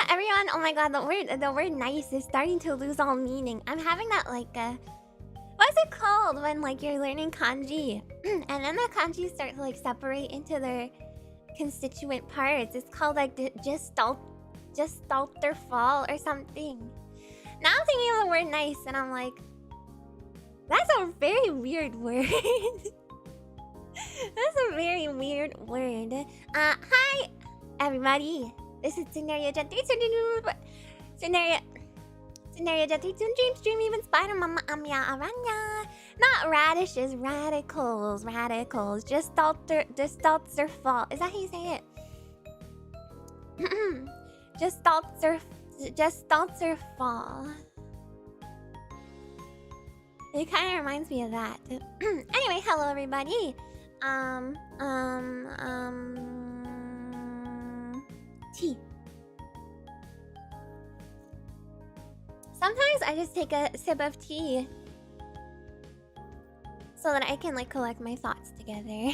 everyone. Oh my god, the word nice is starting to lose all meaning. I'm having that like what's it called when like you're learning kanji and then the kanji start to like separate into their constituent parts. It's called like the fall or something. Now I'm thinking of the word nice and I'm like, that's a very weird word. That's a very weird word. Hi everybody. This is Tsunderia Tsunderia Dream even Spider Mama Amiya Aranha. Not radishes, radicals. Just Staltzer fall. Is that how you say it? Just Staltzer fall. It kind of reminds me of that. Anyway, hello everybody. Tea. Sometimes I just take a sip of tea so that I can like collect my thoughts together.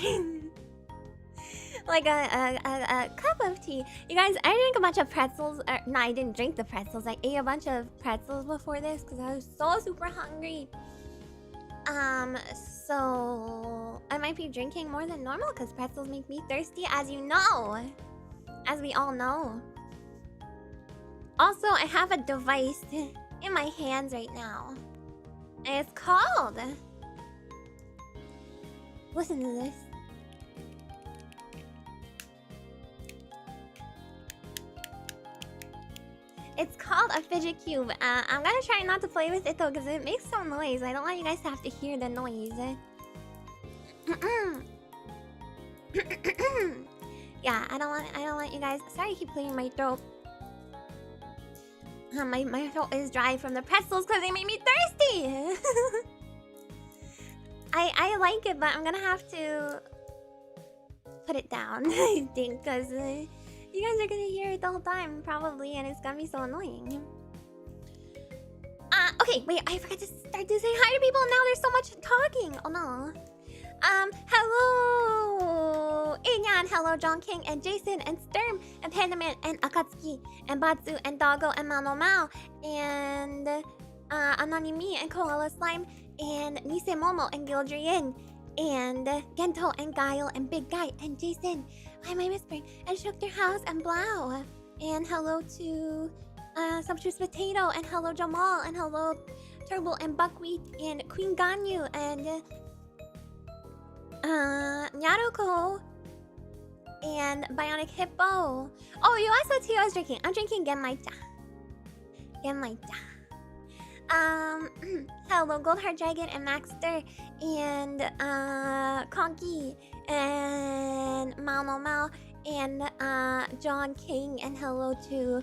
Like a cup of tea. You guys, I drank a bunch of pretzels. No, I didn't drink the pretzels. I ate a bunch of pretzels before this because I was so super hungry. So I might be drinking more than normal because pretzels make me thirsty, as you know. As we all know. Also, I have a device in my hands right now. And it's called... Listen to this. It's called a fidget cube. I'm gonna try not to play with it though because it makes some noise. I don't want you guys to have to hear the noise. Yeah, I don't want you guys. Sorry, I keep clearing my throat. My throat is dry from the pretzels because they made me thirsty. I like it, but I'm gonna have to put it down. I think because you guys are gonna hear it the whole time probably, and it's gonna be so annoying. Okay, wait, I forgot to start to say hi to people. Now there's so much talking. Oh no. Hello Inyan, hello John King and Jason and Sturm and Pandaman and Akatsuki and Batsu and Doggo and Mano Mao and Anonymie and Koala Slime and Nise Momo and Gildrian and Gento and Guile and Big Guy and Jason. Why am I whispering? And Shook Their House and Blau. And hello to Sumptuous Potato and hello Jamal and hello Turbo and Buckwheat and Queen Ganyu and Nyaruko and Bionic Hippo. Oh, you asked what tea I was drinking. I'm drinking Genmaicha. Hello Goldheart Dragon and Maxter and Conky and Mao Mao and John King and hello to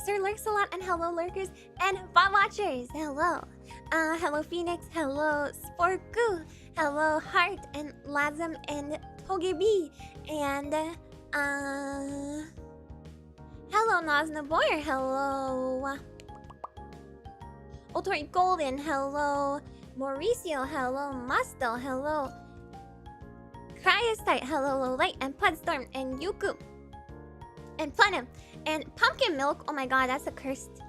Sir Lurksalot and hello Lurkers and Bot Watchers. Hello. Hello Phoenix. Hello Sporku. Hello Heart and Lazam and Togebi and hello Naznaboyer. Hello Otori Golden. Hello Mauricio. Hello Mustel. Hello Cryostite. Hello Light and Pudstorm and Yuku and Plenum and Pumpkin Milk. Oh my god, that's a cursed.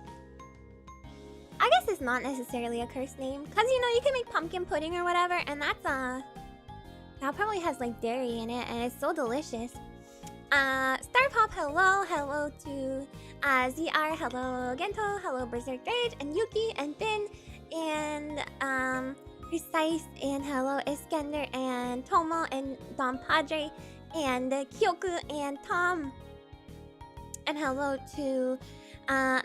I guess it's not necessarily a cursed name because you know you can make pumpkin pudding or whatever, and that's that probably has like dairy in it, and it's so delicious. Star Pop, hello to ZR, hello Gento, hello Berserk Rage and Yuki and Bin and Precise and hello Iskender and Tomo and Don Padre and Kyoku and Tom and hello to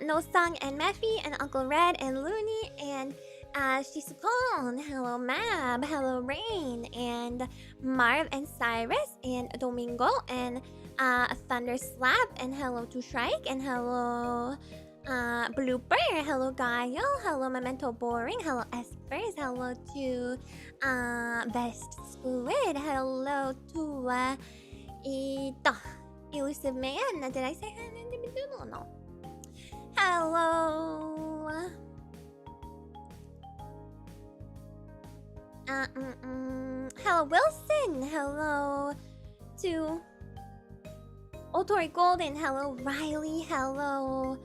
No Sung and Mephi and Uncle Red and Looney and Shisupon, hello Mab, hello Rain and Marv and Cyrus and Domingo and Thunder Slap and hello to Shrike and hello Blooper, hello Gaio, hello Memento Boring, hello Espers, hello to Best Squid, hello to Elusive Man. Did I say her name? No. Hello. Hello Wilson. Hello to Otori Golden. Hello Riley. Hello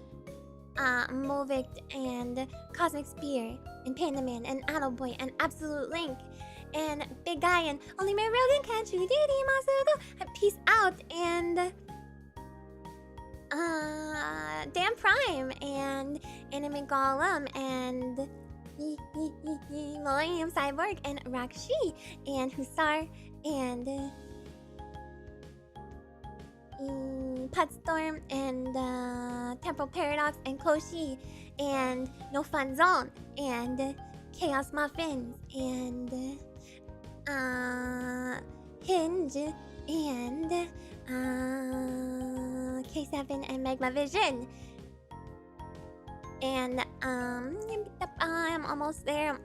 Movict and Cosmic Spear and Pandaman and Attaboy and Absolute Link and Big Guy and Only My Rogan Can't You Didi Masugo. Peace out and Dan Prime and Anime Golem and Millennium Cyborg and Rakshi and Hussar and Putstorm and Temporal Paradox and Koshi and No Fun Zone and Chaos Muffins and Hinge and K7 and Magma Vision. And I'm almost there.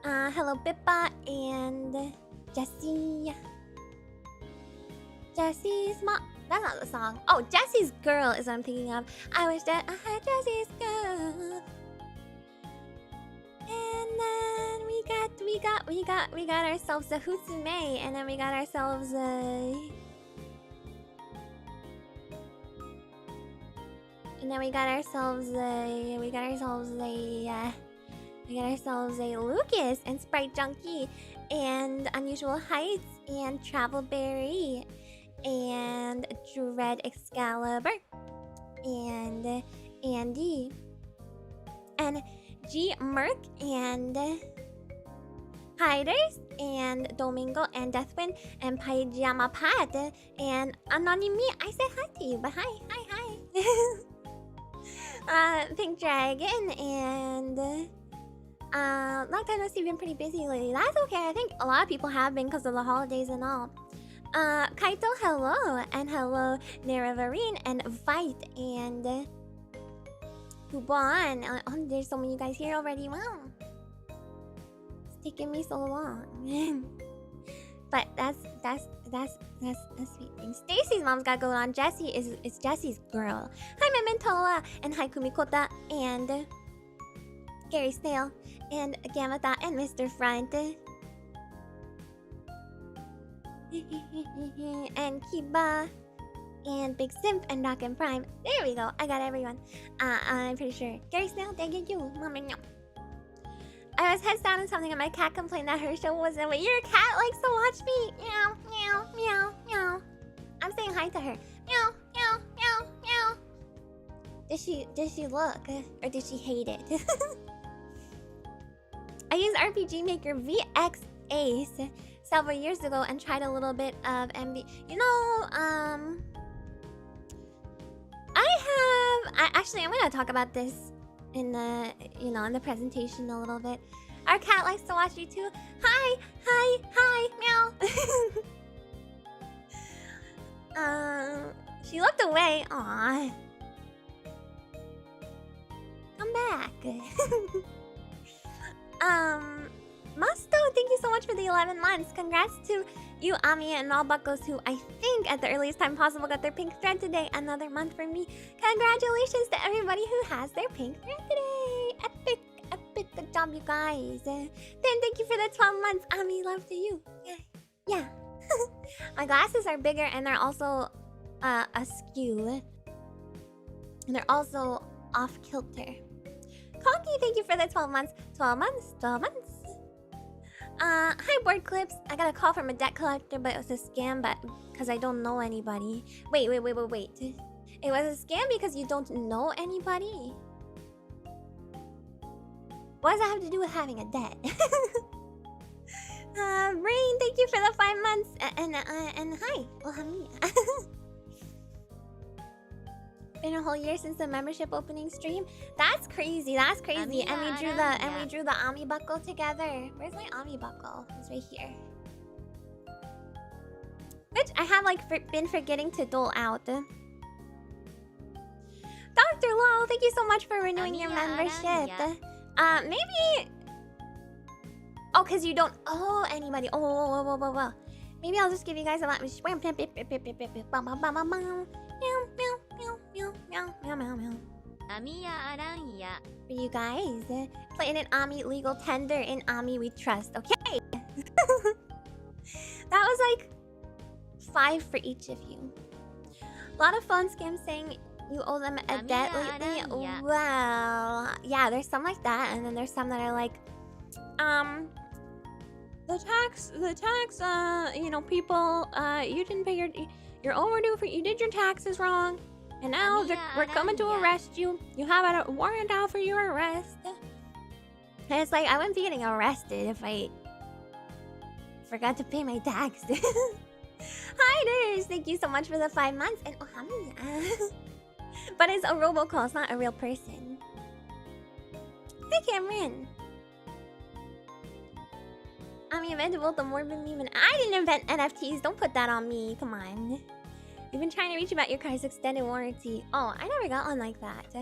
Hello Pippa and Jessie. Jesse's mom. That's not the song. Oh, Jesse's Girl is what I'm thinking of. I wish that I had Jesse's Girl. And then we got ourselves a Hutsume, and then we got ourselves a. And then we got ourselves a Lucas and Sprite Junkie and Unusual Heights and Travelberry and Dread Excalibur and Andy and G Merc and Hiders and Domingo and Deathwind and Pajama Pat and Anonymi. I said hi to you, but hi. Pink Dragon and long time no see, been pretty busy lately. That's okay. I think a lot of people have been because of the holidays and all. Kaito, hello, and hello Neravarine and Vite and Bubon. Oh, there's so many guys here already. Wow, it's taking me so long. But that's a sweet thing. Stacy's mom's got going on. Jessie is Jessie's girl. Hi Mementola and hi Kumikota and Gary Snail and Gamata and Mr. Front and Kiba and Big Simp and Rock and Prime. There we go. I got everyone. I'm pretty sure. Gary Snail, thank you. Mama. I was heads down in something and my cat complained that her show wasn't. Wait, your cat likes to watch me. Meow, meow, meow, meow. I'm saying hi to her. Meow, meow, meow, meow. Did she look or did she hate it? I used RPG Maker VX Ace several years ago and tried a little bit of MV. You know, I'm gonna talk about this in the in the presentation a little bit. Our cat likes to watch you too. Hi, meow. She looked away. Aw. Come back. Musto, thank you so much for the 11 months. Congrats to you, Amiya, and all buckos who I think at the earliest time possible got their pink thread today. Another month for me. Congratulations to everybody who has their pink thread today. Epic. Good job, you guys. Then thank you for the 12 months. Ami, love to you. Yeah. My glasses are bigger and they're also askew. And they're also off kilter. Conky, thank you for the 12 months. 12 months. Hi, Board Clips. I got a call from a debt collector, but it was a scam, but because I don't know anybody. Wait. It was a scam because you don't know anybody? What does that have to do with having a debt? Rain, thank you for the 5 months. And hi, Amiya. Been a whole year since the membership opening stream. That's crazy. Amiya And we drew the Ami buckle together. Where's my Ami buckle? It's right here. Which I have been forgetting to dole out. Dr. Law, thank you so much for renewing your membership. Maybe. Oh, because you don't owe anybody. Oh. Maybe I'll just give you guys a lot. Meow. Amiya Aranha. For you guys. Playing an Ami legal tender. In Ami we trust. Okay. That was 5 for each of you. A lot of phone scams saying You owe them a Amiya debt lately? Aranha. Well, yeah, there's some like that, and then there's some that are like, the tax, you know, people, you didn't pay you're overdue for, you did your taxes wrong, and now we're coming to Aranha. arrest you. You have a warrant out for your arrest. And it's like, I wouldn't be getting arrested if I forgot to pay my taxes. Hi, Nurse! Thank you so much for the 5 months, and Amiya. But it's a robocall, it's not a real person. Hi, Cameron. I invented both the morbid meme and I didn't invent NFTs. Don't put that on me. Come on. You've been trying to reach about your car's extended warranty. Oh, I never got one like that.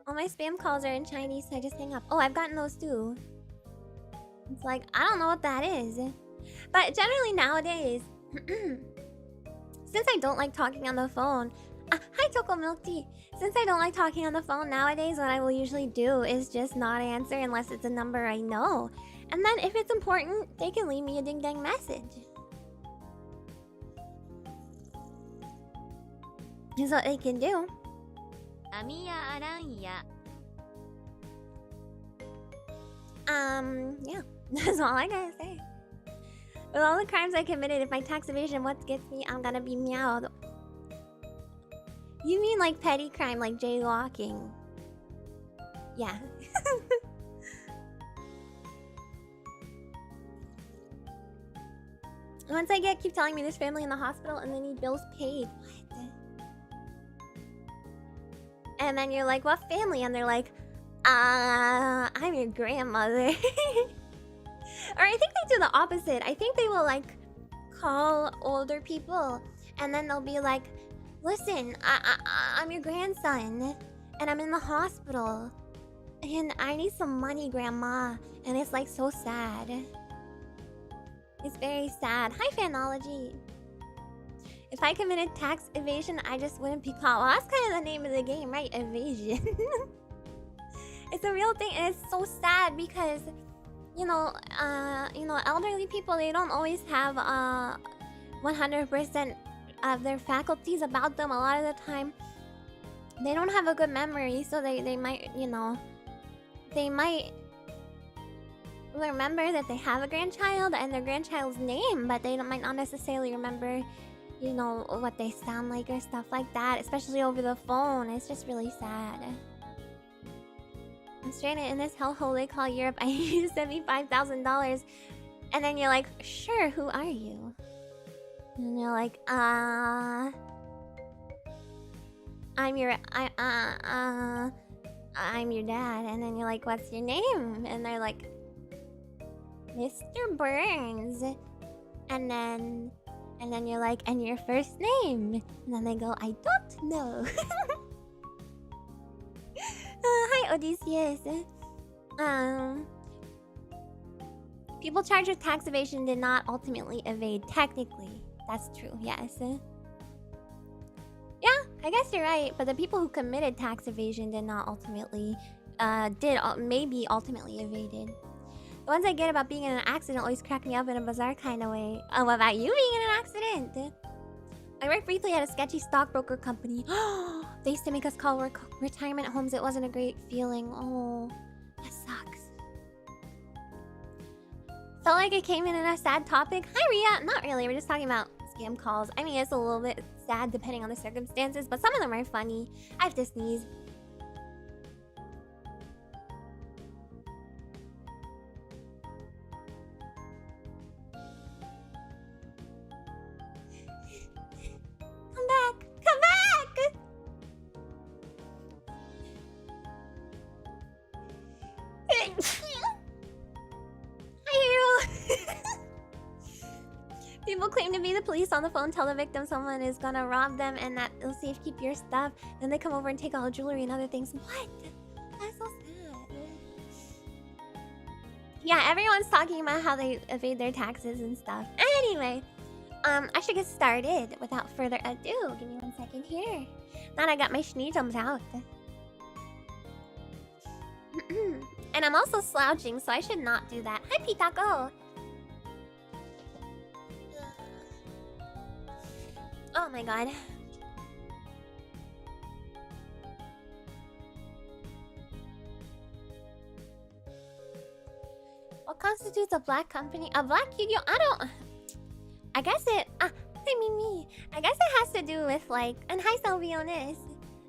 All my spam calls are in Chinese, so I just hang up. Oh, I've gotten those too. It's like, I don't know what that is. But generally nowadays, since I don't like talking on the phone... hi, Choco Milk Tea. Since I don't like talking on the phone nowadays, what I will usually do is just not answer unless it's a number I know. And then if it's important, they can leave me a ding-dang message. Is what they can do. Amiya Aranha. Yeah. That's all I gotta say. With all the crimes I committed, if my tax evasion what gets me, I'm gonna be meowed. You mean like petty crime, like jaywalking? Yeah. Once I keep telling me there's family in the hospital and they need bills paid. What? And then you're like, what family? And they're like, I'm your grandmother. Or I think they do the opposite. I think they will like call older people and then they'll be like, listen, I'm your grandson and I'm in the hospital and I need some money, Grandma. And it's like so sad. It's very sad. Hi, Fanology. If I committed tax evasion, I just wouldn't be caught. Well, that's kind of the name of the game, right? Evasion. It's a real thing, and it's so sad because, you know, elderly people, they don't always have 100% of their faculties about them. A lot of the time, they don't have a good memory, so they might, you know, they might remember that they have a grandchild and their grandchild's name, but they might not necessarily remember, you know, what they sound like or stuff like that, especially over the phone. It's just really sad. I'm stranded in this hellhole they call Europe. I need you to send me $5,000. And then you're like, sure, who are you? And you're like, I'm your dad. And then you're like, what's your name? And they're like, Mr. Burns. And then you're like, and your first name? And then they go, I don't know. Hi, Odysseus. People charged with tax evasion did not ultimately evade. Technically, that's true. Yes. Yeah, I guess you're right. But the people who committed tax evasion did not ultimately, maybe ultimately evaded. The ones I get about being in an accident always crack me up in a bizarre kind of way. Oh, what about you being in an accident? I worked briefly at a sketchy stockbroker company. They used to make us call retirement homes. It wasn't a great feeling. Oh, that sucks. Felt like it came in a sad topic. Hi, Ria. Not really. We're just talking about scam calls. I mean, it's a little bit sad depending on the circumstances, but some of them are funny. I have to sneeze. Come back! Come back! Hi, Hero! People claim to be the police on the phone, tell the victim someone is gonna rob them and that they'll safekeep your stuff. Then they come over and take all the jewelry and other things. What? That's so sad. Yeah, everyone's talking about how they evade their taxes and stuff. Anyway, I should get started without further ado. Give me 1 second here. Now I got my sneezums out. And I'm also slouching, so I should not do that. Hi, Pitako! Oh my god. constitutes a black company? A black Yu-Gi-Oh? I guess it... me. I guess it has to do with, like... And hi, Sylvionis.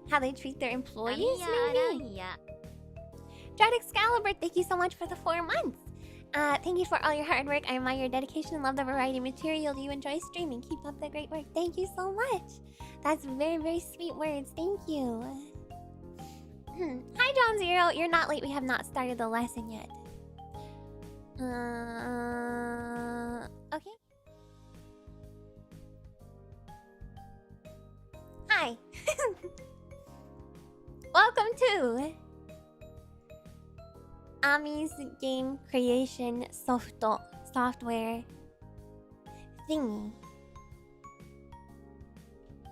How they treat their employees, Amiya maybe? Aranha. Dread Excalibur, thank you so much for the 4 months. Thank you for all your hard work. I admire your dedication and love the variety of material you enjoy streaming. Keep up the great work. Thank you so much. That's very, very sweet words. Thank you. Hi, John Zero. You're not late. We have not started the lesson yet. Okay. Hi. Welcome to Ami's game creation software thingy.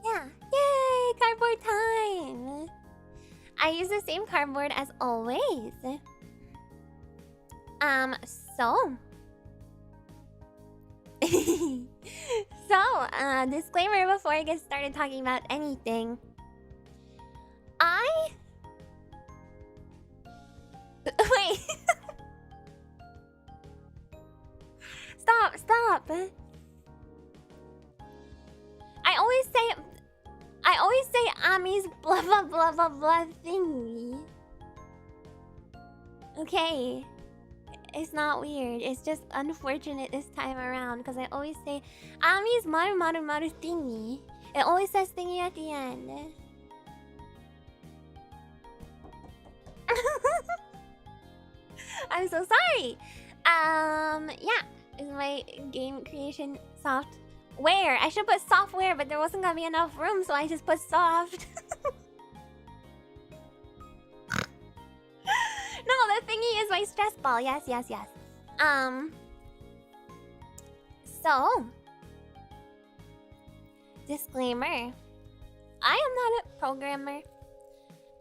Yeah. Yay! Cardboard time! I use the same cardboard as always. Disclaimer before I get started talking about anything. Wait. Stop. I always say Ami's blah blah blah blah blah thingy. Okay. It's not weird. It's just unfortunate this time around because I always say Ami's maru maru maru thingy. It always says thingy at the end. I'm so sorry. Yeah, is my game creation software. I should put software, but there wasn't gonna be enough room, so I just put soft. No, the thingy is my stress ball. Yes. So, disclaimer. I am not a programmer.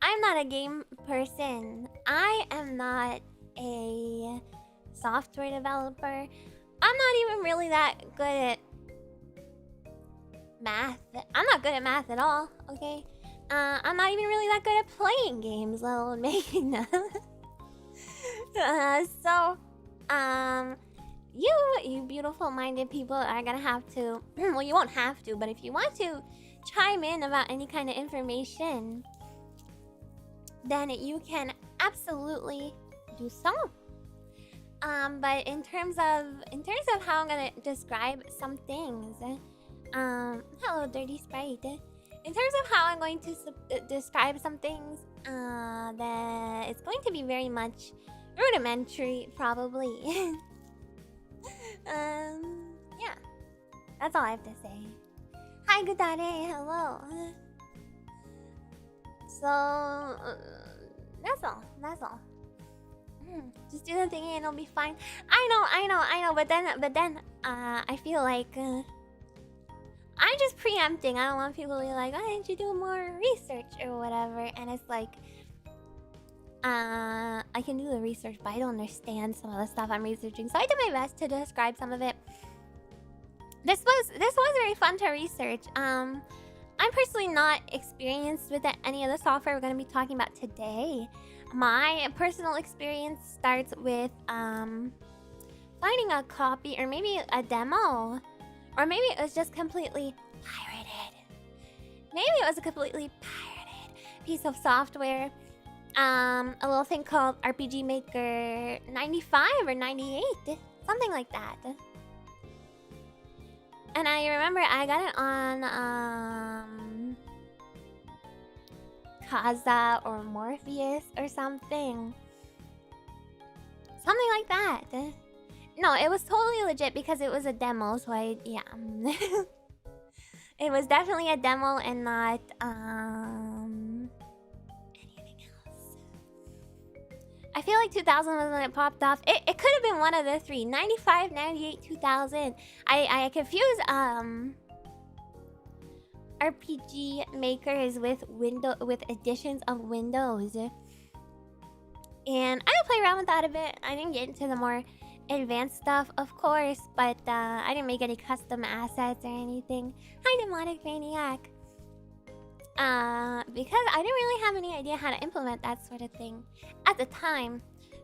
I'm not a game person. I am not a software developer. I'm not even really that good at math. I'm not good at math at all, okay? I'm not even really that good at playing games, let alone making them. You beautiful-minded people are gonna have to... Well, you won't have to, but if you want to chime in about any kind of information, then you can absolutely do so. But in terms of how I'm gonna describe some things, hello, Dirty Sprite. In terms of how I'm going to describe some things, that it's going to be very much rudimentary, probably. Yeah, that's all I have to say. Hi, Gudare, hello. So, that's all. Just do the thingy and it'll be fine. I know, but then, I feel like, I'm just preempting. I don't want people to be like, why didn't you do more research or whatever? And it's like, I can do the research, but I don't understand some of the stuff I'm researching. So I did my best to describe some of it. This was very fun to research. I'm personally not experienced with any of the software we're going to be talking about today. My personal experience starts with finding a copy or maybe a demo. Or maybe it was just completely pirated. Maybe it was a completely pirated piece of software. A little thing called RPG Maker 95 or 98. Something like that. And I remember I got it on Kaza or Morpheus or something. Something like that. No, it was totally legit because it was a demo, so yeah. It was definitely a demo and not, anything else. I feel like 2000 was when it popped off. It could have been one of the three. 95, 98, 2000. I confuse, RPG makers with editions of Windows. And I would play around with that a bit. I didn't get into the more advanced stuff, of course, but I didn't make any custom assets or anything. Hi, Demonic Maniac. Because I didn't really have any idea how to implement that sort of thing at the time.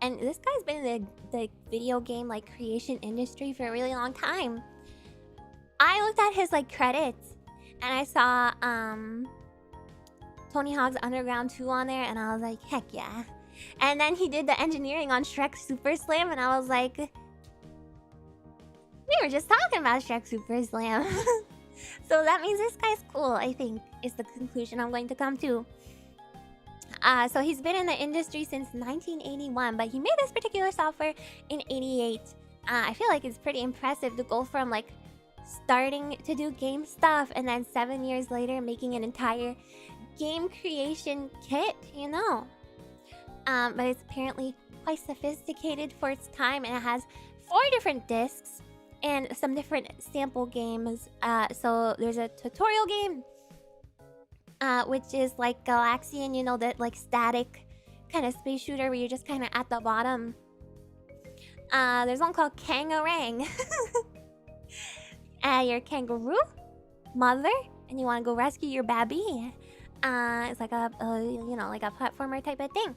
And this guy's been in the video game like creation industry for a really long time. I looked at his like credits and I saw Tony Hawk's Underground 2 on there and I was like, heck yeah. And then he did the engineering on Shrek Super Slam and I was like, we were just talking about Shrek Super Slam. So that means this guy's cool, I think, is the conclusion I'm going to come to. So he's been in the industry since 1981, but he made this particular software in 88. I feel like it's pretty impressive to go from like starting to do game stuff and then 7 years later making an entire game creation kit, you know. But it's apparently quite sophisticated for its time, and it has 4 different discs and some different sample games. So there's a tutorial game, which is like Galaxian, you know, that like static kind of space shooter where you're just kind of at the bottom. There's one called Kangarang. You're a kangaroo mother, and you want to go rescue your baby. It's like a you know, like a platformer type of thing.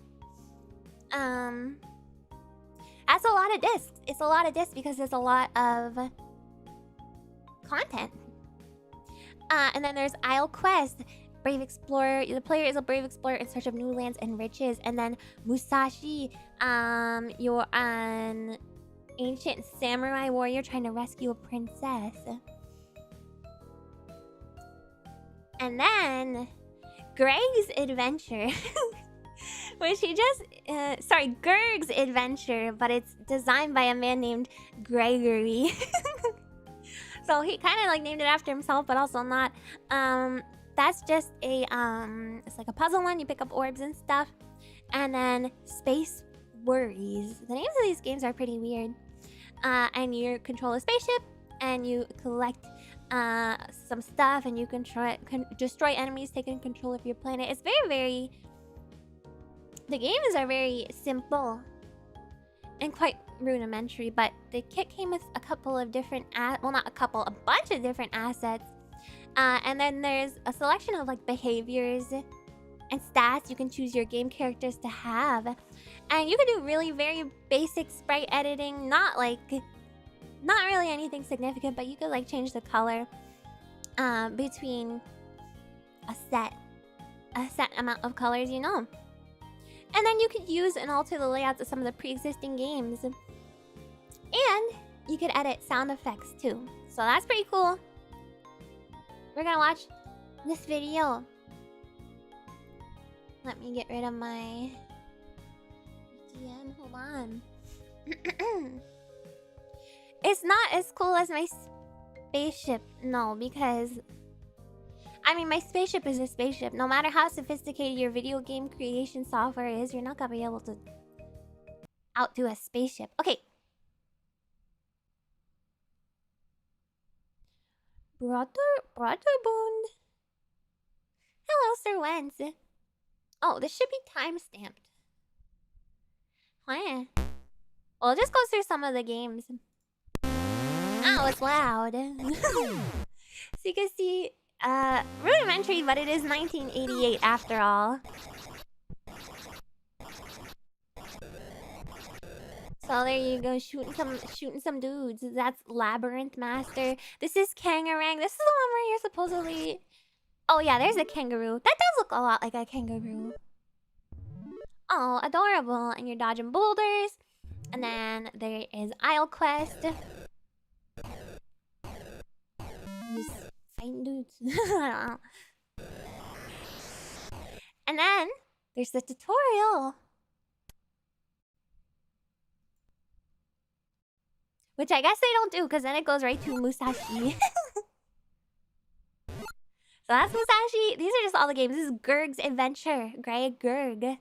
That's a lot of discs. It's a lot of discs because there's a lot of content. And then there's Isle Quest, Brave Explorer. The player is a brave explorer in search of new lands and riches. And then Musashi, you're an ancient samurai warrior trying to rescue a princess. And then Greg's Adventure. Which he just... Gerg's Adventure, but it's designed by a man named Gregory. So he kind of like named it after himself, but also not. That's just a... it's like a puzzle one. You pick up orbs and stuff. And then Space Worries. The names of these games are pretty weird. And you control a spaceship, and you collect some stuff, and you can destroy enemies, taking control of your planet. It's very, very... The games are very simple and quite rudimentary, but the kit came with a couple of different... well, not a couple, a bunch of different assets. And then there's a selection of like behaviors and stats you can choose your game characters to have. And you can do really very basic sprite editing, not really anything significant, but you could like change the color between a set amount of colors, you know. And then you could use and alter the layouts of some of the pre-existing games. And you could edit sound effects too. So that's pretty cool. We're gonna watch this video. Let me get rid of my VPN. Hold on. It's not as cool as my spaceship. No, because... I mean, my spaceship is a spaceship. No matter how sophisticated your video game creation software is, you're not gonna be able to outdo a spaceship. Okay. Brother Bond. Hello, Sir Wentz. Oh, this should be time-stamped. Well, just go through some of the games. Oh, it's loud. So you can see... rudimentary, but it is 1988 after all. So there you go, shooting some dudes. That's Labyrinth Master. This is Kangarang. This is the one where you're supposedly... Oh yeah, there's a kangaroo. That does look a lot like a kangaroo. Oh, adorable. And you're dodging boulders. And then there is Isle Quest. Just fighting dudes. I don't know. And then there's the tutorial, which I guess they don't do because then it goes right to Musashi. So that's Musashi. These are just all the games. This is Gerg's Adventure. Greg Gerg.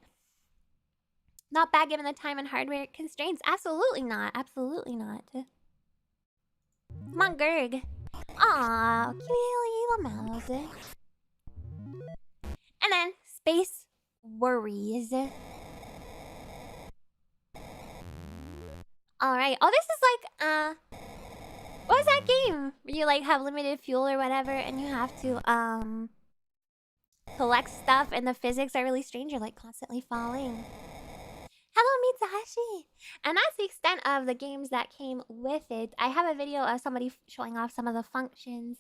Not bad given the time and hardware constraints. Absolutely not. Absolutely not. Come on, Gerg. Aw, cute little mouse. And then Space Worries. Alright. Oh, this is like, what was that game? Where you like have limited fuel or whatever and you have to, collect stuff and the physics are really strange. You're like constantly falling. Hello, Mitsuhashi! And that's the extent of the games that came with it. I have a video of somebody showing off some of the functions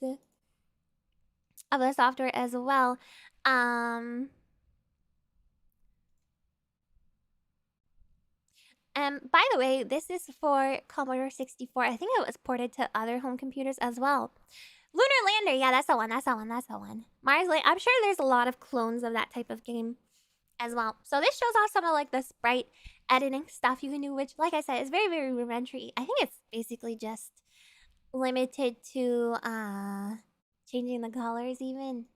of the software as well. And by the way, this is for Commodore 64. I think it was ported to other home computers as well. Lunar Lander, yeah, that's the one, that's the one, that's the one. Mars Lake, I'm sure there's a lot of clones of that type of game as well. So this shows off some of like the sprite editing stuff you can do, which, like I said, is very, very rudimentary. I think it's basically just limited to changing the colors even.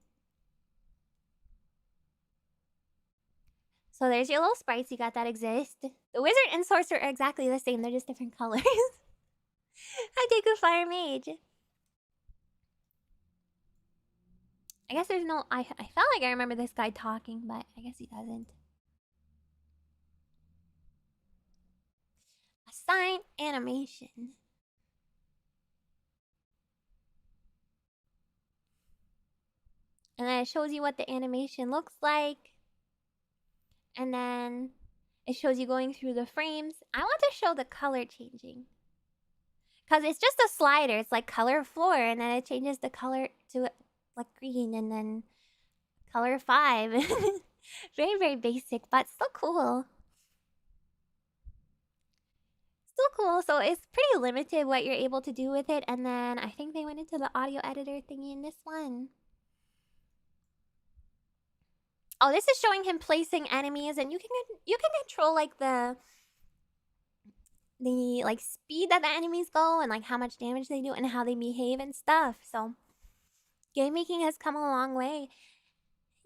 So there's your little sprites you got that exist. The wizard and sorcerer are exactly the same, they're just different colors. I take a fire mage. I guess there's no... I felt like I remember this guy talking, but I guess he doesn't. Assign animation. And then it shows you what the animation looks like. And then it shows you going through the frames. I want to show the color changing. Because it's just a slider. It's like color 4. And then it changes the color to like green. And then color 5. Very, very basic. But still cool. Still cool. So it's pretty limited what you're able to do with it. And then I think they went into the audio editor thingy in this one. Oh, this is showing him placing enemies, and you can control like the like speed that the enemies go, and like how much damage they do, and how they behave and stuff. So, game making has come a long way.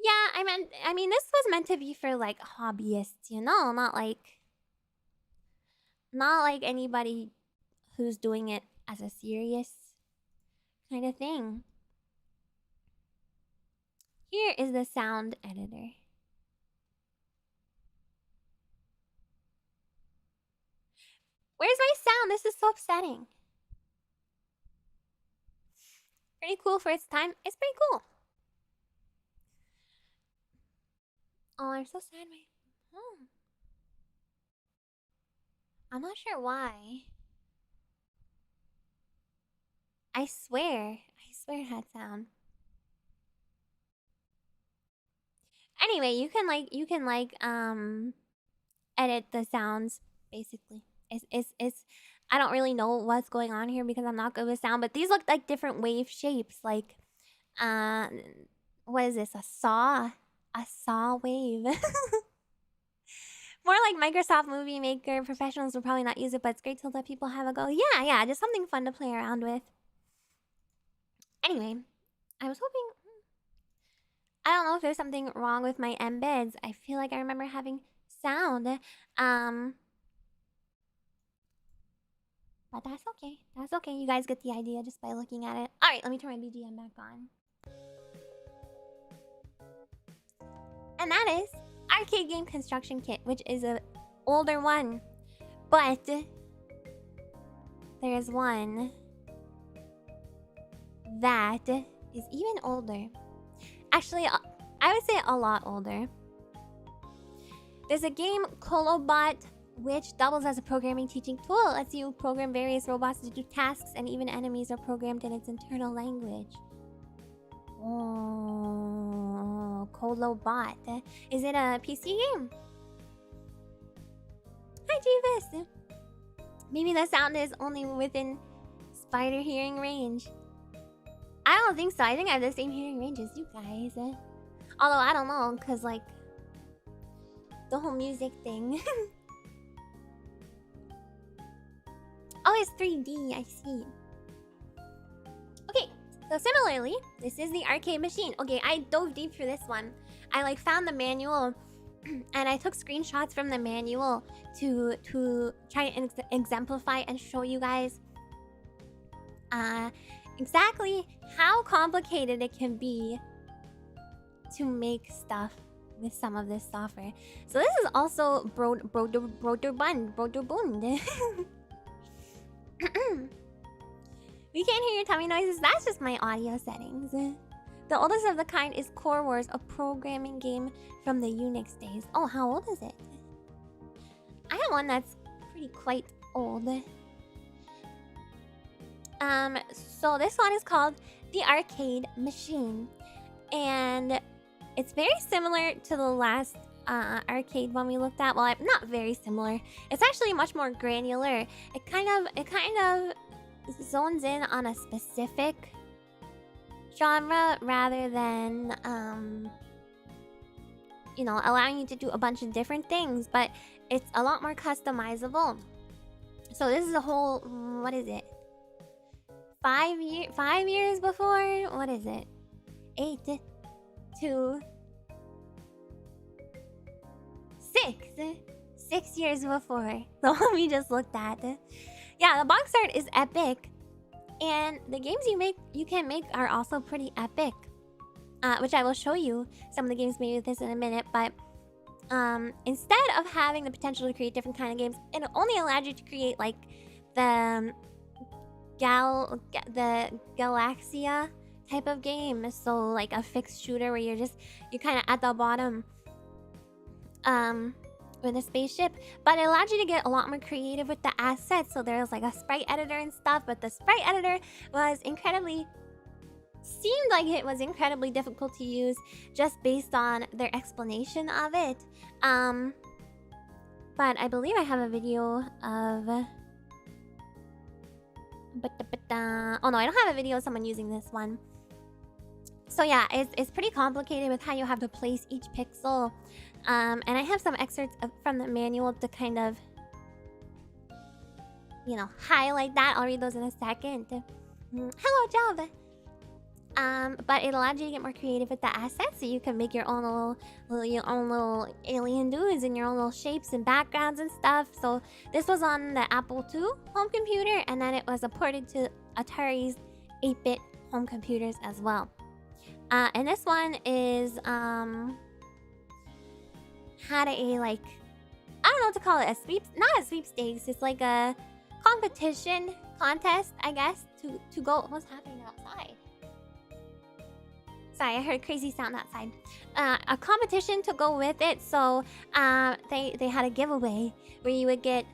Yeah, I mean, this was meant to be for like hobbyists, you know, not like anybody who's doing it as a serious kind of thing. Here is the sound editor. Where's my sound? This is so upsetting. Pretty cool for its time. It's pretty cool. Oh, I'm so sad. I'm not sure why. I swear it had sound. Anyway, you can edit the sounds basically. It's I don't really know what's going on here because I'm not good with sound, but these look like different wave shapes, like what is this? A saw wave. More like Microsoft Movie Maker. Professionals will probably not use it, but it's great to let people have a go. Yeah, just something fun to play around with. Anyway, I was hoping... I don't know if there's something wrong with my embeds. I feel like I remember having sound. But that's okay. That's okay. You guys get the idea just by looking at it. Alright, let me turn my BGM back on. And that is Arcade Game Construction Kit, which is an older one. But there is one that is even older. Actually, I would say a lot older. There's a game, Colobot, which doubles as a programming teaching tool. It lets you program various robots to do tasks, and even enemies are programmed in its internal language. Oh, Colobot. Is it a PC game? Hi, Jeeves. Maybe the sound is only within spider hearing range. I don't think so. I think I have the same hearing range as you guys. Although, I don't know, because, like, the whole music thing. Oh, it's 3D. I see. Okay, so similarly, this is the arcade machine. Okay, I dove deep for this one. I, like, found the manual, and I took screenshots from the manual to try and exemplify and show you guys exactly how complicated it can be to make stuff with some of this software. So this is also Broderbund. We can't hear your tummy noises. That's just my audio settings. The oldest of the kind is Core Wars, a programming game from the Unix days. Oh, how old is it? one that's pretty quite old. So this one is called the Arcade Machine, and it's very similar to the last arcade one we looked at. Well, not very similar. It's actually much more granular. It kind of zones in on a specific genre rather than you know, allowing you to do a bunch of different things, but it's a lot more customizable. So this is a whole, what is it? 5 years before? What is it? 8, 2, 6 years before the one we just looked at. Yeah, the box art is epic, and the games you can make are also pretty epic, which I will show you some of the games made with this in a minute. But instead of having the potential to create different kind of games, it only allowed you to create like the Galaxia type of game. So like a fixed shooter where you're kind of at the bottom with a spaceship, but it allowed you to get a lot more creative with the assets. So there's like a sprite editor and stuff, but the sprite editor seemed like it was incredibly difficult to use just based on their explanation of it. But I believe I have a video of oh no, I don't have a video of someone using this one. So yeah, it's pretty complicated with how you have to place each pixel. And I have some excerpts from the manual to kind of, you know, highlight that. I'll read those in a second. Hello, Java. But it allowed you to get more creative with the assets, so you can make your own little alien dudes and your own little shapes and backgrounds and stuff. So this was on the Apple II home computer, and then it was ported to Atari's 8-bit home computers as well. And this one is had a like, I don't know what to call it, not a sweepstakes. It's like a contest, I guess, to go. What's happening outside? Sorry, I heard a crazy sound outside. A competition to go with it. So they had a giveaway where you would get,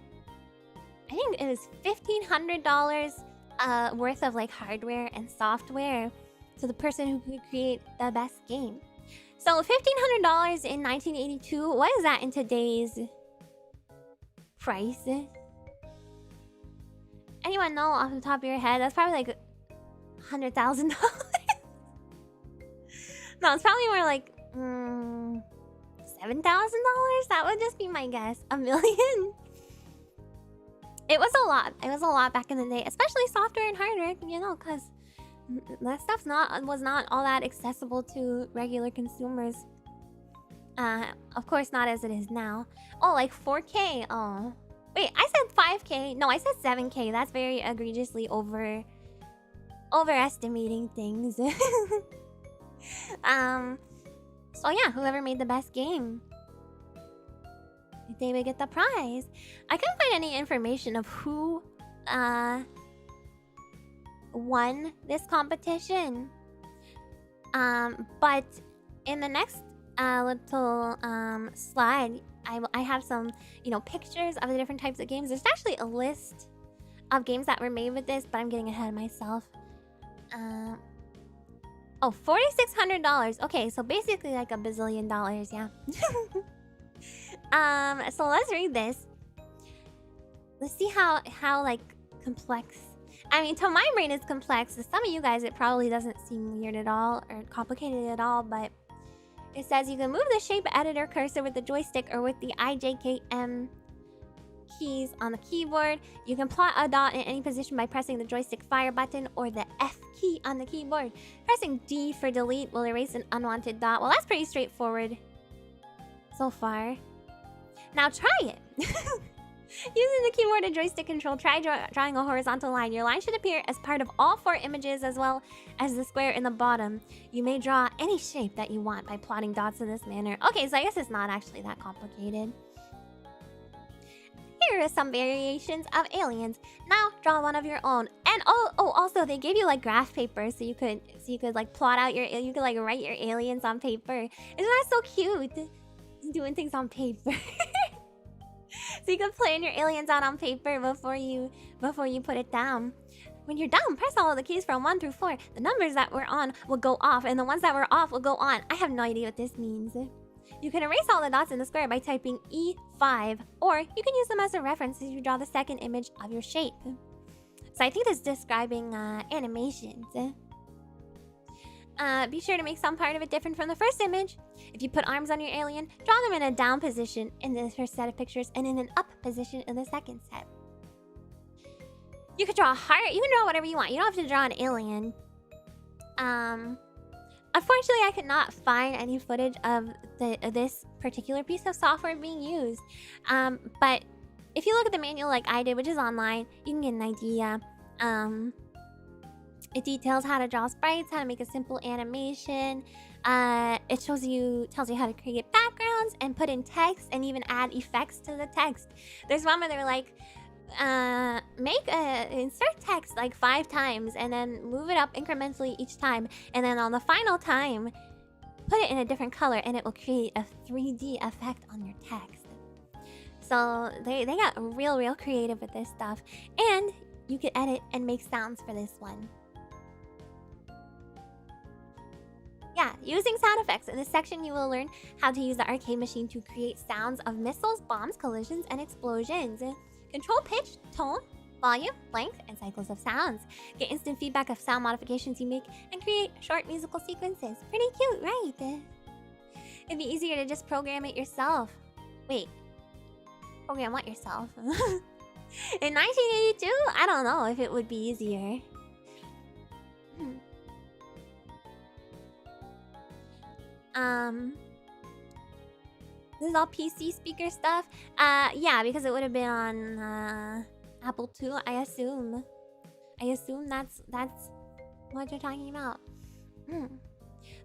I think it was $1,500 worth of like hardware and software to the person who could create the best game. So $1,500 in 1982. What is that in today's price? Anyone know off the top of your head? That's probably like $100,000. No, it's probably more like $7,000. That would just be my guess. $1 million. It was a lot. It was a lot back in the day, especially software and hardware. You know, because that stuff was not all that accessible to regular consumers. Of course, not as it is now. Oh, like 4K. Oh, wait, I said 5K. No, I said 7K. That's very egregiously overestimating things. So yeah, whoever made the best game, they would get the prize. I couldn't find any information of who won this competition. But in the next little slide, I have some, you know, pictures of the different types of games. There's actually a list of games that were made with this, but I'm getting ahead of myself. Oh, $4,600. Okay, so basically like $1 bazillion, yeah. So let's read this. Let's see how like complex. I mean, to my brain it's complex. To some of you guys, it probably doesn't seem weird at all or complicated at all, but it says you can move the shape editor cursor with the joystick or with the IJKM keys on the keyboard. You can plot a dot in any position by pressing the joystick fire button or the F key on the keyboard. Pressing D for delete will erase an unwanted dot. Well, that's pretty straightforward so far. Now try it. Using the keyboard and joystick control, try drawing a horizontal line. Your line should appear as part of all 4 images as well as the square in the bottom. You may draw any shape that you want by plotting dots in this manner. Okay, so I guess it's not actually that complicated. Here are some variations of aliens. Now draw one of your own. And also they gave you like graph paper so you could like plot out you could like write your aliens on paper. Isn't that so cute? Doing things on paper. So So you can plan your aliens out on paper before you put it down. When you're done, press all of the keys from 1 through 4. The numbers that were on will go off, and the ones that were off will go on. I have no idea what this means. You can erase all the dots in the square by typing E5, or you can use them as a reference as you draw the second image of your shape. So I think this is describing animations. Be sure to make some part of it different from the first image. If you put arms on your alien, draw them in a down position in the first set of pictures and in an up position in the second set. You could draw a heart. You can draw whatever you want. You don't have to draw an alien. Unfortunately, I could not find any footage of this particular piece of software being used. But if you look at the manual like I did, which is online, you can get an idea. It details how to draw sprites, how to make a simple animation. It tells you how to create backgrounds and put in text and even add effects to the text. There's one where they're like, insert text like 5 times and then move it up incrementally each time, and then on the final time put it in a different color and it will create a 3D effect on your text. So they got real creative with this stuff, and you can edit and make sounds for this one. Yeah, using sound effects. In this section, you will learn how to use the arcade machine to create sounds of missiles, bombs, collisions, and explosions. Control pitch, tone, volume, length, and cycles of sounds. Get instant feedback of sound modifications you make and create short musical sequences. Pretty cute, right? It'd be easier to just program it yourself. Wait. Program what yourself? In 1982? I don't know if it would be easier. This is all PC speaker stuff. Yeah, because it would have been on Apple II, I assume. I assume that's what you're talking about.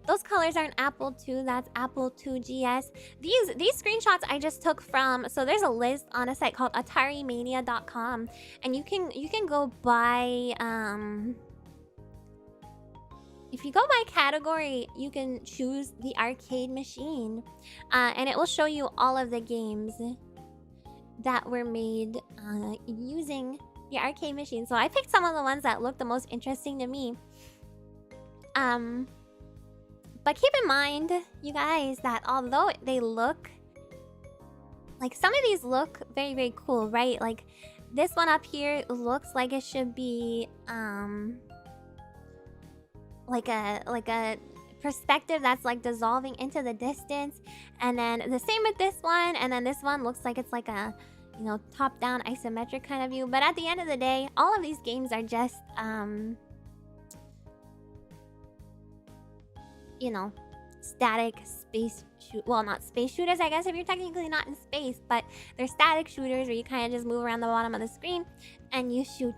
Those colors aren't Apple II, that's Apple II GS. These screenshots I just took from, so there's a list on a site called AtariMania.com, and you can go by if you go by category, you can choose the arcade machine, and it will show you all of the games that were made using the arcade machine. So I picked some of the ones that looked the most interesting to me. But keep in mind, you guys, that although they look like, some of these look very cool, right? Like this one up here looks like it should be like a perspective that's like dissolving into the distance, and then the same with this one, and then this one looks like it's like a, you know, top-down isometric kind of view. But at the end of the day, all of these games are just you know, static space well, not space shooters, I guess, if you're technically not in space, but they're static shooters where you kind of just move around the bottom of the screen and you shoot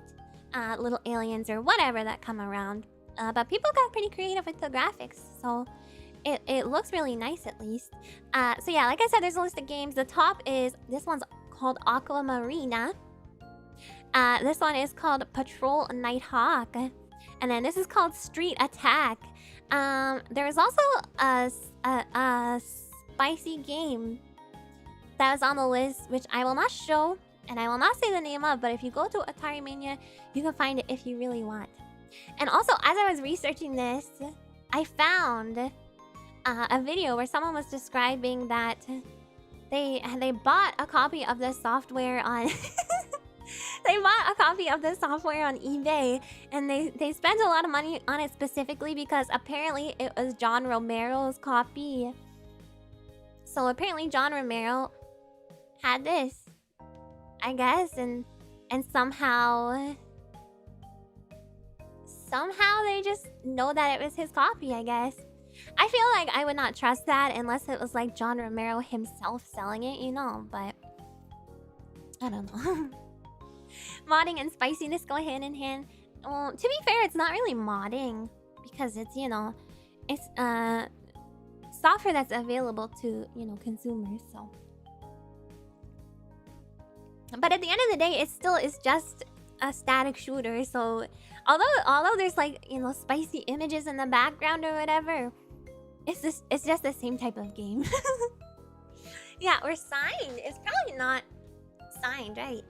little aliens or whatever that come around. But people got pretty creative with the graphics, so it looks really nice, at least. So yeah, like I said, there's a list of games. The top is, this one's called Aquamarina. This one is called Patrol Nighthawk. And then this is called Street Attack. There's also a spicy game that was on the list, which I will not show, and I will not say the name of, but if you go to Atari Mania, you can find it if you really want. And also, as I was researching this, I found a video where someone was describing that they bought a copy of the software on they bought a copy of the software on eBay, and they spent a lot of money on it specifically because apparently it was John Romero's copy. So apparently John Romero had this, I guess, and somehow they just know that it was his copy, I guess. I feel like I would not trust that unless it was like John Romero himself selling it, you know, but I don't know. Modding and spiciness go hand in hand. Well, to be fair, it's not really modding because it's, you know, it's software that's available to, you know, consumers, so. But at the end of the day, it still is just a static shooter, so although there's like, you know, spicy images in the background or whatever, it's just the same type of game. Yeah, or signed. It's probably not signed, right?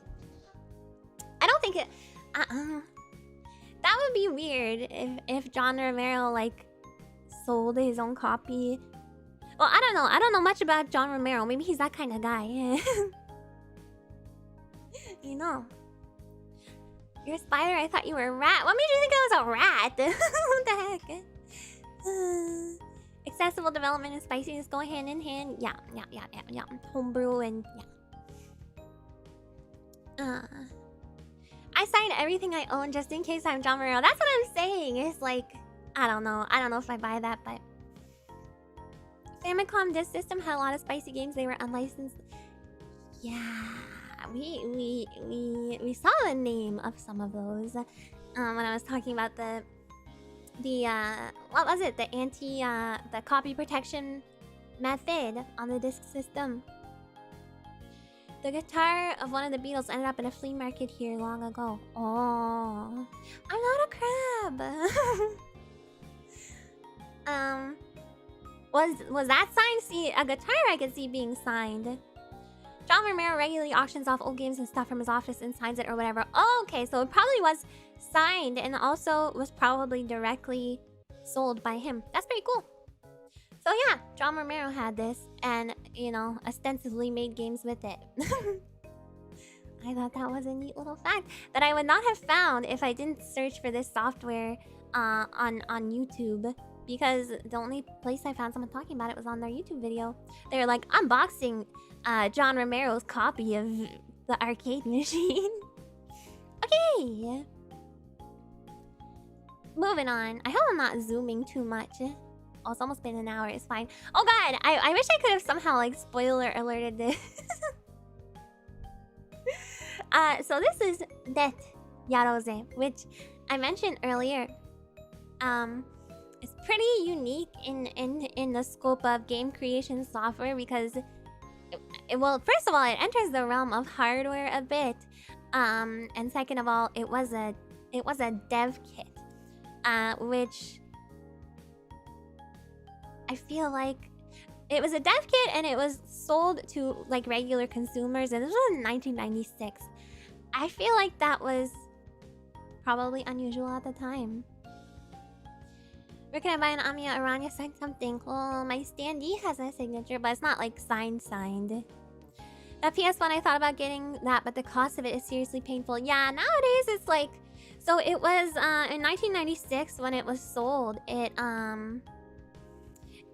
I don't think it... That would be weird if John Romero, like, sold his own copy. Well, I don't know. I don't know much about John Romero. Maybe he's that kind of guy. You know. You're a spider? I thought you were a rat. What made you think I was a rat? What the heck? Accessible development and spiciness go hand in hand. Yeah. Homebrew and yeah. I signed everything I own just in case I'm John Romero. That's what I'm saying. It's like, I don't know. I don't know if I buy that, but Famicom Disk System had a lot of spicy games. They were unlicensed. Yeah, we saw the name of some of those when I was talking about the what was it? The copy protection method on the disk system. The guitar of one of the Beatles ended up in a flea market here long ago. Oh, I'm not a crab. Was that signed? See, a guitar I could see being signed. John Romero regularly auctions off old games and stuff from his office and signs it or whatever. Oh, okay, so it probably was signed and also was probably directly sold by him. That's pretty cool. So yeah, John Romero had this and, you know, ostensibly made games with it. I thought that was a neat little fact that I would not have found if I didn't search for this software on YouTube. Because the only place I found someone talking about it was on their YouTube video. They were like, unboxing John Romero's copy of the arcade machine. Okay. Moving on. I hope I'm not zooming too much. Oh, it's almost been an hour. It's fine. Oh god, I wish I could have somehow like spoiler alerted this. So this is Net Yarose, which I mentioned earlier. It's pretty unique in the scope of game creation software because, well, first of all, it enters the realm of hardware a bit, and second of all, it was a dev kit, which I feel like it was a dev kit and it was sold to like regular consumers, and this was in 1996. I feel like that was probably unusual at the time. Where can I buy an Amiya Aranha? Sign something. Well, my standee has a signature, but it's not like signed. That PS1, I thought about getting that, but the cost of it is seriously painful. Yeah, nowadays it's like... So it was in 1996 when it was sold. It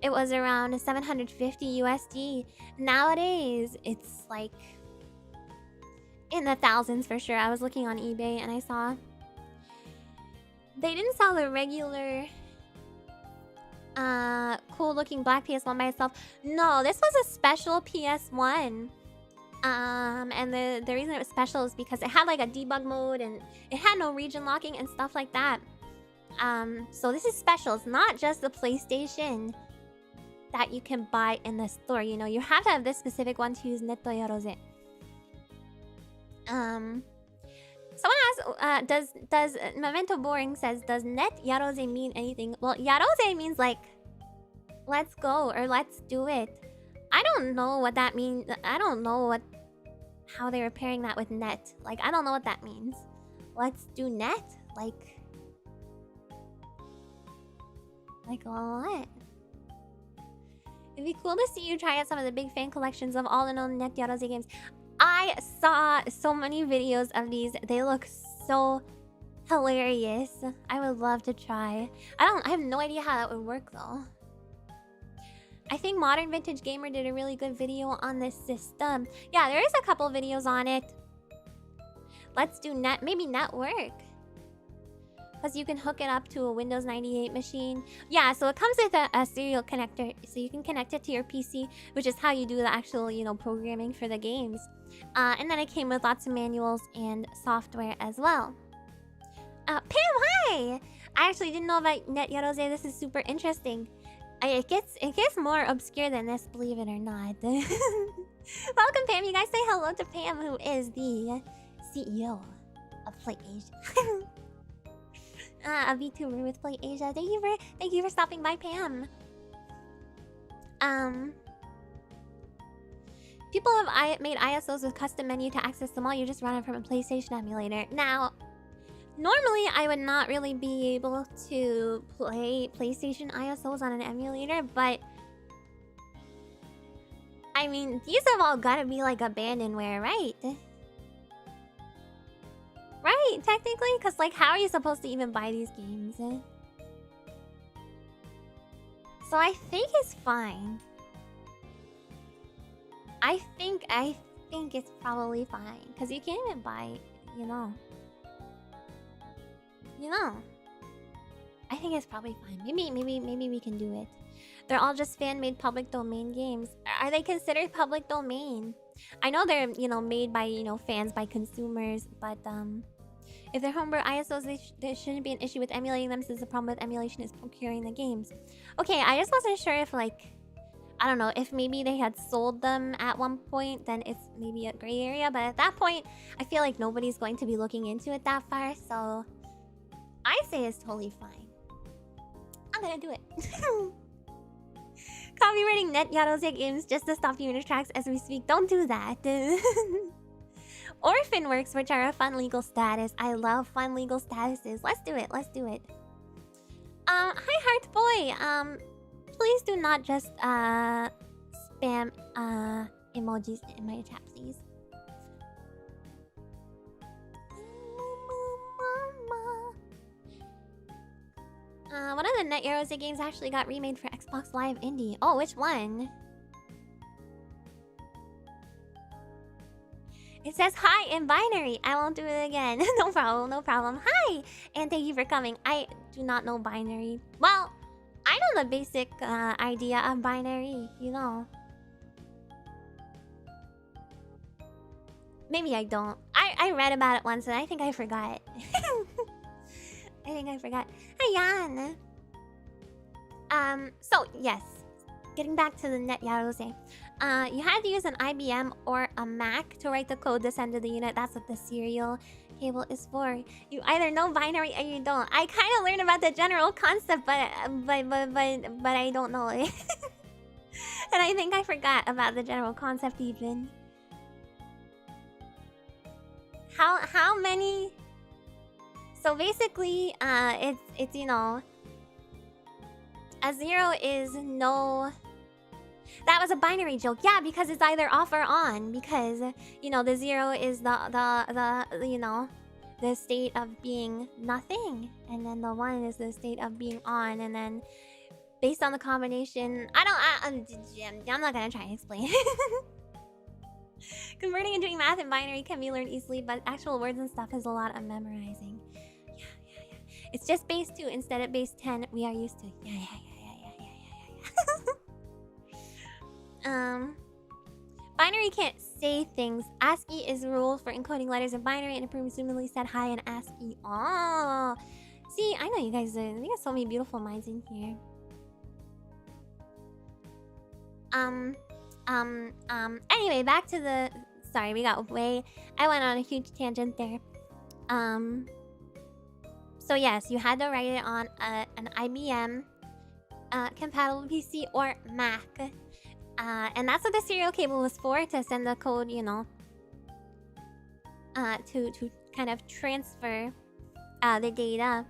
was around 750 USD. Nowadays, it's like in the thousands for sure. I was looking on eBay and I saw... They didn't sell the regular... cool looking black PS1 by itself. No, this was a special PS1. And the reason it was special is because it had like a debug mode and it had no region locking and stuff like that. So this is special. It's not just the PlayStation that you can buy in the store. You know, you have to have this specific one to use Netto Yarose. Someone asked, does Memento Boring says, does Net Yarose mean anything? Well, Yarose means like, let's go or let's do it. I don't know what that means. I don't know how they were pairing that with net. Like, I don't know what that means. Let's do net? Like what? It'd be cool to see you try out some of the big fan collections of all the known Net Yarose games. I saw so many videos of these. They look so hilarious. I would love to try. I have no idea how that would work though. I think Modern Vintage Gamer did a really good video on this system. Yeah, there is a couple videos on it. Let's do net, maybe network. Because you can hook it up to a Windows 98 machine. Yeah, so it comes with a serial connector. So you can connect it to your PC, which is how you do the actual, you know, programming for the games. And then it came with lots of manuals and software as well. Pam, hi! I actually didn't know about Net Yarose. This is super interesting. It gets more obscure than this, believe it or not. Welcome, Pam. You guys say hello to Pam, who is the CEO of Play Asia. A VTuber with Play Asia. Thank you for stopping by, Pam. People have made ISOs with custom menu to access them all. You just run it from a PlayStation emulator. Now, normally I would not really be able to play PlayStation ISOs on an emulator, but I mean, these have all gotta be like abandonware, right? Right, technically? Because, like, how are you supposed to even buy these games? So I think it's fine. I think it's probably fine. Because you can't even buy it, you know. I think it's probably fine. Maybe we can do it. They're all just fan-made public domain games. Are they considered public domain? I know they're, made by, fans, by consumers, but, if they're homebrew ISOs, there shouldn't be an issue with emulating them since the problem with emulation is procuring the games. Okay, I just wasn't sure if, like, I don't know, if maybe they had sold them at one point, then it's maybe a gray area. But at that point, I feel like nobody's going to be looking into it that far, so I say it's totally fine. I'm gonna do it. Copywriting net Yarose games just to stop unit tracks as we speak. Don't do that. Orphan works, which are a fun legal status. I love fun legal statuses. Let's do it. Hi Heart Boy. Please do not just spam emojis in my chat, please. One of the Net Yarose games actually got remade for Xbox Live Indie. Oh, which one? It says hi in binary. I won't do it again. No problem. Hi! And thank you for coming. I do not know binary. Well, I know the basic idea of binary, Maybe I don't. I read about it once and I think I forgot. Hi, Jan. So, yes. Getting back to the Net Yarose. You had to use an IBM or a Mac to write the code to send to the unit. That's what the serial cable is for. You either know binary or you don't. I kind of learned about the general concept, but I don't know it. And I think I forgot about the general concept even. How many? So basically, it's a 0 is no. That was a binary joke. Yeah, because it's either off or on. Because, the 0 is the state of being nothing. And then the 1 is the state of being on. And then, based on the combination... I'm not gonna try and explain. Converting and doing math in binary can be learned easily, but actual words and stuff is a lot of memorizing. Yeah. It's just base 2 instead of base 10. We are used to... Yeah. Binary can't say things. ASCII is ruled for encoding letters in binary, and it presumably said hi in ASCII. Oh, see, I know you guys. We got so many beautiful minds in here. Anyway, back to the. Sorry, we got way. I went on a huge tangent there. So yes, you had to write it on an IBM compatible PC or Mac. And that's what the serial cable was for, to send the code, to kind of transfer the data.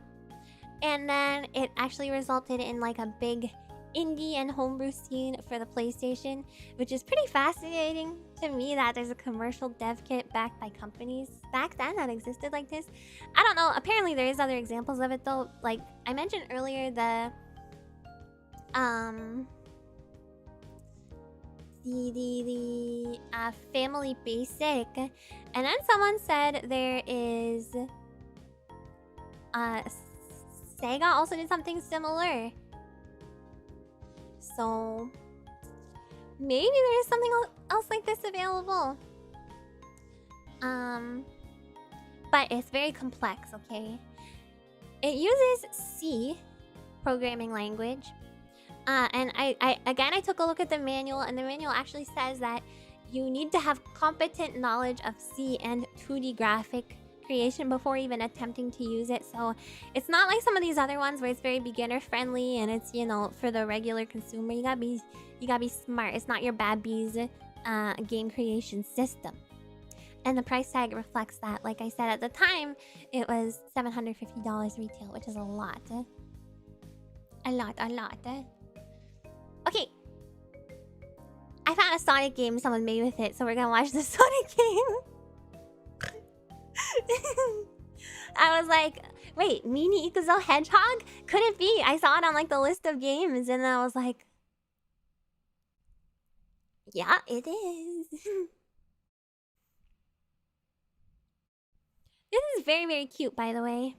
And then it actually resulted in like a big indie and homebrew scene for the PlayStation, which is pretty fascinating to me that there's a commercial dev kit backed by companies back then that existed like this. I don't know, apparently there is other examples of it though. Like I mentioned earlier, the Family Basic, and then someone said there is Sega also did something similar, so maybe there is something else like this available. But it's very complex. Okay, it uses C programming language. And I took a look at the manual, and the manual actually says that you need to have competent knowledge of C and 2D graphic creation before even attempting to use it. So it's not like some of these other ones where it's very beginner friendly and it's, for the regular consumer. You gotta be smart. It's not your bad bees game creation system. And the price tag reflects that. Like I said, at the time, it was $750 retail, which is a lot. A lot. Okay. I found a Sonic game someone made with it, so we're gonna watch the Sonic game. I was like, wait, Mini Ikuzo Hedgehog? Could it be? I saw it on like the list of games, and then I was like, yeah, it is. This is very, very cute, by the way.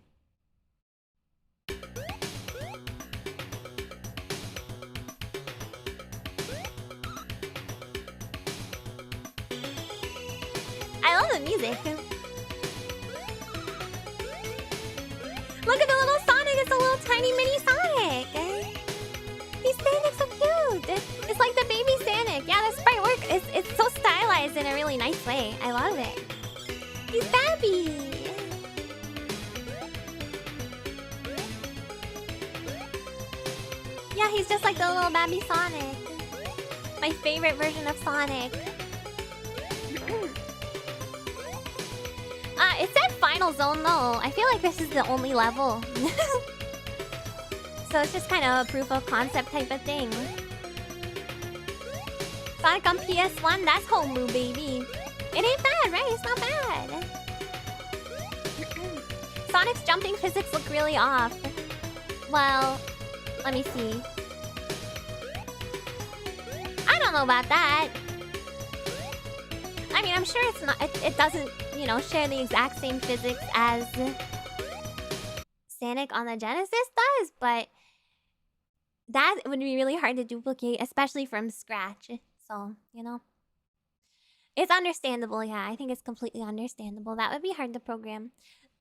I love the music. Look at the little Sonic. It's a little tiny mini Sonic. He's Sonic's so cute. It's like the baby Sonic. Yeah, the sprite work. It's so stylized in a really nice way. I love it. He's Babby. Yeah, he's just like the little Babby Sonic. My favorite version of Sonic. It said Final Zone though. I feel like this is the only level. So it's just kind of a proof of concept type of thing. Sonic on PS1, that's homebrew, baby. It ain't bad, right? It's not bad. Sonic's jumping physics look really off. Well, let me see. I don't know about that. I mean, I'm sure it's not. It doesn't, you know, share the exact same physics as Sonic on the Genesis does, but that would be really hard to duplicate, especially from scratch. So, you know, it's understandable. Yeah, I think it's completely understandable. That would be hard to program.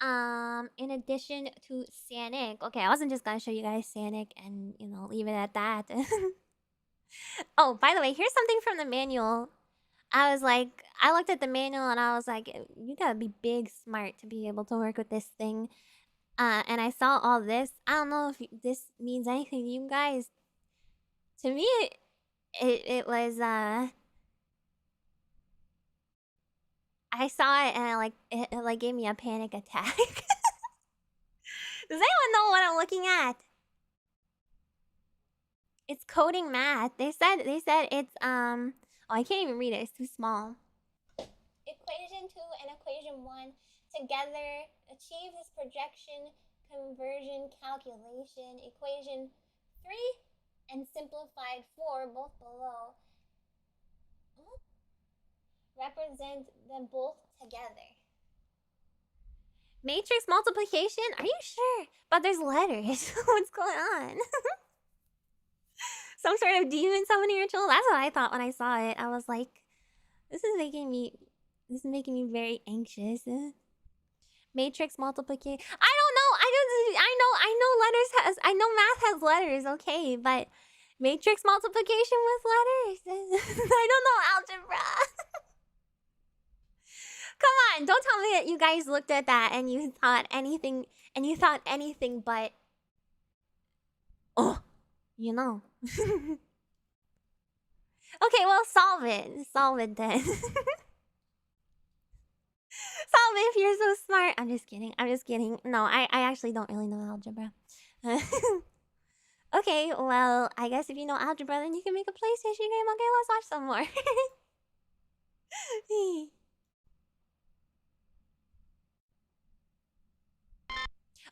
In addition to Sonic, okay, I wasn't just gonna show you guys Sonic and, you know, leave it at that. Oh, by the way, here's something from the manual. I was like, I looked at the manual and I was like, you gotta be big smart to be able to work with this thing. And I saw all this. I don't know if this means anything to you guys. To me, it was, I saw it and it like gave me a panic attack. Does anyone know what I'm looking at? It's coding math. They said it's oh, I can't even read it. It's too small. Equation 2 and equation 1 together achieve this projection conversion calculation. Equation 3 and simplified 4, both below, represent them both together. Matrix multiplication? Are you sure? But there's letters. What's going on? Some sort of demon summoning ritual? That's what I thought when I saw it. I was like, this is making me very anxious. Matrix multiplication. I don't know. I know math has letters, okay, but matrix multiplication with letters? I don't know algebra. Come on, don't tell me that you guys looked at that and you thought anything but, oh, you know. Okay, well, solve it. Solve it then. Solve it if you're so smart. I'm just kidding. No, I actually don't really know algebra. Okay, well, I guess if you know algebra, then you can make a PlayStation game. Okay, let's watch some more.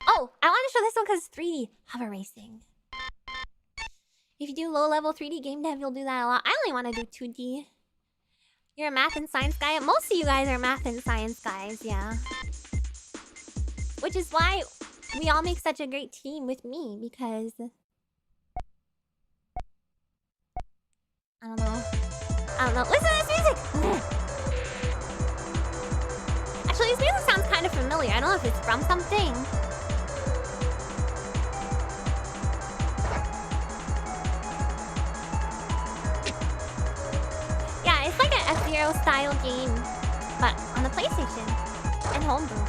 Oh, I want to show this one because it's 3D. Hover racing. If you do low-level 3D game dev, you'll do that a lot. I only want to do 2D. You're a math and science guy? Most of you guys are math and science guys, yeah. Which is why we all make such a great team with me, because... I don't know. Listen to this music! Actually, this music sounds kind of familiar. I don't know if it's from something. Yeah, it's like an F-Zero style game, but on the PlayStation and homebrew.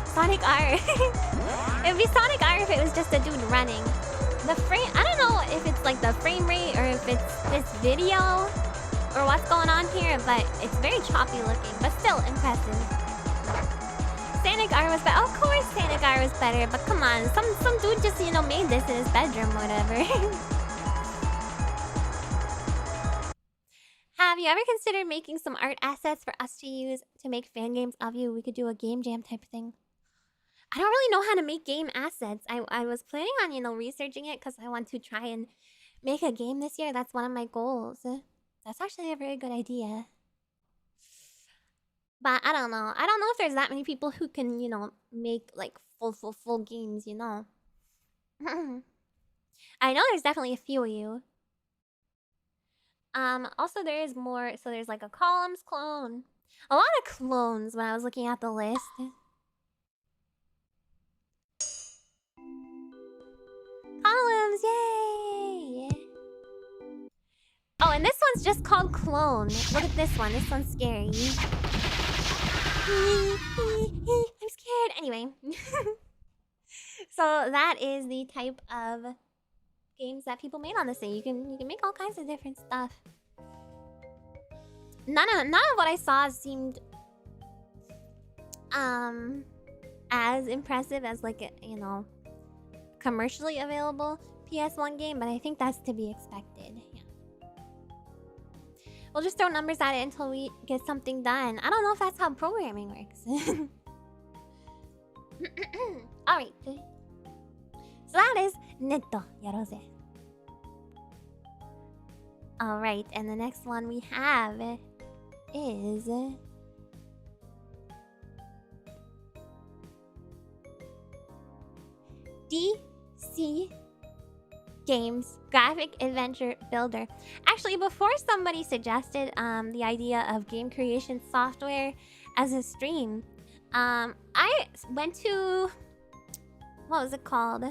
Sonic R. It'd be Sonic R if it was just a dude running. The frame, I don't know if it's like the frame rate or if it's this video, or what's going on here, but it's very choppy looking, but still impressive. Sanagar was better. Of course Sanagar was better, but come on, some dude just, you know, made this in his bedroom, whatever. Have you ever considered making some art assets for us to use to make fan games of you? We could do a game jam type thing. I don't really know how to make game assets. I was planning on, you know, researching it because I want to try and make a game this year. That's one of my goals. That's actually a very good idea. But I don't know. I don't know if there's that many people who can, you know, make like full games, you know. I know there's definitely a few of you. Also there is more, so there's like a columns clone. A lot of clones when I was looking at the list. Columns, yay! Oh, and this one's just called Clone. Look at this one. This one's scary. I'm scared. Anyway. So that is the type of games that people made on this thing. You can make all kinds of different stuff. None of what I saw seemed as impressive as like a, you know, commercially available PS1 game, but I think that's to be expected. Yeah. We'll just throw numbers at it until we get something done. I don't know if that's how programming works. Alright. So that is Netto Yarose. Alright, and the next one we have is DC Games Graphic Adventure Builder. Actually, before somebody suggested the idea of game creation software as a stream, I went to, what was it called?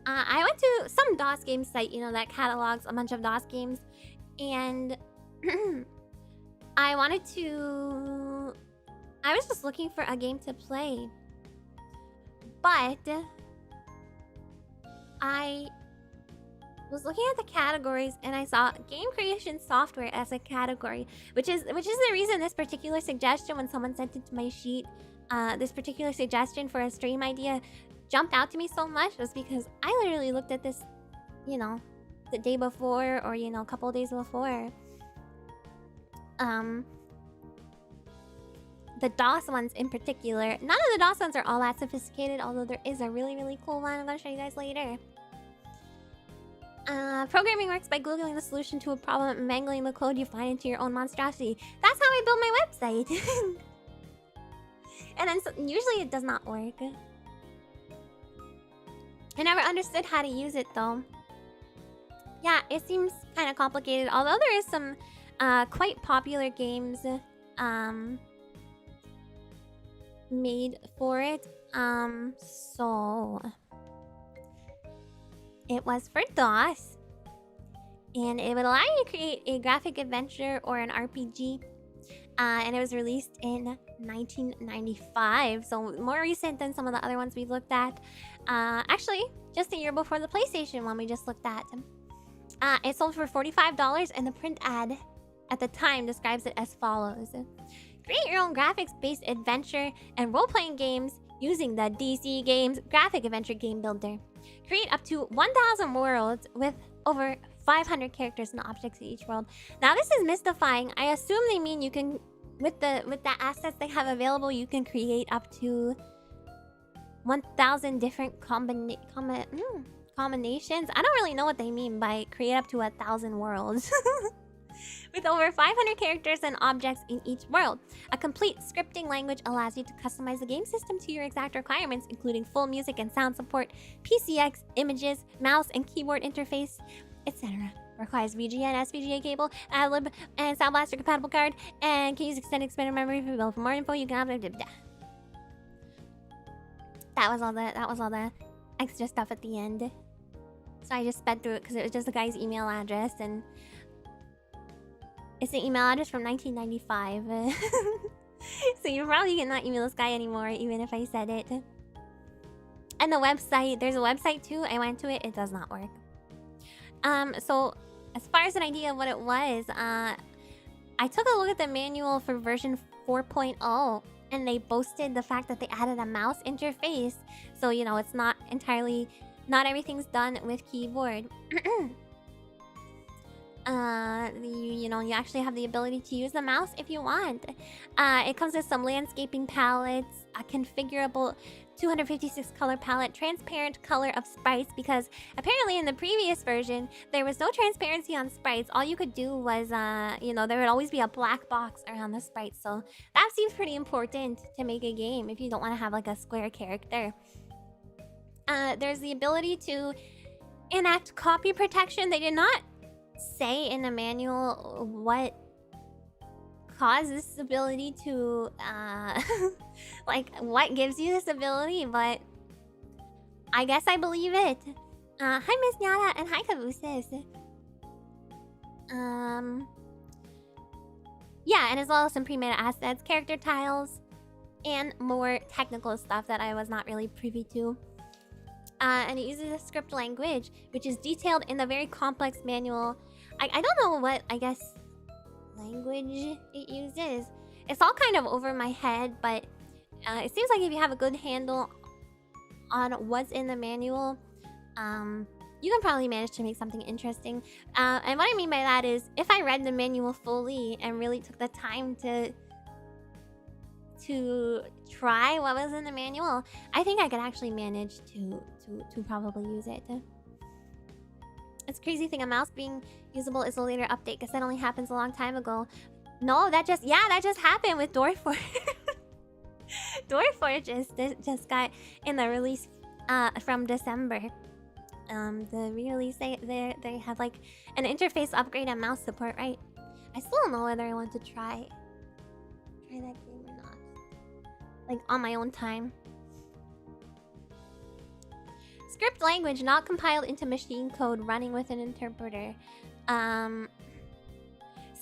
I went to some DOS game site, you know, that catalogs a bunch of DOS games, and I was just looking for a game to play, but I was looking at the categories and I saw game creation software as a category, which is the reason this particular suggestion, when someone sent it to my sheet, this particular suggestion for a stream idea jumped out to me so much, was because I literally looked at this, you know, the day before, or, you know, a couple of days before. The DOS ones in particular. None of the DOS ones are all that sophisticated, although there is a really, really cool one I'm gonna show you guys later. Programming works by googling the solution to a problem and mangling the code you find into your own monstrosity. That's how I build my website. And then usually it does not work. I never understood how to use it though. Yeah, it seems kind of complicated, although there is some quite popular games made for it. So it was for DOS, and it would allow you to create a graphic adventure or an RPG, and it was released in 1995, so more recent than some of the other ones we've looked at. Actually, just a year before the PlayStation one we just looked at. It sold for $45, and the print ad at the time describes it as follows: create your own graphics-based adventure and role-playing games using the DC Games Graphic Adventure Game Builder. Create up to 1,000 worlds with over 500 characters and objects in each world. Now this is mystifying. I assume they mean you can, with the assets they have available, you can create up to 1,000 different combinations. I don't really know what they mean by create up to 1,000 worlds. With over 500 characters and objects in each world. A complete scripting language allows you to customize the game system to your exact requirements, including full music and sound support, PCX, images, mouse and keyboard interface, etc. Requires VGA and SVGA cable, ad-lib, and Sound Blaster compatible card, and can use extended expanded memory for build. For more info, you can That was all the extra stuff at the end. So I just sped through it because it was just the guy's email address, and it's an email address from 1995. So you probably cannot email this guy anymore, even if I said it. And the website, there's a website too. I went to it, it does not work. So as far as an idea of what it was, I took a look at the manual for version 4.0, and they boasted the fact that they added a mouse interface. So, you know, it's not everything's done with keyboard. You know, you actually have the ability to use the mouse if you want. It comes with some landscaping palettes, a configurable 256 color palette, transparent color of sprites, because apparently in the previous version there was no transparency on sprites. All you could do was you know, there would always be a black box around the sprites. So that seems pretty important to make a game if you don't want to have like a square character. There's the ability to enact copy protection. They did not say in the manual what caused this ability to like what gives you this ability, but I guess I believe it. Hi Miss Nyara and hi Cabooses. Yeah, and as well as some pre-made assets, character tiles, and more technical stuff that I was not really privy to. And it uses a script language, which is detailed in the very complex manual. I don't know what, I guess, language it uses. It's all kind of over my head, but it seems like if you have a good handle on what's in the manual, you can probably manage to make something interesting. And what I mean by that is, if I read the manual fully and really took the time to try what was in the manual, I think I could actually manage to probably use it. It's crazy thing a mouse being usable is a later update, because that only happens a long time ago. No, that just happened with Dwarfforge. Dwarfforge just got in the release from December. The re-release, they have like an interface upgrade and mouse support, right? I still don't know whether I want to try that game or not. Like on my own time. Script language not compiled into machine code running with an interpreter. So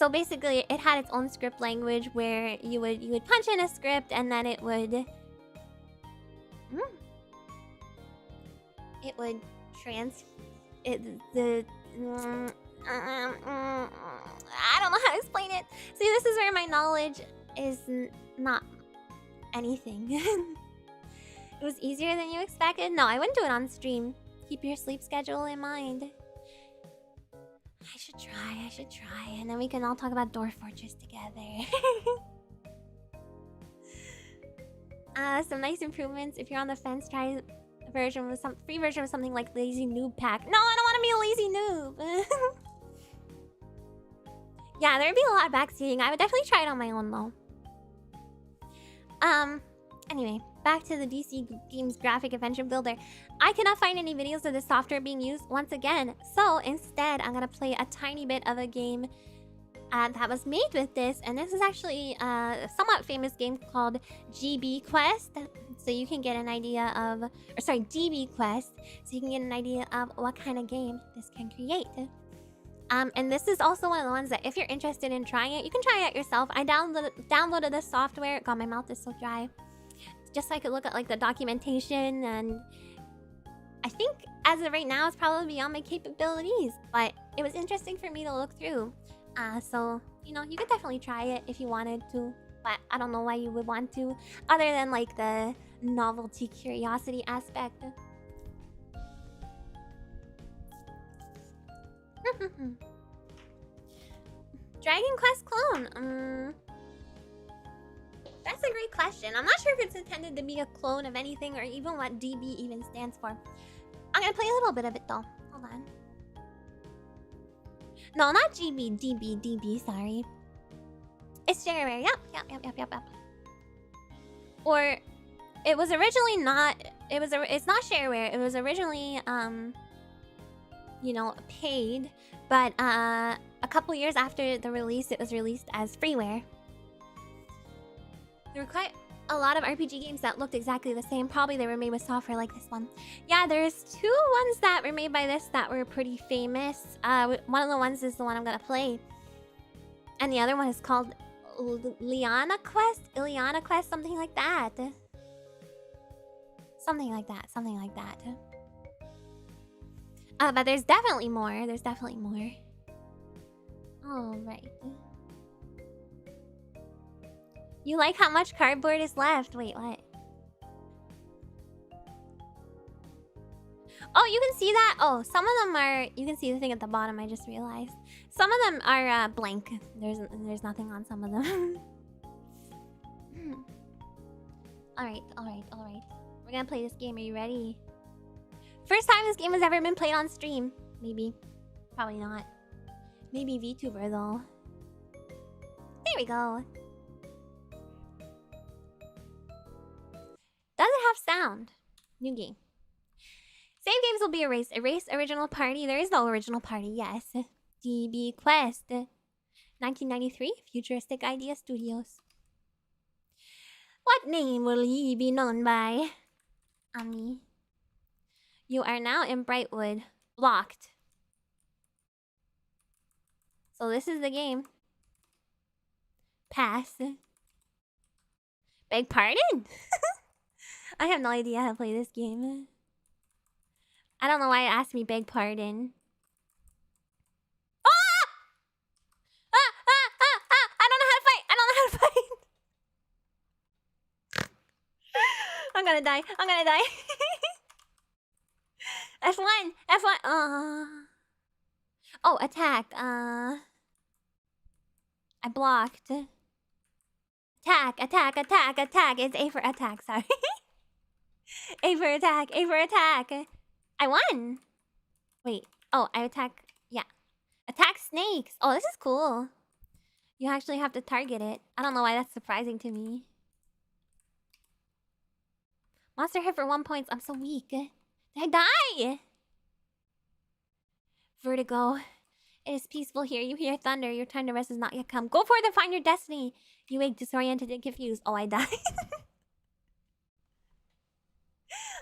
basically it had its own script language where you would punch in a script and then it would I don't know how to explain it. See, this is where my knowledge is not anything. It was easier than you expected? No, I wouldn't do it on stream. Keep your sleep schedule in mind. I should try. And then we can all talk about Dwarf Fortress together. Some nice improvements. If you're on the fence, try a version with some free version with something like Lazy Noob Pack. No, I don't want to be a lazy noob. Yeah, there'd be a lot of backseating. I would definitely try it on my own though. Anyway, back to the DC Games Graphic Adventure Builder. I cannot find any videos of this software being used once again. So instead, I'm gonna play a tiny bit of a game that was made with this. And this is actually a somewhat famous game called GB Quest. So you can get an idea of... Or sorry, DB Quest. So you can get an idea of what kind of game this can create. And this is also one of the ones that if you're interested in trying it, you can try it yourself. I downloaded this software. God, my mouth is so dry. Just so I could look at like the documentation, and I think as of right now it's probably beyond my capabilities, but it was interesting for me to look through. So, you know, you could definitely try it if you wanted to, but I don't know why you would want to, other than like the novelty curiosity aspect. Dragon Quest clone. That's a great question. I'm not sure if it's intended to be a clone of anything or even what DB even stands for. I'm gonna play a little bit of it though. Hold on. No, not GB, DB, sorry. It's shareware. Yep. Or it was originally not. It's not shareware. It was originally you know, paid, but a couple years after the release, it was released as freeware. There were quite a lot of RPG games that looked exactly the same. Probably they were made with software like this one. Yeah, there's two ones that were made by this that were pretty famous. One of the ones is the one I'm gonna play. And the other one is called Iliana Quest, something like that. Something like that. But there's definitely more. Alright. You like how much cardboard is left? Wait, what? Oh, you can see that? Oh, some of them are... You can see the thing at the bottom, I just realized. Some of them are blank. There's nothing on some of them. Alright. We're gonna play this game. Are you ready? First time this game has ever been played on stream. Maybe. Probably not. Maybe VTuber, though. There we go. Does it have sound? New game. Save games will be erased. Erase original party. There is no original party, yes. DB Quest. 1993, Futuristic Idea Studios. What name will he be known by? Ami. You are now in Brightwood. Blocked. So this is the game. Pass. Beg pardon? I have no idea how to play this game. I don't know why it asked me beg pardon. Ah! I don't know how to fight. I'm gonna die. F1. Oh, attack. I blocked. Attack. It's A for attack, sorry. A for attack. I won. Wait. Oh, I attack. Yeah. Attack snakes. Oh, this is cool. You actually have to target it. I don't know why that's surprising to me. Monster hit for 1 point. I'm so weak. Did I die? Vertigo. It is peaceful here. You hear thunder. Your time to rest has not yet come. Go forth and find your destiny. You wake disoriented and confused. Oh, I died.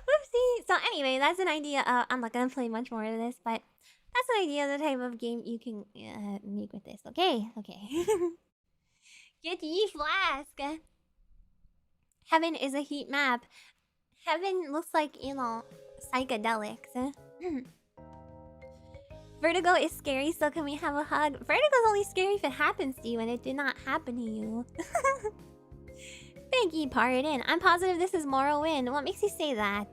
Whoopsie. So anyway, that's an idea. I'm not gonna play much more of this, but that's an idea of the type of game you can make with this. Okay. Get ye flask. Heaven is a heat map. Heaven looks like, you know, psychedelics. Vertigo is scary, so can we have a hug? Vertigo's only scary if it happens to you, and it did not happen to you. Beg ye pardon. I'm positive this is Morrowind. What makes you say that?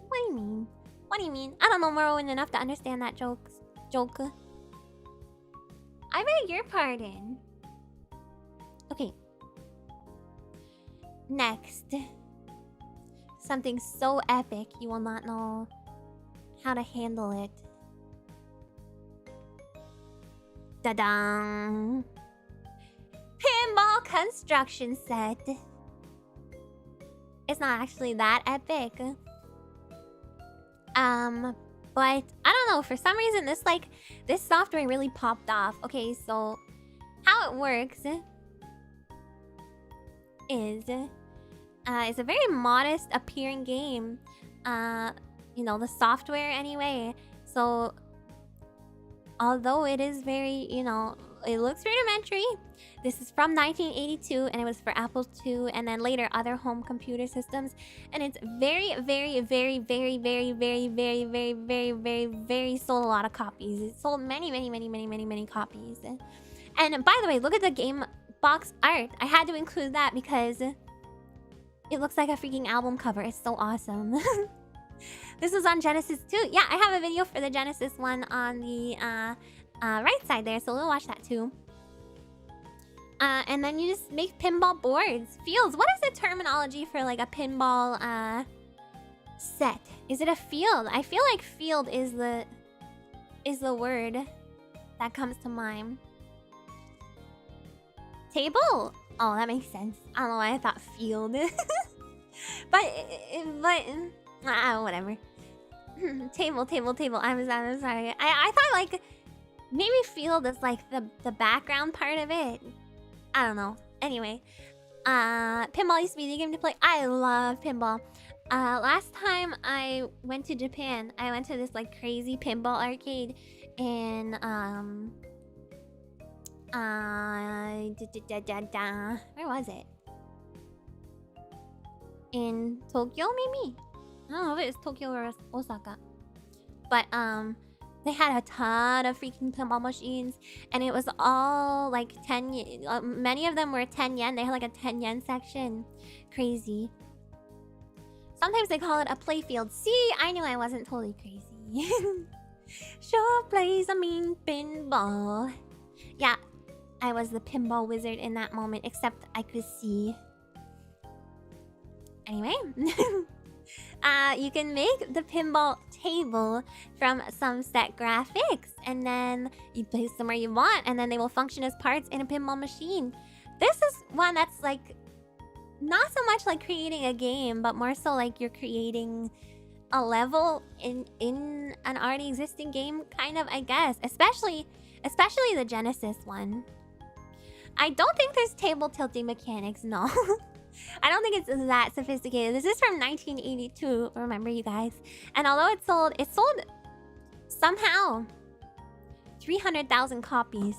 What do you mean? I don't know Morrowind enough to understand that joke. I beg your pardon. Okay. Next. Something so epic you will not know how to handle it. Da-dang! Pinball construction set. It's not actually that epic. But I don't know, for some reason this software really popped off. Okay, so how it works is it's a very modest appearing game. You know, the software anyway. So although it is very, you know, it looks rudimentary. This is from 1982 and it was for Apple II and then later other home computer systems. And it's very sold a lot of copies. It sold many copies. And by the way, look at the game box art. I had to include that because it looks like a freaking album cover. It's so awesome. This was on Genesis too. Yeah, I have a video for the Genesis one on the right side there, so we'll watch that too. And then you just make pinball boards. Fields. What is the terminology for like a pinball set? Is it a field? I feel like field is the word that comes to mind. Table? Oh, that makes sense. I don't know why I thought field. but whatever. Table. I'm sorry. I thought like maybe field is like the background part of it. I don't know. Anyway, pinball used to be the game to play. I love pinball. Last time I went to Japan, I went to this like crazy pinball arcade in where was it? In Tokyo, maybe? I don't know if it was Tokyo or Osaka. But They had a ton of freaking pinball machines, and it was all like 10 many of them were 10 yen. They had like a 10 yen section. Crazy. Sometimes they call it a playfield. See, I knew I wasn't totally crazy. Sure plays a mean pinball. Yeah, I was the pinball wizard in that moment, except I could see. Anyway, you can make the pinball table from some set graphics, and then you place them where you want, and then they will function as parts in a pinball machine. This is one that's like not so much like creating a game, but more so like you're creating a level in an already existing game, kind of, I guess. Especially the Genesis one. I don't think there's table tilting mechanics, no. I don't think it's that sophisticated. This is from 1982, remember you guys. And although it sold somehow 300,000 copies.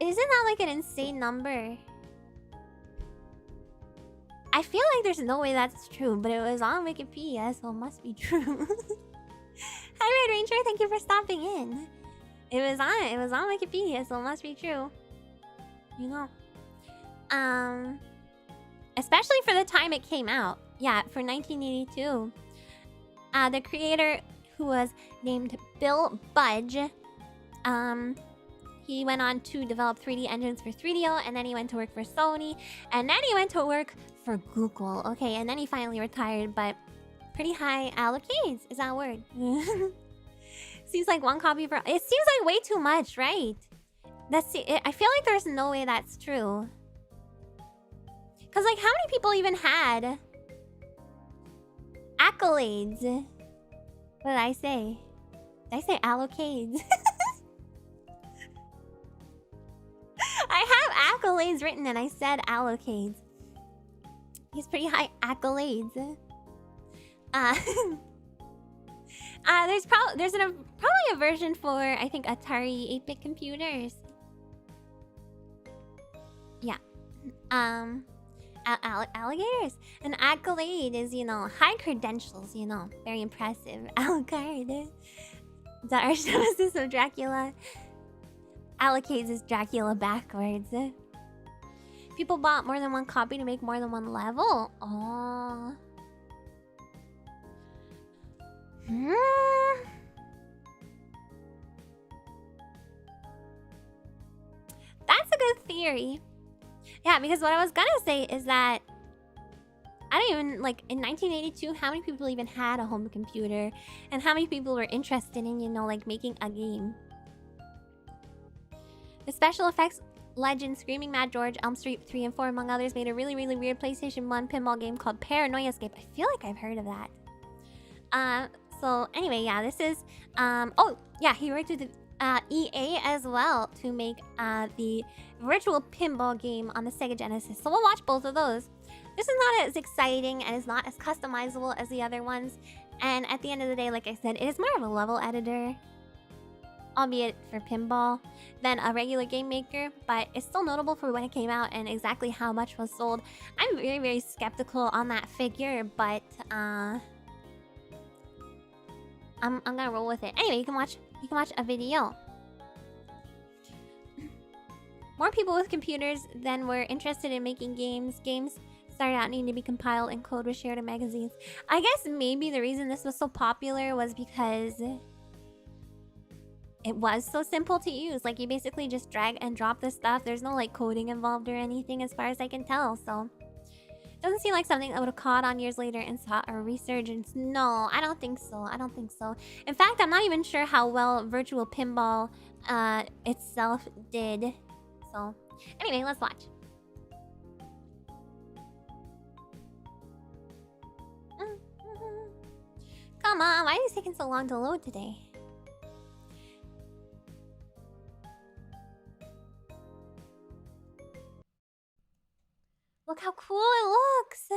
Isn't that like an insane number? I feel like there's no way that's true, but it was on Wikipedia, so it must be true. Hi, Red Ranger, thank you for stopping in. It was on Wikipedia, so it must be true. You know. Especially for the time it came out. Yeah, for 1982. The creator, who was named Bill Budge, he went on to develop 3D engines for 3DO, and then he went to work for Sony, and then he went to work for Google. Okay, and then he finally retired, but pretty high allocates. Is that a word? Seems like one copy per... It seems like way too much, right? I feel like there's no way that's true. Because, like, how many people even had accolades? What did I say? Did I say allocades? I have accolades written and I said allocades. He's pretty high accolades. There's probably a version for, I think, Atari 8-bit computers. Yeah. Alligators. An accolade is, you know, high credentials, you know, very impressive. Alucard. The arch nemesis of Dracula. Allocates is Dracula backwards. People bought more than one copy to make more than one level. Oh. That's a good theory. Yeah, because what I was gonna say is that I don't even, like, in 1982, how many people even had a home computer? And how many people were interested in, you know, like, making a game? The special effects legend Screaming Mad George, Elm Street 3 and 4, among others, made a really, really weird PlayStation 1 pinball game called Paranoia Escape. I feel like I've heard of that. So anyway, yeah, this is... oh, yeah, he worked with the, EA as well to make the virtual pinball game on the Sega Genesis. So we'll watch both of those. This is not as exciting and is not as customizable as the other ones. And at the end of the day, like I said, it is more of a level editor, albeit for pinball, than a regular game maker, but it's still notable for when it came out and exactly how much was sold. I'm very, very skeptical on that figure, but I'm gonna roll with it. Anyway, you can watch a video. More people with computers than were interested in making games. Games started out needing to be compiled and code was shared in magazines. I guess maybe the reason this was so popular was because it was so simple to use. Like, you basically just drag and drop this stuff. There's no, like, coding involved or anything as far as I can tell, so... Doesn't seem like something that would have caught on years later and saw a resurgence. No, I don't think so. I don't think so. In fact, I'm not even sure how well Virtual Pinball itself did. So, anyway, let's watch. Come on, why is it taking so long to load today? Look how cool it looks!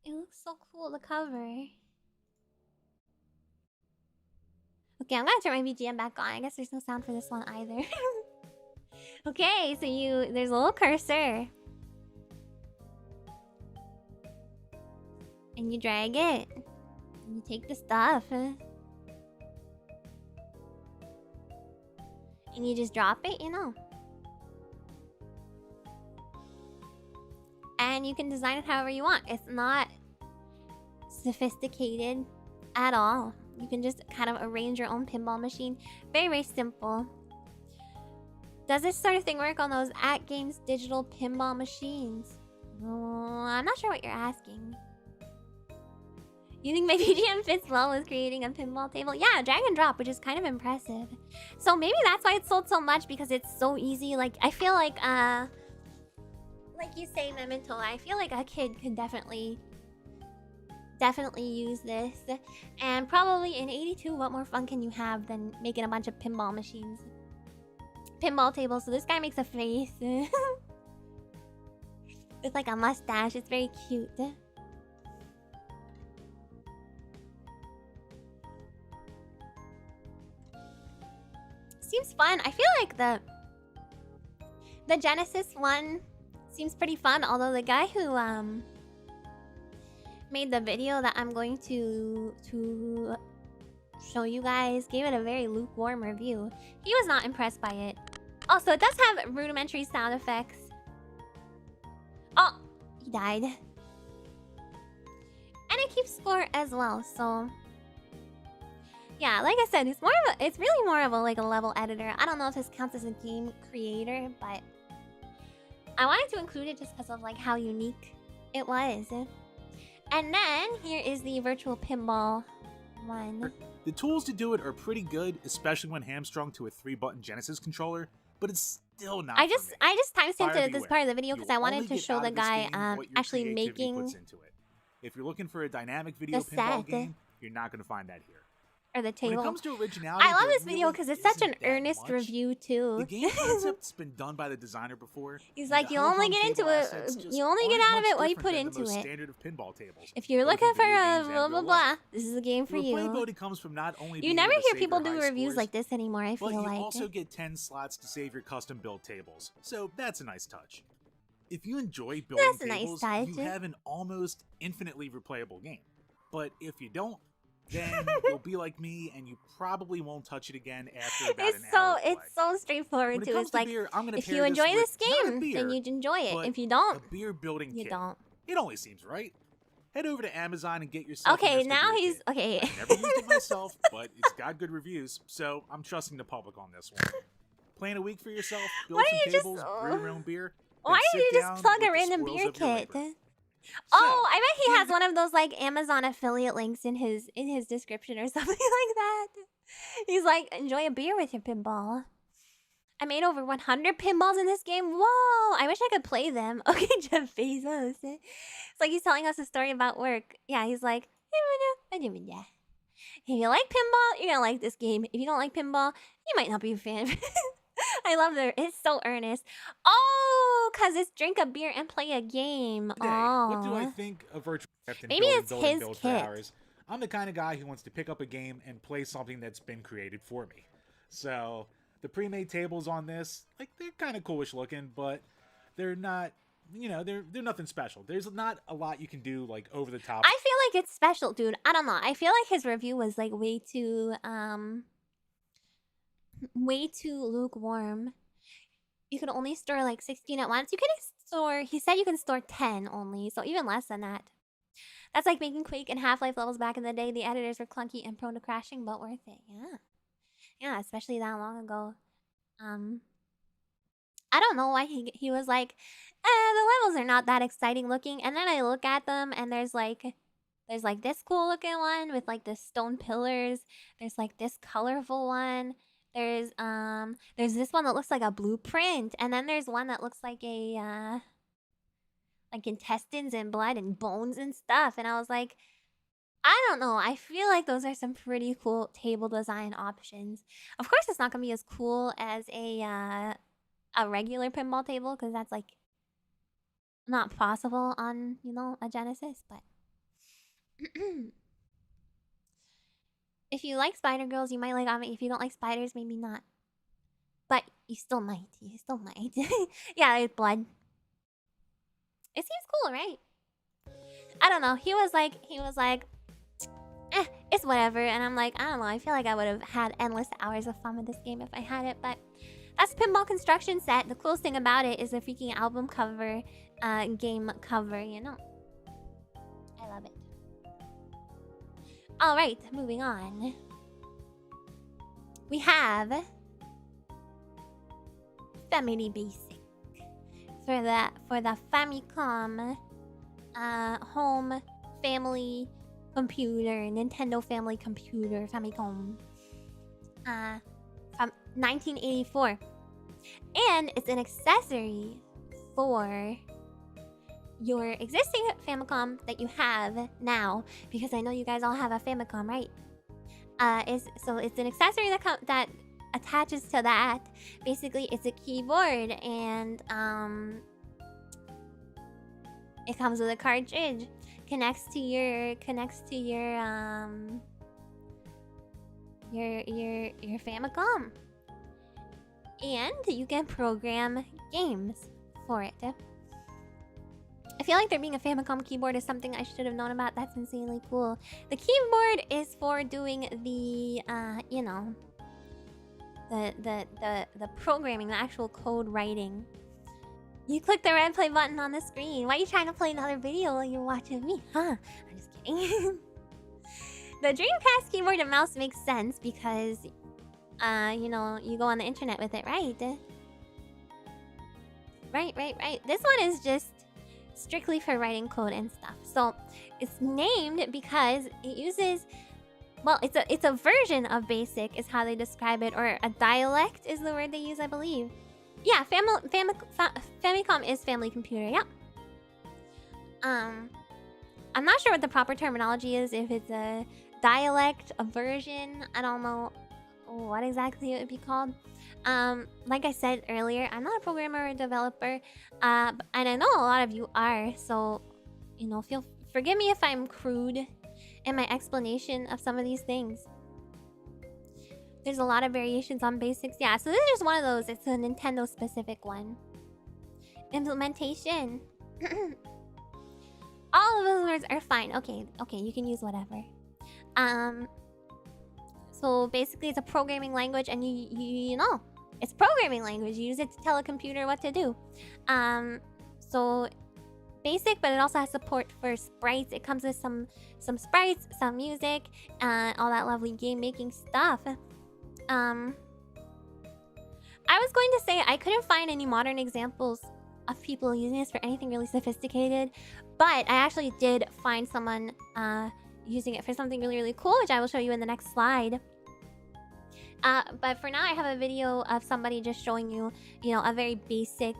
It looks so cool, the cover. Okay, I'm gonna turn my BGM back on. I guess there's no sound for this one either. Okay, so there's a little cursor. And you drag it. You take the stuff. And you just drop it, you know. And you can design it however you want. It's not sophisticated at all. You can just kind of arrange your own pinball machine. Very, very simple. Does this sort of thing work on those At Games digital pinball machines? I'm not sure what you're asking. You think my PGM fits well with creating a pinball table? Yeah, drag and drop, which is kind of impressive. So maybe that's why it sold so much, because it's so easy. Like, I feel like you say, Memento, I feel like a kid could definitely use this. And probably in 82, what more fun can you have than making a bunch of pinball machines? Pinball tables. So this guy makes a face. With like a mustache. It's very cute. Seems fun. I feel like the Genesis one seems pretty fun, although the guy who made the video that I'm going to show you guys gave it a very lukewarm review. He was not impressed by it. Also, it does have rudimentary sound effects. Oh, he died. And it keeps score as well, so yeah, like I said, it's really more of a like a level editor. I don't know if this counts as a game creator, but I wanted to include it just because of like how unique it was. And then here is the virtual pinball one. The tools to do it are pretty good, especially when hamstrung to a 3-button Genesis controller, but it's still not. I just timestamped it at this part of the video because I wanted to show the guy actually making. If you're looking for a dynamic video pinball game, you're not going to find that here. Or the table. When it comes to originality, I love this video because it's such an earnest review too. The game concept's been done by the designer before. He's like, you only get into it, you only get out of it what you put into it. If you're looking for a blah blah blah, this is a game for you. Replayability comes from not only you never hear people do reviews like this anymore. I feel like. But you also get 10 slots to save your custom built tables, so that's a nice touch. If you enjoy building tables, you have an almost infinitely replayable game. But if you don't, then you'll be like me, and you probably won't touch it again after about an hour. It's so straightforward too. It's like, beer, if you enjoy this game, then you'd enjoy it. If you don't, a beer building you kit. don't. It only seems right. Head over to Amazon and get yourself. Okay, now he's okay. I've never used it myself, but it's got good reviews, so I'm trusting the public on this one. Plan a week for yourself, build some tables, brew your own beer. Why did you just plug a random beer kit? Oh, I bet he has one of those like Amazon affiliate links in his description or something like that. He's like, enjoy a beer with your pinball. I made over 100 pinballs in this game. Whoa! I wish I could play them. Okay, Jeff Bezos. It's like he's telling us a story about work. Yeah, he's like, if you like pinball, you're gonna like this game. If you don't like pinball, you might not be a fan. I love that. It's so earnest. Oh, because it's drink a beer and play a game. Oh. What do I think of virtual craft? Maybe it's his kit. I'm the kind of guy who wants to pick up a game and play something that's been created for me. So the pre-made tables on this, like, they're kind of coolish looking, but they're not, you know, they're nothing special. There's not a lot you can do like over the top. I feel like it's special, dude. I don't know. I feel like his review was like way too lukewarm. You can only store like 16 at once. You can store, he said you can store 10 only, so even less than that. That's like making Quake and Half-Life levels back in the day. The editors were clunky and prone to crashing, but worth it. Yeah, especially that long ago. I don't know why he was like, the levels are not that exciting looking. And then I look at them and there's like this cool looking one with like the stone pillars. There's like this colorful one. There's this one that looks like a blueprint, and then there's one that looks like a like intestines and blood and bones and stuff. And I was like, I don't know. I feel like those are some pretty cool table design options. Of course, it's not gonna be as cool as a regular pinball table because that's like not possible on, you know, a Genesis, but. If you like Spider Girls, you might like Amiya. If you don't like spiders, maybe not. But you still might. You still might. Yeah, there's blood. It seems cool, right? I don't know. He was like, it's whatever. And I'm like, I don't know. I feel like I would have had endless hours of fun with this game if I had it. But that's Pinball Construction Set. The coolest thing about it is the freaking album cover, game cover, you know. I love it. Alright, moving on. We have Family Basic for the Famicom home family computer, Nintendo family computer, Famicom, from 1984, and it's an accessory for your existing Famicom that you have now, because I know you guys all have a Famicom, right? So it's an accessory that attaches to that. Basically, it's a keyboard, and it comes with a cartridge. Connects to your Famicom, and you can program games for it. I feel like there being a Famicom keyboard is something I should have known about. That's insanely cool. The keyboard is for doing the you know, the programming, the actual code writing. You click the red play button on the screen. Why are you trying to play another video while you're watching me? Huh? I'm just kidding. The Dreamcast keyboard and mouse makes sense because, you know, you go on the internet with it, right? Right. This one is just strictly for writing code and stuff. So it's named because it uses, well, it's a version of BASIC is how they describe it, or a dialect is the word they use, I believe. Yeah, Famicom is family computer, yeah. I'm not sure what the proper terminology is, if it's a dialect, a version, I don't know what exactly it would be called. Like I said earlier, I'm not a programmer or developer, and I know a lot of you are, so, you know, forgive me if I'm crude in my explanation of some of these things. There's a lot of variations on basics. Yeah, so this is just one of those. It's a Nintendo specific one. Implementation. All of those words are fine. Okay, you can use whatever. So basically it's a programming language, and you know, it's programming language. You use it to tell a computer what to do. So basic, but it also has support for sprites. It comes with some sprites, some music, all that lovely game making stuff. I was going to say I couldn't find any modern examples of people using this for anything really sophisticated, but I actually did find someone using it for something really, really cool, which I will show you in the next slide. But for now, I have a video of somebody just showing you, you know, a very basic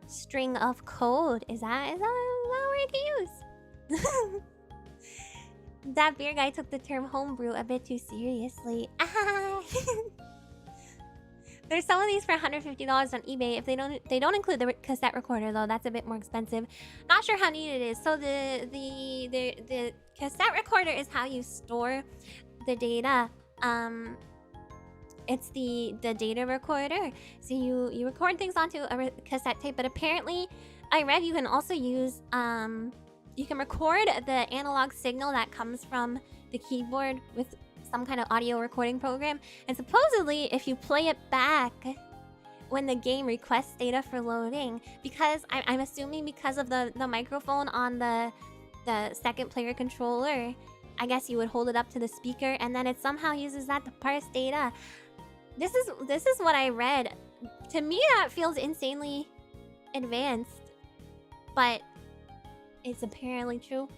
string of code. Is that a word to use? That beer guy took the term homebrew a bit too seriously. There's some of these for $150 on eBay. If they don't include the cassette recorder, though, that's a bit more expensive. Not sure how neat it is. So the cassette recorder is how you store the data. It's the data recorder. So you record things onto a cassette tape, but apparently I read you can also use you can record the analog signal that comes from the keyboard with some kind of audio recording program, and supposedly if you play it back when the game requests data for loading, because I'm assuming because of the microphone on the second player controller, I guess you would hold it up to the speaker and then it somehow uses that to parse data. This is what I read. To me that feels insanely advanced, but it's apparently true.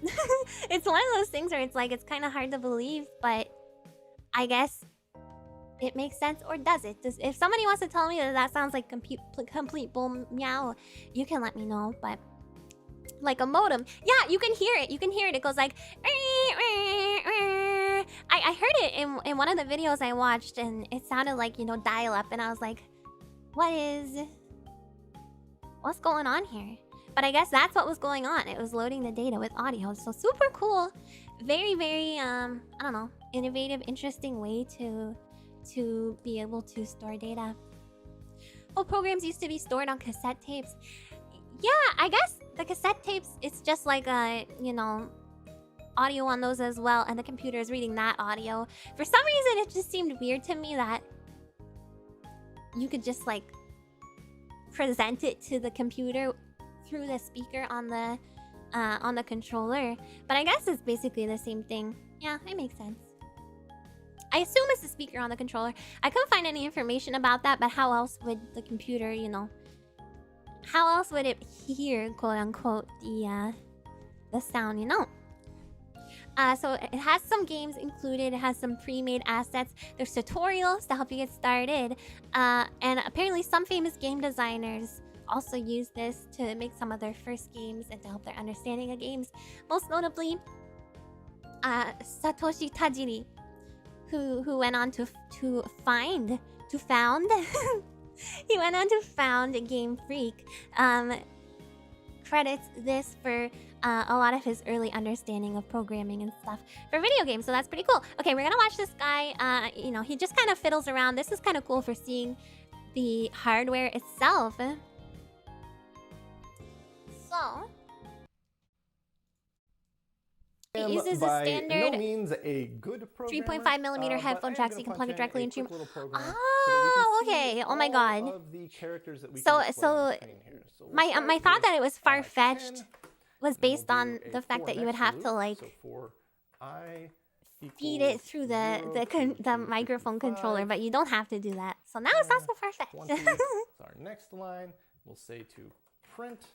It's one of those things where it's like, it's kind of hard to believe, but I guess it makes sense, or does it? If somebody wants to tell me that sounds like complete bull meow, you can let me know. But like a modem, yeah, you can hear it. You can hear it. It goes like, I heard it in one of the videos I watched, and it sounded like, you know, dial up, and I was like, what's going on here? But I guess that's what was going on. It was loading the data with audio. So super cool. Very, very, I don't know, innovative, interesting way to be able to store data. Oh, programs used to be stored on cassette tapes. Yeah, I guess the cassette tapes, it's just like a, you know, audio on those as well, and the computer is reading that audio. For some reason, it just seemed weird to me that you could just like present it to the computer through the speaker on the controller. But I guess it's basically the same thing. Yeah, it makes sense. I assume it's the speaker on the controller. I couldn't find any information about that, but how else would the computer, you know, how else would it hear, quote unquote, the sound, you know? So it has some games included. It has some pre-made assets. There's tutorials to help you get started. And apparently some famous game designers also use this to make some of their first games and to help their understanding of games. Most notably, Satoshi Tajiri, who went on to found he went on to found Game Freak. Credits this for a lot of his early understanding of programming and stuff for video games. So that's pretty cool. Okay, we're gonna watch this guy. You know, he just kind of fiddles around. This is kind of cool for seeing the hardware itself. So it uses a standard 3.5mm headphone jack so you can plug it directly into your... Oh, okay. Oh my god. So my thought that it was far-fetched was based on the fact that you would have to like feed it through the microphone controller, but you don't have to do that. So now it's not so far-fetched. Our next line, we'll say to print.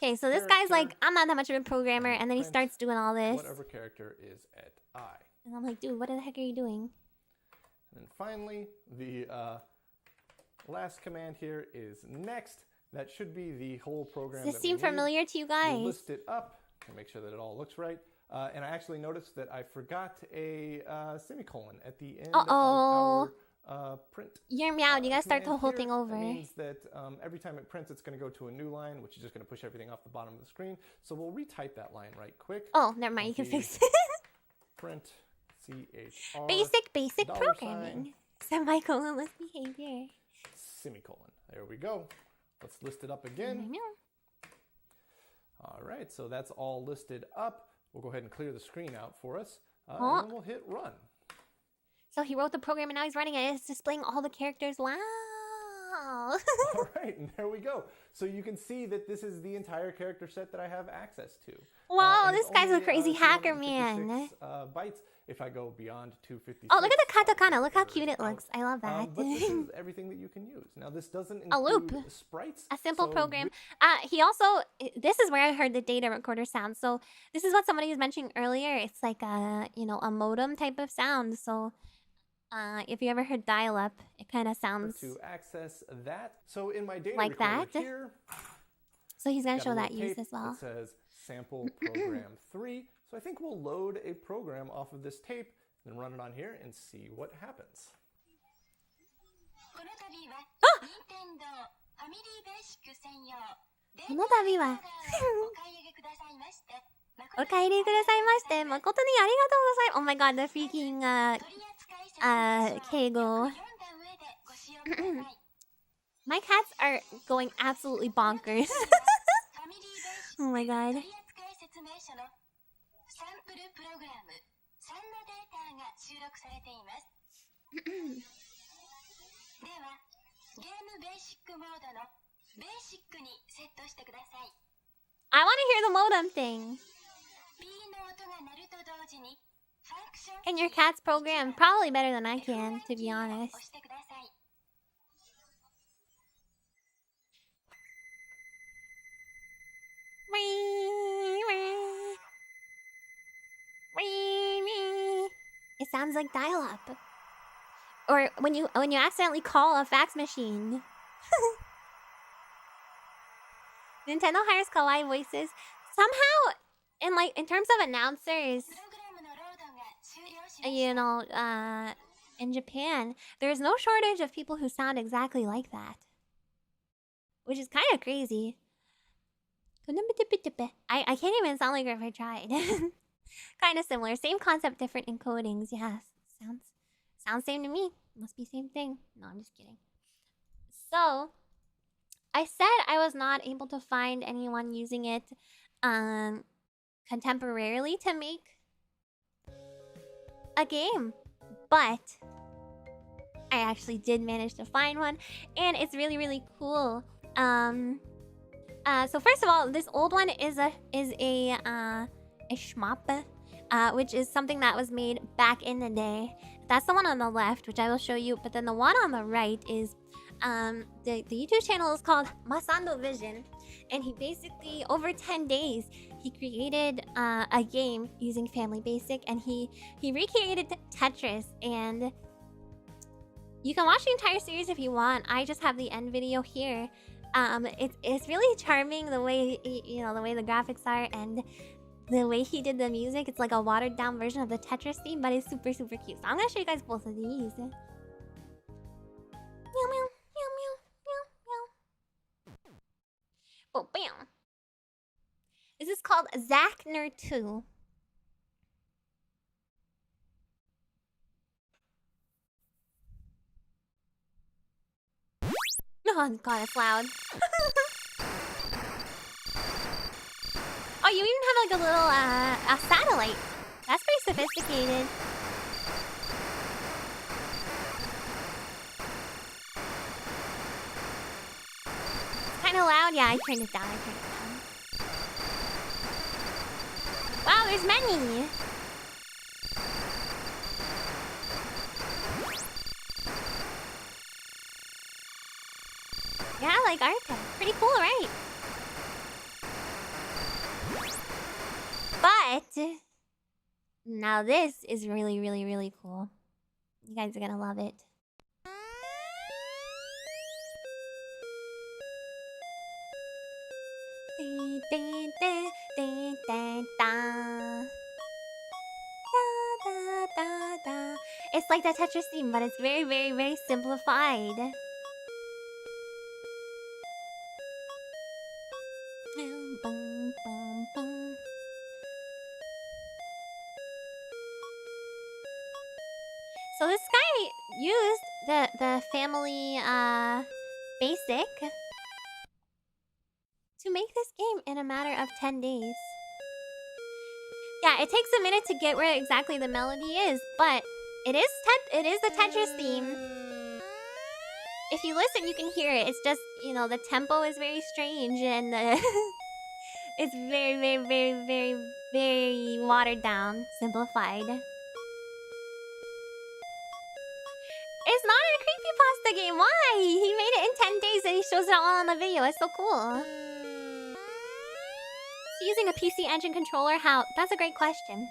Okay, so this guy's like, I'm not that much of a programmer, and then he starts doing all this. Whatever character is at I. And I'm like, dude, what the heck are you doing? And then finally, the last command here is next. That should be the whole program. Does this seem familiar to you guys? We'll list it up and make sure that it all looks right. And I actually noticed that I forgot a semicolon at the end of our print. You're meowed. You gotta start the whole thing over. It means that every time it prints, it's going to go to a new line, which is just going to push everything off the bottom of the screen. So we'll retype that line right quick. Oh, never mind. You can fix it. Print CHR. Basic programming. Semicolonless behavior. Semicolon. There we go. Let's list it up again. All right, so that's all listed up. We'll go ahead and clear the screen out for us, and then we'll hit run. So he wrote the program and now he's running it. It's displaying all the characters. Wow. All right, and there we go. So you can see that this is the entire character set that I have access to. Wow, this guy's a crazy hacker, man. Bytes. If I go beyond 256. Oh, look at the katakana. Look how cute it looks. I love that. But this is everything that you can use. Now, this doesn't include a loop, sprites. A simple program. He also, this is where I heard the data recorder sound. So this is what somebody was mentioning earlier. It's like a, you know, a modem type of sound. So if you ever heard dial-up, it kind of sounds to access that. So in my data like that. Here, so he's going to show that use as well. It says sample program 3. So I think we'll load a program off of this tape and run it on here and see what happens. Oh my god, the freaking Keigo. My cats are going absolutely bonkers. Oh my god. I want to hear the modem thing. Can your cat's program? Probably better than I can, to be honest. It sounds like dial-up. Or when you accidentally call a fax machine. Nintendo hires kawaii voices. Somehow, in terms of announcers, you know, in Japan, there's no shortage of people who sound exactly like that. Which is kind of crazy. I can't even sound like her if I tried. Kind of similar. Same concept, different encodings. Yeah, sounds same to me. Must be same thing. No, I'm just kidding. So, I said I was not able to find anyone using it contemporarily to make a game, but I actually did manage to find one, and it's really, really cool. So first of all, this old one is a shmup, which is something that was made back in the day. That's the one on the left, which I will show you. But then the one on the right is the YouTube channel is called Masando Vision, and he basically over 10 days he created a game using Family Basic, and he recreated Tetris. And you can watch the entire series if you want. I just have the end video here. It's really charming the way the way the graphics are and the way he did the music. It's like a watered down version of the Tetris theme, but it's super, super cute. So I'm gonna show you guys both of these. Meow meow meow meow meow meow. Oh bam! This is called Zachner 2. Oh god, it's loud. Oh, you even have like a little a satellite. That's pretty sophisticated. It's kind of loud. Yeah, I turned it down. Wow, there's many. Yeah, I like art. Pretty cool, right? But now this is really, really, really cool. You guys are gonna love it. It's like the Tetris theme, but it's very, very, very simplified. So this guy used the Family Basic to make this game in a matter of 10 days. Yeah, it takes a minute to get where exactly the melody is, but it is the Tetris theme. If you listen, you can hear it. It's just, the tempo is very strange, and it's very, very, very, very, very watered down, simplified. It's not a creepypasta game. Why? He made it in 10 days and he shows it all on the video. It's so cool. Is he using a PC Engine controller? How? That's a great question.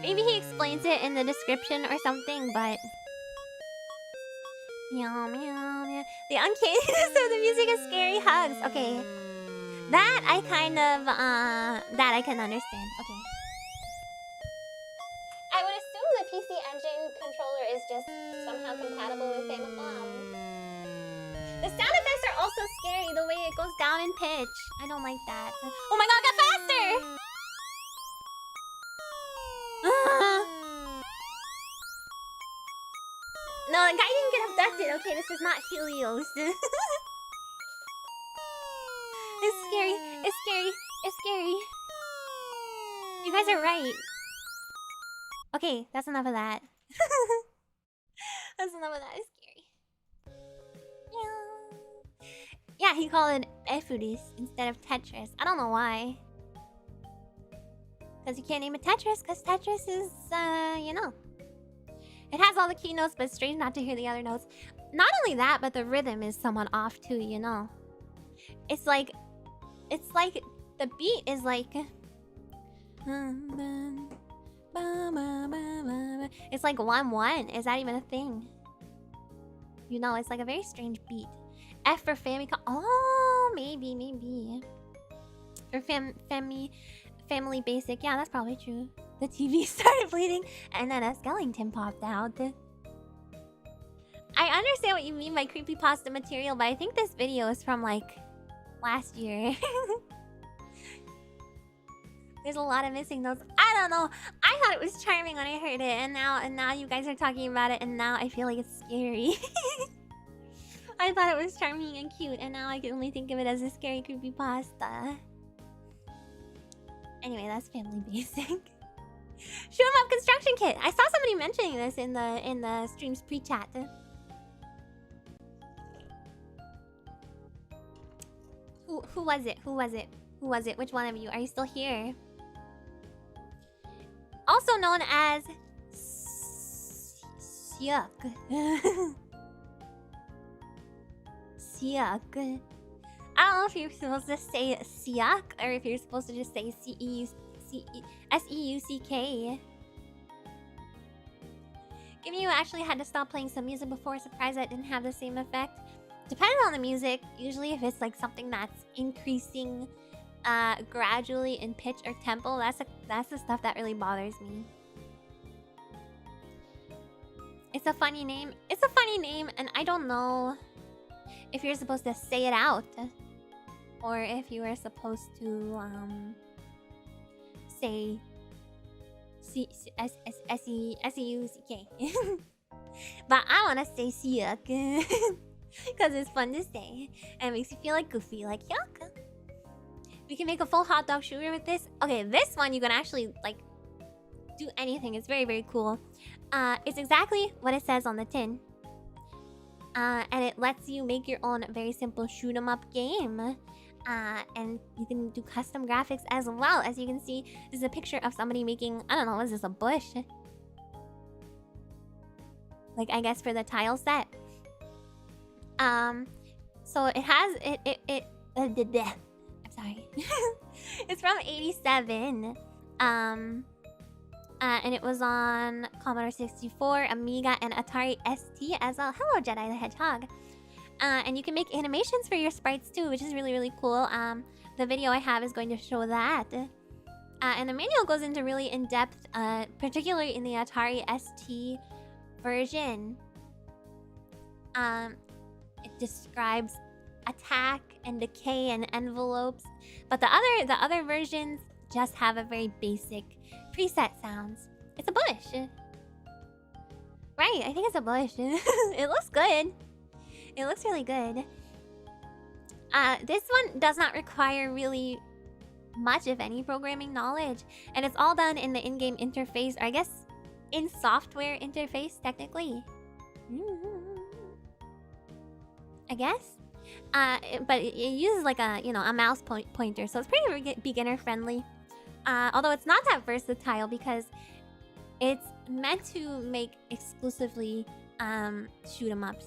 Maybe he explains it in the description or something, but... Meow, meow, meow. The uncanniness of the music is scary hugs. Okay. That I kind of, that I can understand. Okay. I would assume the PC Engine controller is just somehow compatible with Famicom. The sound effects are also scary, the way it goes down in pitch. I don't like that. Oh my god, it got faster! No, the guy didn't get abducted. Okay, this is not Helios. It's scary. It's scary. It's scary. You guys are right. Okay, that's enough of that. That's enough of that. It's scary. Yeah, he called it Efudis instead of Tetris. I don't know why. Because you can't name it Tetris, because Tetris is, It has all the key notes, but it's strange not to hear the other notes. Not only that, but the rhythm is somewhat off too, It's like the beat is like... It's like 1-1. Is that even a thing? It's like a very strange beat. F for Famicom. Oh, maybe. Or Family Basic. Yeah, that's probably true. The TV started bleeding, and then a skeleton popped out. I understand what you mean by creepypasta material, but I think this video is from, like, last year. There's a lot of missing notes. I don't know. I thought it was charming when I heard it, and now you guys are talking about it, and now I feel like it's scary. I thought it was charming and cute, and now I can only think of it as a scary creepypasta. Anyway, that's family basic. Shoot 'em up construction kit. I saw somebody mentioning this in the stream's pre-chat. Who was it? Who was it? Who was it? Which one of you? Are you still here? Also known as Siak. Siak. I don't know if you're supposed to say Siak or if you're supposed to just say S-E-U-C-K. Given you actually had to stop playing some music before, surprised that it didn't have the same effect. Depending on the music, usually if it's like something that's increasing gradually in pitch or tempo, that's the stuff that really bothers me. It's a funny name. It's a funny name, and I don't know if you're supposed to say it out or if you were supposed to say S-E-U-C-K. But I want to say Siak because it's fun to say and it makes you feel like goofy, like yuck. We can make a full hot dog shooter with this. Okay, this one you can actually like do anything. It's very, very cool. It's exactly what it says on the tin. And it lets you make your own very simple shoot 'em up game. And you can do custom graphics as well. As you can see, this is a picture of somebody making, I don't know, what is this, a bush? Like, I guess for the tile set. So it has, I'm sorry. It's from 87. And it was on Commodore 64, Amiga, and Atari ST as well. Hello, Jedi the Hedgehog. And you can make animations for your sprites too, which is really, really cool. The video I have is going to show that. And the manual goes into really in-depth, particularly in the Atari ST version. It describes attack and decay and envelopes. But the other versions just have a very basic preset sounds. It's a bush. Right, I think it's a bush. It looks good. It looks really good. This one does not require really much, if any, programming knowledge. And it's all done in the in-game interface, or I guess in software interface, technically. I guess. But it uses like a, you know, a mouse pointer, so it's pretty beginner friendly. Although it's not that versatile because it's meant to make exclusively shoot 'em ups.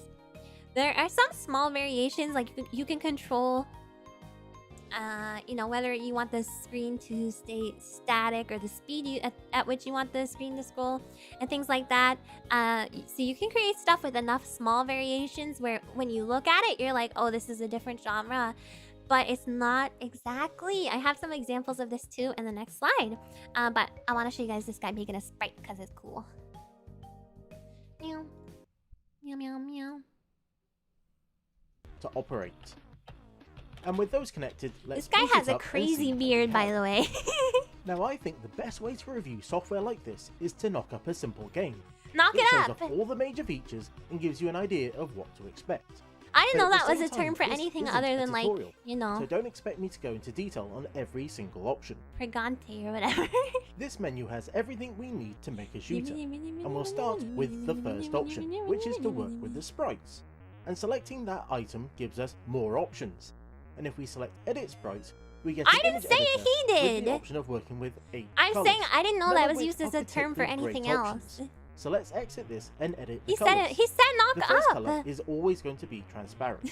There are some small variations, like you can control, you know, whether you want the screen to stay static or the speed at which you want the screen to scroll and things like that. So you can create stuff with enough small variations where when you look at it, you're like, oh, this is a different genre. But it's not exactly. I have some examples of this too in the next slide. But I want to show you guys this guy making a sprite because it's cool. Meow. Meow, meow, meow. To operate. And with those connected, let's This guy has a crazy beard, by the way. Now, I think the best way to review software like this is to knock up a simple game. Knock it shows up! off all the major features and gives you an idea of what to expect. I didn't know But at that the was a same term time, for this anything isn't other a than, like, tutorial, you know, So don't expect me to go into detail on every single option. Pregante or whatever. This menu has everything we need to make a shooter. And we'll start with the first option, which is to work with the sprites. And selecting that item gives us more options. And if we select edit sprites, we get I didn't say it, he with did! the option of working with 8 I'm colours, saying I didn't know none that of was which used as are a term for particularly anything great else. options. So let's exit this and edit the He said colours. it. He said The knock first up. colour is always going to be transparent. He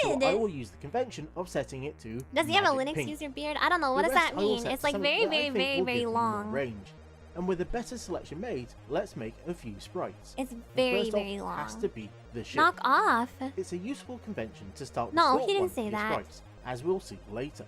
So did. I will use the convention of setting it to Does he have a magic Linux pink. user beard? I don't know. What The does rest that I will mean? set It's like something very, that I very, think very, will very give me more long. range. And with a better selection made, let's make a few sprites. It's The very, first very off has long. to be the ship. Knock off. It's a useful convention to start with No, slot he didn't one say for your that. sprites, as we'll see later.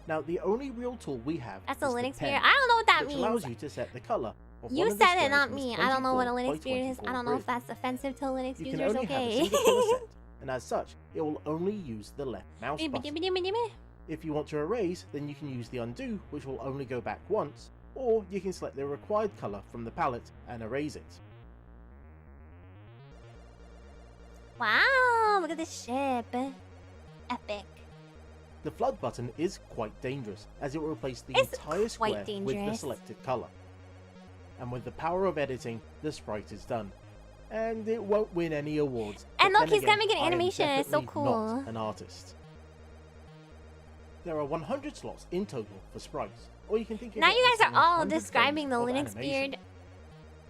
Now, the only real tool we have That's is a the Linux pen, beard. I don't know what that which means. allows you to set the color of You one of the said it, squares not in me. this I don't know what a 24 Linux by beard is. I 24 don't know if grid. that's offensive to Linux You can users. only have a Okay. single color set, and as such, it will only use the left mouse button. Gimme. If you want to erase, then you can use the undo, which will only go back once, or you can select the required color from the palette and erase it. Wow, look at this ship. Epic. The flood button is quite dangerous, as it will replace the It's entire square quite with the dangerous. selected colour. And with the power of editing, the sprite is done. And it won't win any awards. And but look, then he's gonna again, make an I am animation, it's so definitely cool. not an artist. There are 100 slots in total for sprites, or you can think of Now it you as guys are all 100 describing the frames of Linux animation. beard.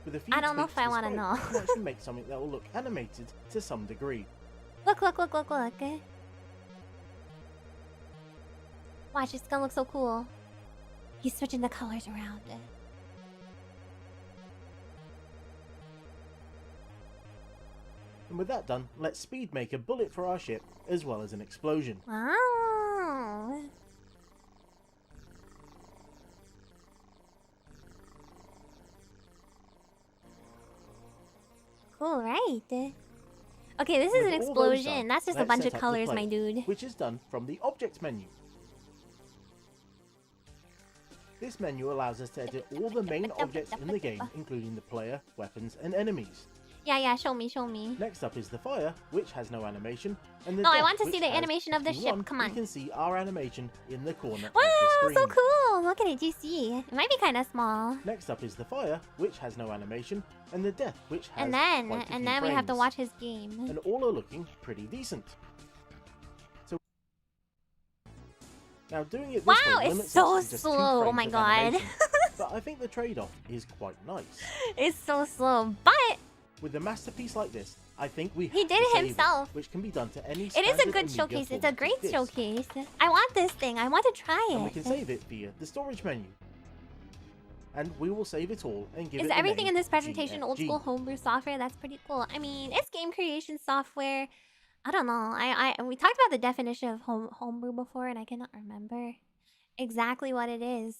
With a few I don't know tweaks if I to the wanna sprite, know. You can actually make something that will look animated to some degree. Look. Watch, it's gonna look so cool. He's switching the colors around. And with that done, let's speed make a bullet for our ship, as well as an explosion. Wow. Cool, right? Okay, this is With an all those explosion. done, That's just a let's bunch set of up the colors, my plate, dude. Which is done from the Objects menu. This menu allows us to edit all the main objects in the game, including the player, weapons, and enemies. Yeah, show me. Next up is the fire, which has no animation, and the No, I death, want to which see the has, animation of the if you ship. want, Come on. You can see our animation in the corner Wow, of the so screen. cool! Look at it, do you see? It might be kind of small. Next up is the fire, which has no animation, and the death, which has And quite a then few we have to frames. watch his game. And all are looking pretty decent. So now doing it this Wow, way it's limits so us to just 2 slow. Oh frames my of god. animation. But I think the trade-off is quite nice. It's so slow, but With a masterpiece like this, I think we He have did to it save himself. which can be done to any it is a standard good Amiga showcase. It's a format great like this. showcase. I want this thing. I want to try And we can it. save it via the storage menu. And we will save it all and give Is it the everything name in this presentation old GFG. school homebrew software? That's pretty cool. I mean, it's game creation software. I don't know. We talked about the definition of homebrew before, and I cannot remember exactly what it is.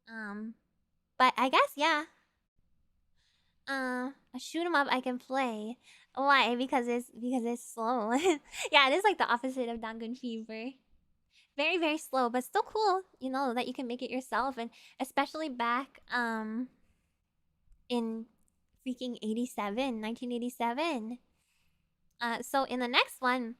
But I guess yeah. A shoot 'em up I can play. Why? Because it's slow. Yeah, it is like the opposite of Dangun Fever. Very, very slow, but still cool, you know, that you can make it yourself. And especially back in freaking 1987. So in the next one,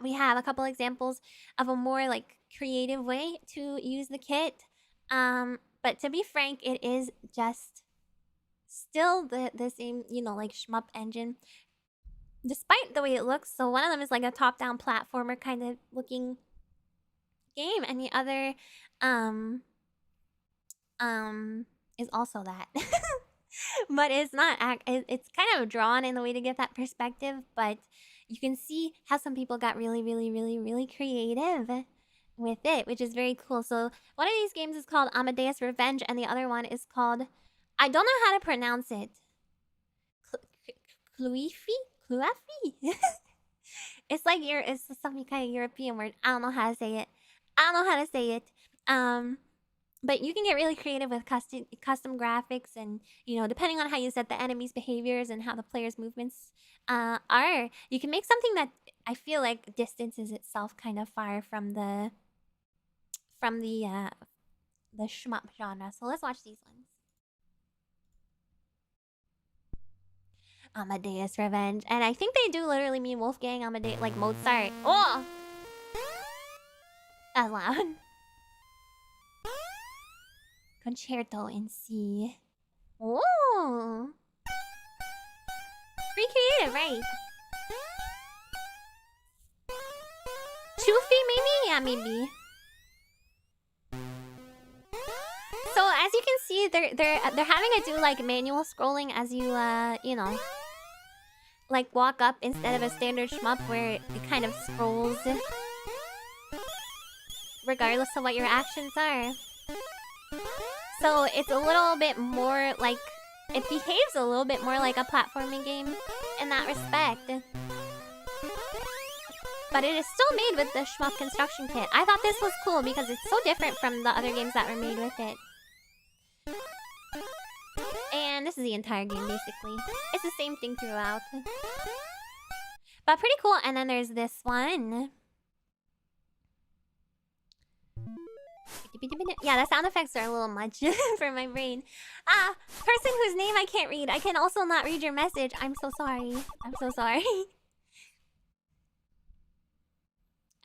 we have a couple examples of a more like creative way to use the kit. But to be frank, it is just still the same, you know, like shmup engine, despite the way it looks. So one of them is like a top-down platformer kind of looking game, and the other is also that. But it's not it's kind of drawn in the way to get that perspective, but you can see how some people got really creative with it, which is very cool. So one of these games is called Amadeus Revenge, and the other one is called, I don't know how to pronounce it. Cluifi? It's like it's some kind of European word. I don't know how to say it. But you can get really creative with custom graphics, and you know, depending on how you set the enemy's behaviors and how the player's movements are, you can make something that I feel like distances itself kind of far from the shmup genre. So let's watch these ones. Amadeus Revenge, and I think they do literally mean Wolfgang Amadeus, like Mozart. Oh, that's loud. Concerto in C. Oh, pretty creative, right? Choofy, maybe? Yeah, maybe. So as you can see, they're having to do like manual scrolling as you you know, like walk up instead of a standard shmup where it kind of scrolls regardless of what your actions are. So it's a little bit more like, it behaves a little bit more like a platforming game in that respect. But it is still made with the shmup construction kit. I thought this was cool because it's so different from the other games that were made with it. And this is the entire game, basically. It's the same thing throughout. But pretty cool. And then there's this one. Yeah, the sound effects are a little much for my brain. Person whose name I can't read. I can also not read your message. I'm so sorry. I'm so sorry.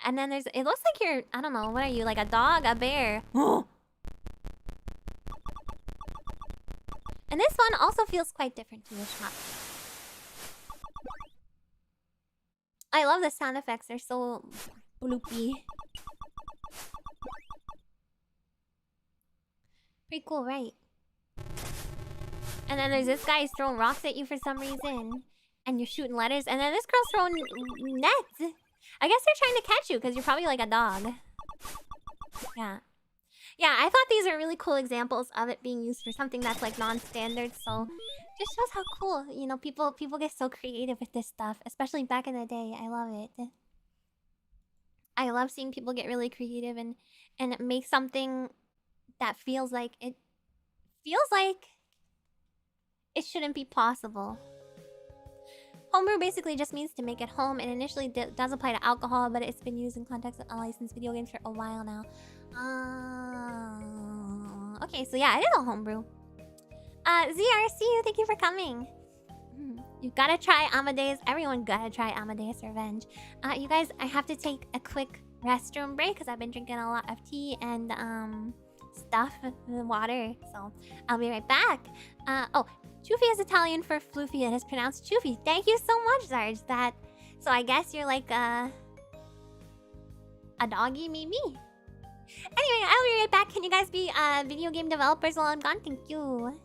And then there's... It looks like you're... I don't know. What are you? Like a dog? A bear? And this one also feels quite different to the shop. I love the sound effects. They're so bloopy. Pretty cool, right? And then there's this guy who's throwing rocks at you for some reason. And you're shooting letters. And then this girl's throwing nets. I guess they're trying to catch you because you're probably like a dog. Yeah. Yeah, I thought these are really cool examples of it being used for something that's like non-standard. So just shows how cool, you know, people get so creative with this stuff. Especially back in the day. I love it. I love seeing people get really creative and make something that feels like it shouldn't be possible. Homebrew basically just means to make it home, and initially does apply to alcohol, but it's been used in context of unlicensed video games for a while now. Okay, so yeah, it is a homebrew. ZRC, thank you for coming. You've gotta try Amadeus. Everyone gotta try Amadeus Revenge. You guys, I have to take a quick restroom break because I've been drinking a lot of tea and stuff, water. So I'll be right back. Oh, Chufi is Italian for floofy and is pronounced Chufi. Thank you so much, Zarge. So I guess you're like a doggy, maybe? Anyway, I'll be right back. Can you guys be video game developers while I'm gone? Thank you.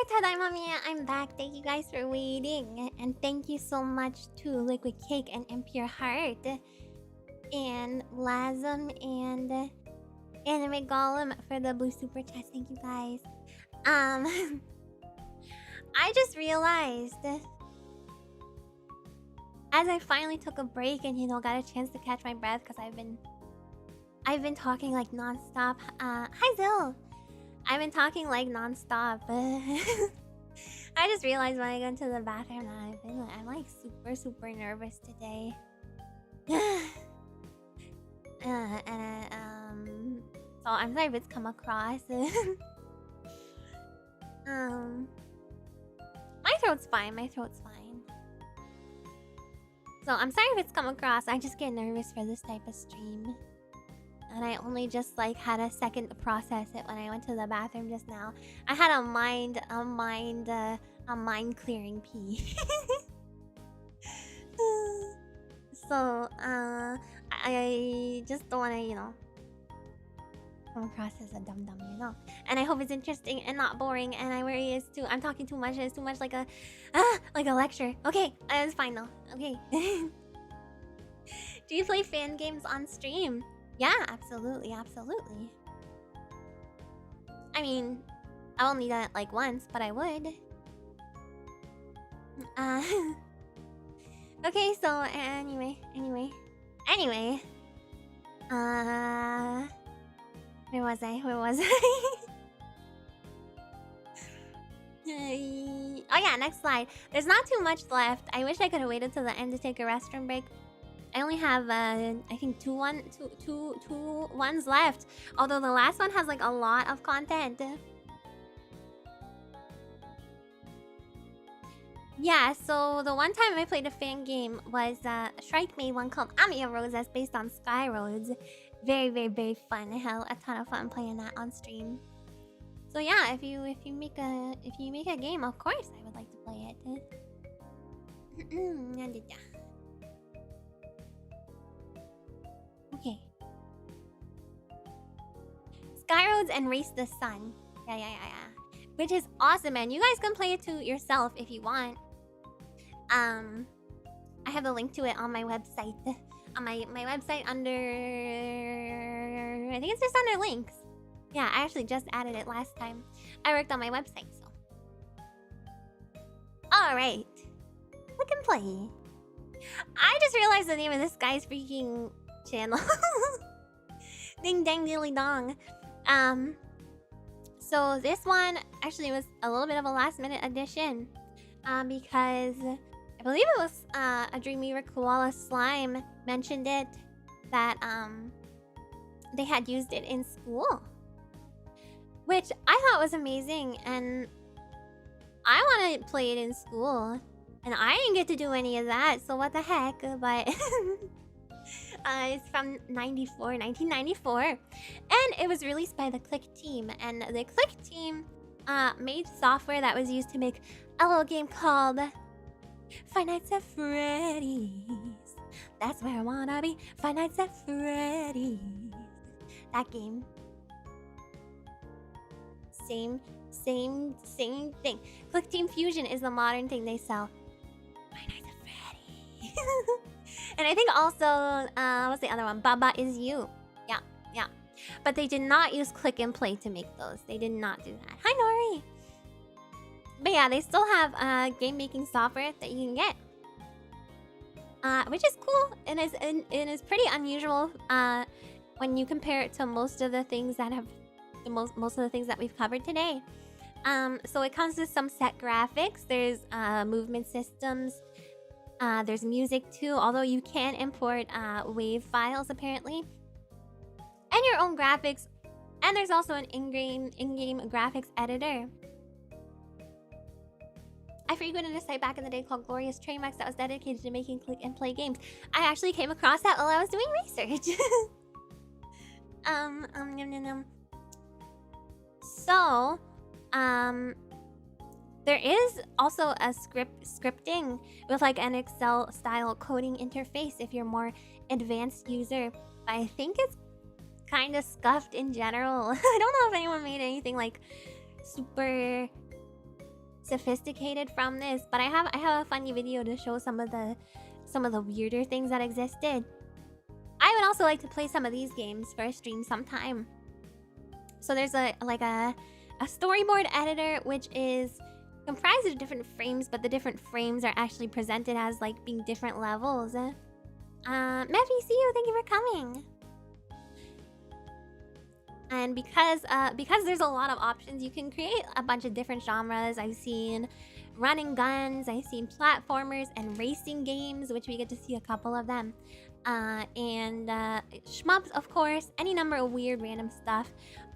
Tadaima Mia, I'm back. Thank you guys for waiting. And thank you so much to Liquid Cake and Impure Heart. And Lazum and Anime Golem for the blue super chat. Thank you guys. I just realized as I finally took a break and got a chance to catch my breath because I've been I've been talking like non-stop. Hi Zill! I've been talking like non-stop. I just realized when I go into the bathroom that I'm like super nervous today. So I'm sorry if it's come across. My throat's fine. So I'm sorry if it's come across. I just get nervous for this type of stream. And I only just like had a second to process it when I went to the bathroom just now. I had a mind clearing pee. So I just don't wanna, come across as a dum. And I hope it's interesting and not boring. And I worry I'm talking too much. It's too much like a lecture. Okay, it's fine though. Okay. Do you play fan games on stream? Yeah, absolutely. I mean, I only done it like once, but I would. Okay, so anyway. Where was I? Oh yeah, next slide. There's not too much left. I wish I could have waited till the end to take a restroom break. I only have I think two ones left. Although the last one has like a lot of content. Yeah, so the one time I played a fan game was Shrike made one called Amiya Rose that's based on Sky Roads. Very fun. I had a ton of fun playing that on stream. So yeah, if you make a game, of course I would like to play it. Okay. Sky Roads and Race the Sun. Yeah. Which is awesome, man. You guys can play it to yourself if you want. I have a link to it on my website. On my website under... I think it's just under links. Yeah, I actually just added it last time. I worked on my website, so... Alright. Look and play. I just realized the name of this guy's freaking channel. Ding dang dilly dong. So this one actually was a little bit of a last minute addition. Because I believe it was a Dreamweaver Koala Slime mentioned it that they had used it in school. Which I thought was amazing, and I want to play it in school. And I didn't get to do any of that, so what the heck, but... it's from 1994. And it was released by the Click team. And the Click team made software that was used to make a little game called Five Nights at Freddy's. That's where I wanna be. Five Nights at Freddy's. That game. Same thing. Click Team Fusion is the modern thing they sell. Five Nights at Freddy's. And I think also, what's the other one? Baba Is You. Yeah. But they did not use Click and Play to make those. They did not do that. Hi, Nori. But yeah, they still have game making software that you can get. Which is cool and is pretty unusual when you compare it to most of the things that have most of the things that we've covered today. So it comes with some set graphics. There's movement systems. There's music too, although you can import WAV files apparently. And your own graphics. And there's also an in-game graphics editor. I frequented a site back in the day called Glorious Trainwrecks that was dedicated to making click and play games. I actually came across that while I was doing research. So, there is also a scripting with like an Excel style coding interface if you're more advanced user. But I think it's kind of scuffed in general. I don't know if anyone made anything like super sophisticated from this, but I have a funny video to show some of the weirder things that existed. I would also like to play some of these games for a stream sometime. So there's a storyboard editor which is comprised of different frames, but the different frames are actually presented as like being different levels. Meffy, see you. Thank you for coming. And because there's a lot of options, you can create a bunch of different genres. I've seen running guns, I've seen platformers and racing games, which we get to see a couple of them. And shmups, of course, any number of weird random stuff,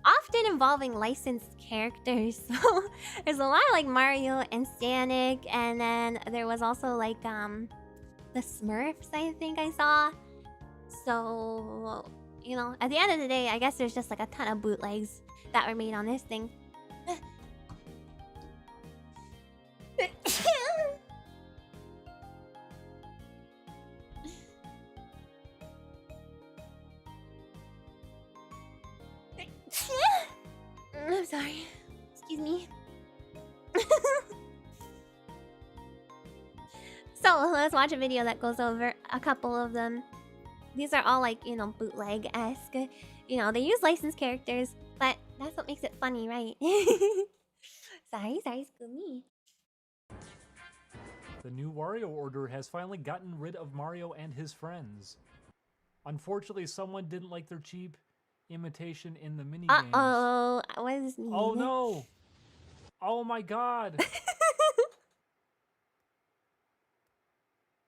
often involving licensed characters. So there's a lot of like Mario and Sonic, and then there was also like the Smurfs, I think I saw. So, you know, at the end of the day, I guess there's just like a ton of bootlegs that were made on this thing. I'm sorry. Excuse me. So let's watch a video that goes over a couple of them. These are all like, you know, bootleg-esque. You know, they use licensed characters, but that's what makes it funny, right? Sorry, screw me. The new Wario order has finally gotten rid of Mario and his friends. Unfortunately, someone didn't like their cheap imitation in the minigames. Uh-oh. What does this mean? Oh no! Oh my god!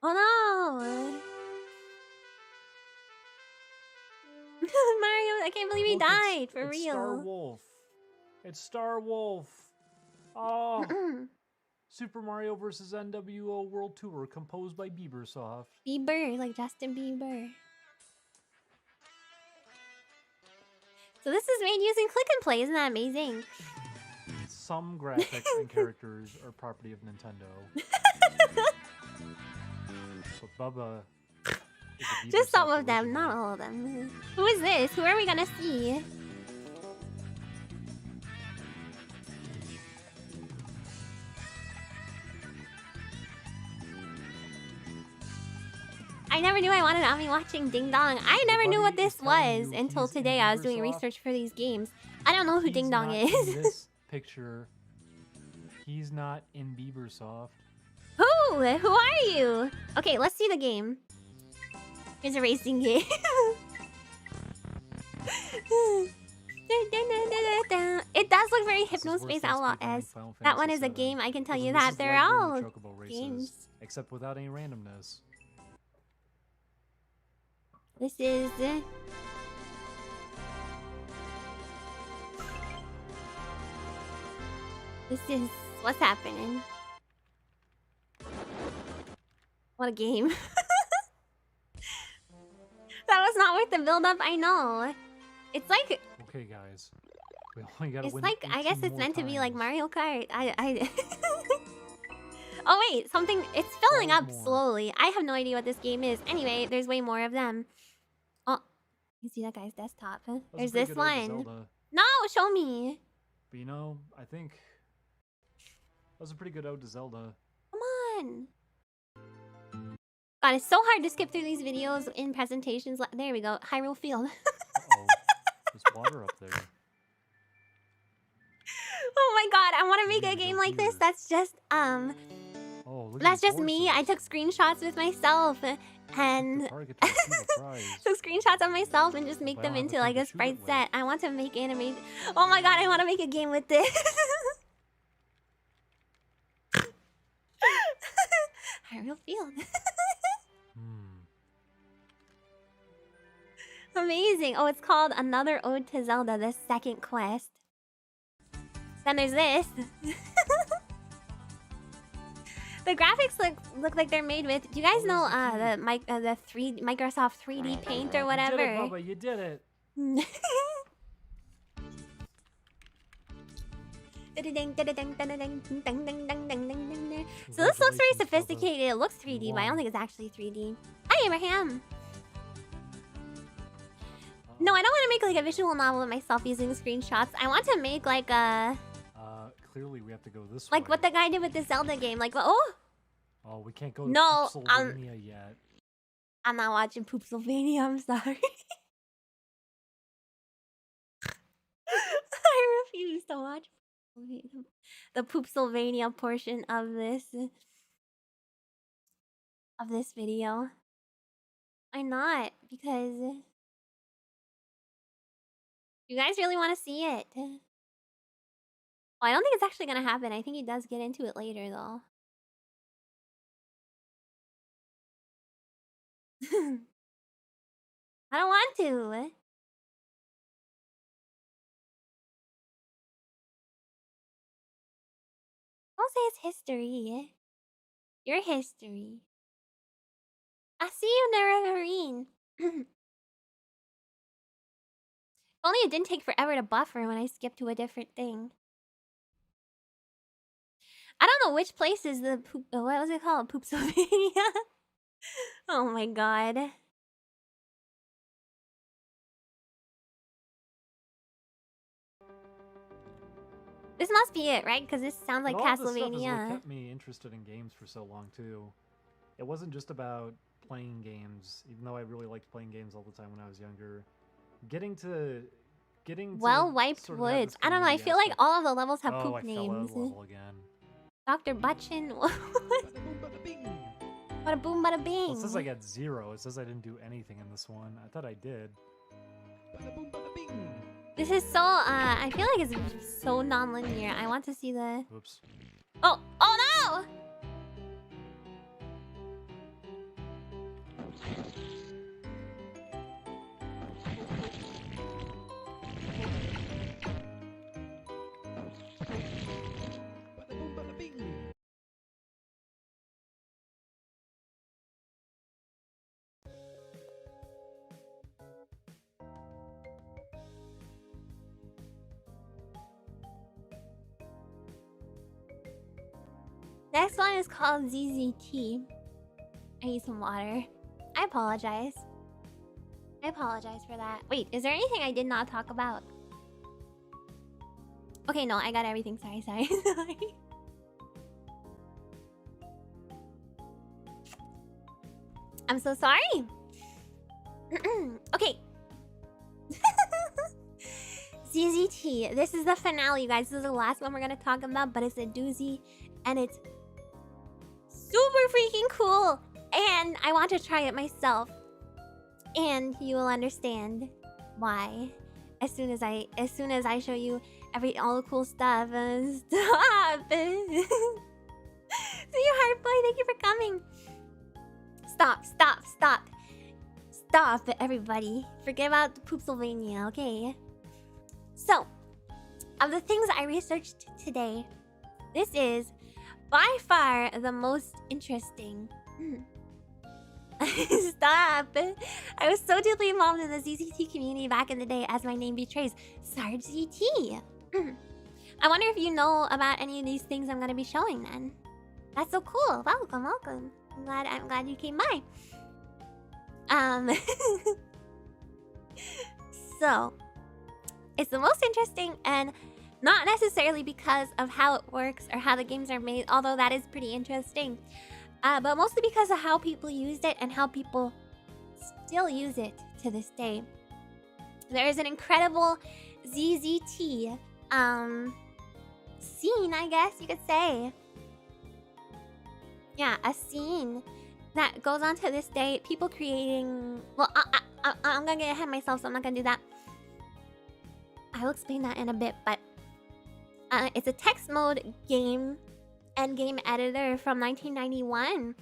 Oh no! Mario, I can't believe he died, for it's real. Star Wolf. It's Star Wolf. Oh. Super Mario vs. NWO World Tour, composed by Biebersoft. Bieber, like Justin Bieber. So this is made using click and play, isn't that amazing? Some graphics and characters are property of Nintendo. But Bubba is a Just some Biebersoft of them, original. not all of them. Who is this? Who are we gonna see? I never knew I wanted Ami watching Ding Dong. I never knew what this was until today. I was doing research for these games. I don't know who Ding Dong is. In this picture, he's not in Biebersoft. Who? Who are you? Okay, let's see the game. Here's a racing game. It does look very Hypnospace Outlaw-esque. That one is a game, I can tell you that. They're all games. Except without any randomness. This is... This is... What's happening? What a game. That was not worth the build-up, I know. It's like... Okay, guys. We only gotta It's win like, I guess 18 it's more meant to be like times. Mario Kart. Oh wait, something... It's filling up slowly. I have no idea what this game is. Anyway, there's way more of them. Oh, you see that guy's desktop. That was a There's pretty this good ode to one. Zelda. No, show me. But you know, I think... That was a pretty good ode to Zelda. Come on. God, it's so hard to skip through these videos in presentations. There we go. Hyrule Field. Uh-oh. There's water up there. Oh my god, I want to make a Need to game go like this. here. That's just, Oh, look at that's these just me. I horses. took screenshots with myself and The target to receive a prize. took screenshots of myself and just make But I them don't have into a like thing a to shoot sprite it with. set. I want to make animation. Oh my god, I want to make a game with this. Hyrule Field. Amazing. Oh, it's called Another Ode to Zelda, the second quest. Then there's this. The graphics look like they're made with... Do you guys know the Microsoft 3D Paint or whatever? You did it, Bubba. You did it. So this looks very sophisticated. It looks 3D, but I don't think it's actually 3D. Hi, Abraham. No, I don't want to make like a visual novel of myself using screenshots. I want to make like a... Clearly we have to go this way. Like what the guy did with the Zelda game. Like, oh! Oh, we can't go to No, Pennsylvania yet. I'm not watching Poopsylvania, I'm sorry. I refuse to watch the Poopsylvania portion of this video. Why not? Because You guys really want to see it? Well, I don't think it's actually gonna happen. I think he does get into it later, though. I don't want to. Don't say it's history. Your history. I see you, Naravarine. Only it didn't take forever to buffer when I skipped to a different thing. I don't know which place is the poop. What was it called? Poopsylvania? Oh my god. This must be it, right? Because this sounds like All this stuff is Castlevania. what kept me interested in games for so long too. It wasn't just about playing games, even though I really liked playing games all the time when I was younger. Getting to Well-wiped sort of have woods. this I don't know. I community feel like aspect. all of the levels have Oh, poop I fell out names. of level again. Dr. Butchin. Bada boom, bada bing. Well, it says I got 0. It says I didn't do anything in this one. I thought I did. This is so, I feel like it's so non-linear. I want to see the... Oops. Oh no! Next one is called ZZT. I need some water. I apologize. I apologize for that. Wait, is there anything I did not talk about? Okay, no, I got everything. Sorry. Sorry. I'm so sorry. Okay. ZZT. This is the finale, you guys. This is the last one we're gonna talk about, but it's a doozy, and it's super freaking cool. And I want to try it myself, and you will understand why as soon as I show you all the cool stuff. Stop. See you, heart boy. Thank you for coming. Stop, everybody. Forget about the Poopsylvania, okay? So, of the things I researched today, this is by far the most interesting. Stop! I was so deeply involved in the ZZT community back in the day, as my name betrays. Sarge ZT. I wonder if you know about any of these things I'm gonna be showing then. That's so cool. Welcome. I'm glad you came by. So, it's the most interesting, and not necessarily because of how it works or how the games are made, although that is pretty interesting. But mostly because of how people used it and how people still use it to this day. There is an incredible ZZT scene, I guess you could say. Yeah, a scene that goes on to this day. People creating... Well, I'm gonna get ahead of myself, so I'm not gonna do that. I will explain that in a bit, but... it's a text mode game and game editor from 1991.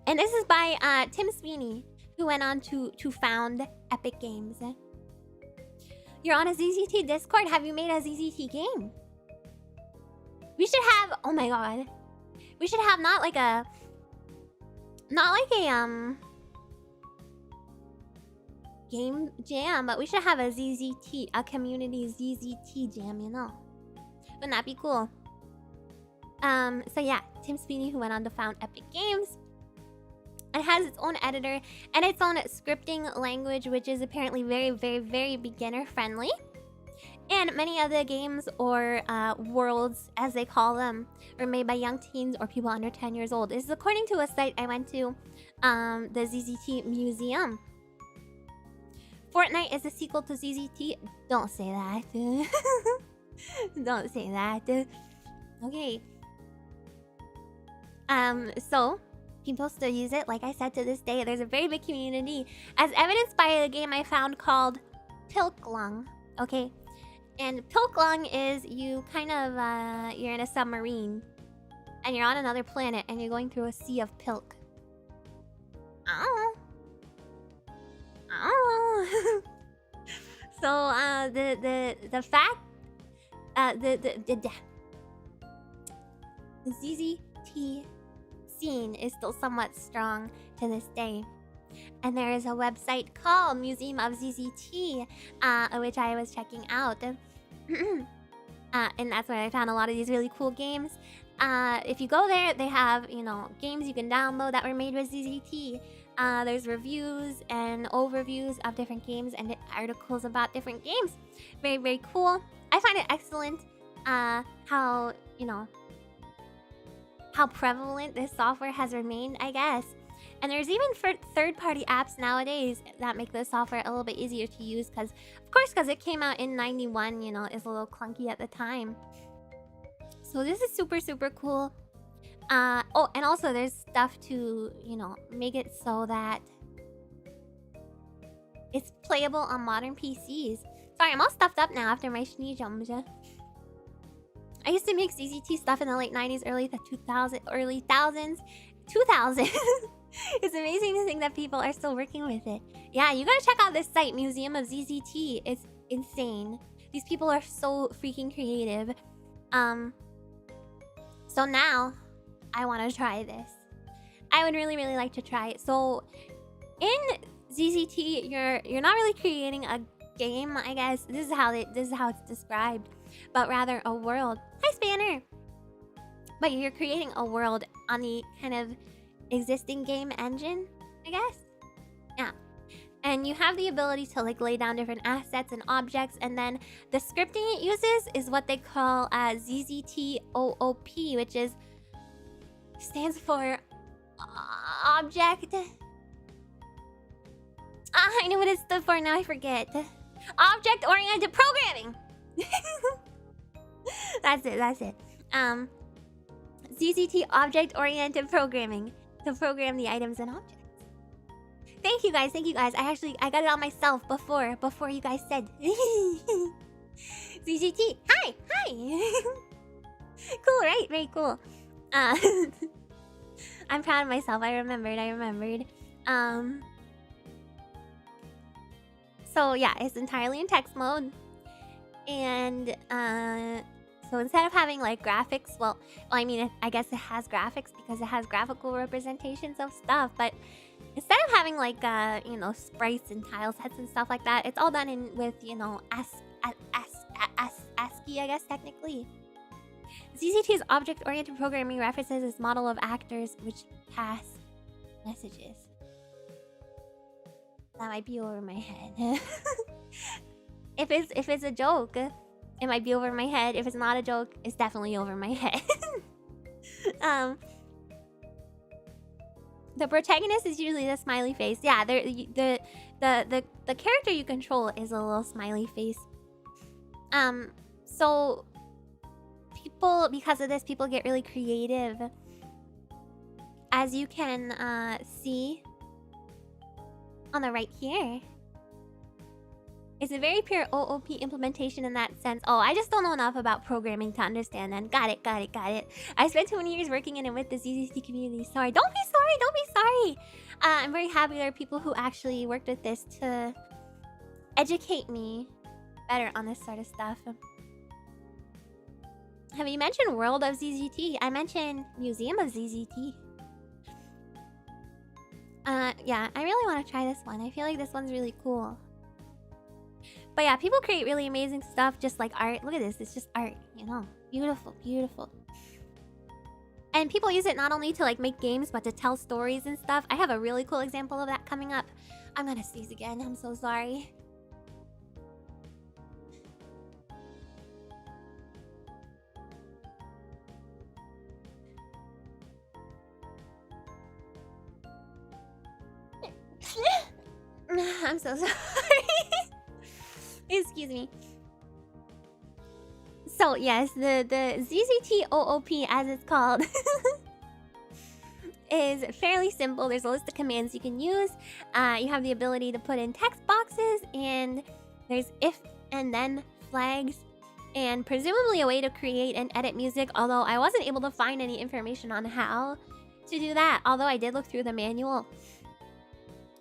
And this is by Tim Sweeney, who went on to found Epic Games. You're on a ZZT Discord? Have you made a ZZT game? We should have... Oh my god. We should have not like a game jam, but we should have a ZZT, a community ZZT jam, you know. Wouldn't that be cool? So yeah, Tim Sweeney, who went on to found Epic Games. It has its own editor and its own scripting language, which is apparently very, very, very beginner friendly. And many of the games or worlds, as they call them, are made by young teens or people under 10 years old. This is according to a site I went to, the ZZT Museum. Fortnite is a sequel to ZZT. Don't say that. Don't say that. Okay. So, people still use it. Like I said, to this day, there's a very big community, as evidenced by a game I found called Tilklung. Okay? And Pilklung is you kind of, you're in a submarine. And you're on another planet and you're going through a sea of pilk. Oh. Oh. So, the fact... the ZZT scene is still somewhat strong to this day. And there is a website called Museum of ZZT, which I was checking out. And that's where I found a lot of these really cool games. If you go there, they have, you know, games you can download that were made with ZZT. There's reviews and overviews of different games and articles about different games. Very, very cool. I find it excellent how, you know, how prevalent this software has remained, I guess. And there's even third-party apps nowadays that make this software a little bit easier to use because, of course, because it came out in 91, you know, it's a little clunky at the time. So this is super, super cool. Oh, and also there's stuff to, you know, make it so that it's playable on modern PCs. Sorry, I'm all stuffed up now after my sneezums. I used to make ZZT stuff in the late 90s, early 2000s. It's amazing to think that people are still working with it. Yeah, you gotta check out this site, Museum of ZZT. It's insane. These people are so freaking creative. So now, I want to try this. I would really, really like to try it. So, in ZZT, you're not really creating a game, I guess. This is how it's described, but rather a world. Hi, Spanner. But you're creating a world on the kind of existing game engine, I guess. Yeah. And you have the ability to like lay down different assets and objects, and then the scripting it uses is what they call ZZTOOP, which stands for object. I know what it stood for, now I forget. Object-oriented programming. That's it. ZZT object-oriented programming to program the items and objects. Thank you guys. I got it on myself before you guys said. ZZT. Hi. Cool, right? Very cool. I'm proud of myself. I remembered. So yeah, it's entirely in text mode. And so instead of having like graphics, well, I mean, I guess it has graphics because it has graphical representations of stuff, but instead of having like you know, sprites and tile sets and stuff like that, it's all done with, you know, ASCII, I guess, technically. ZZT's object-oriented programming references its model of actors which pass messages. That might be over my head. If it's a joke, it might be over my head. If it's not a joke, it's definitely over my head. The protagonist is usually the smiley face. Yeah, the character you control is a little smiley face. So because of this, people get really creative. As you can see on the right here. It's a very pure OOP implementation in that sense. Oh, I just don't know enough about programming to understand that. Got it. I spent 20 years working in it with the ZZT community. Sorry. Don't be sorry. I'm very happy there are people who actually worked with this to educate me better on this sort of stuff. Have you mentioned World of ZZT? I mentioned Museum of ZZT. Yeah, I really want to try this one. I feel like this one's really cool. But yeah, people create really amazing stuff just like art. Look at this. It's just art, you know. Beautiful. And people use it not only to like make games, but to tell stories and stuff. I have a really cool example of that coming up. I'm gonna sneeze again. I'm so sorry. I'm so sorry. Excuse me. So yes, the ZZTOOP, as it's called, is fairly simple. There's a list of commands you can use. You have the ability to put in text boxes, and there's if and then flags, and presumably a way to create and edit music, although I wasn't able to find any information on how to do that, although I did look through the manual.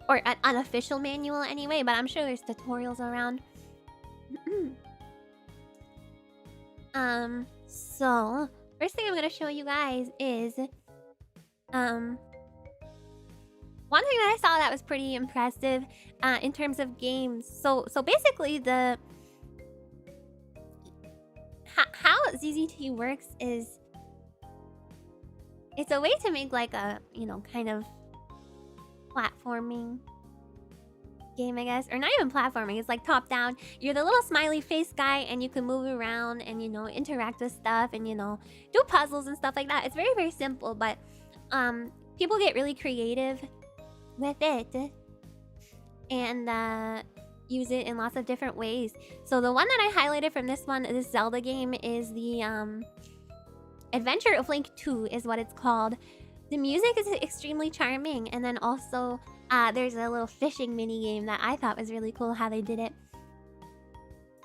Or an unofficial manual anyway, but I'm sure there's tutorials around. So first thing I'm gonna show you guys is one thing that I saw that was pretty impressive in terms of games. So basically the how ZZT works is it's a way to make like a, you know, kind of platforming game, I guess. Or not even platforming, it's like top down. You're the little smiley face guy and you can move around and, you know, interact with stuff and, you know, do puzzles and stuff like that. It's very, very simple, but people get really creative with it and use it in lots of different ways. So the one that I highlighted from this one, this Zelda game, is the Adventure of Link 2 is what it's called. The music is extremely charming, and then also there's a little fishing mini game that I thought was really cool how they did it.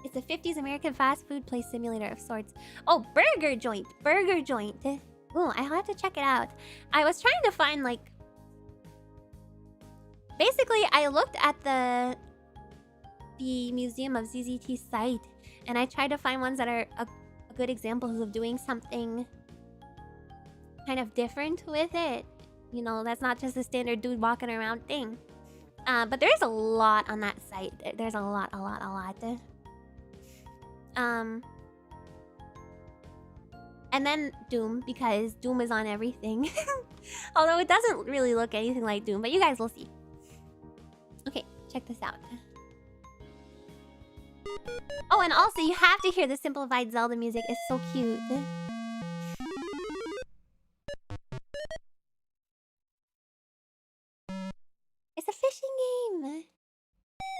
It's a 50s American fast food place simulator of sorts. Oh, Burger Joint! Burger Joint! Oh, I'll have to check it out. I was trying to find, like... Basically, I looked at the Museum of ZZT site, and I tried to find ones that are good examples of doing something kind of different with it. You know, that's not just a standard dude walking around thing. But there's a lot on that site. There's a lot. And then Doom, because Doom is on everything. Although it doesn't really look anything like Doom, but you guys will see. Okay, check this out. Oh, and also you have to hear the simplified Zelda music. It's so cute. It's a fishing game.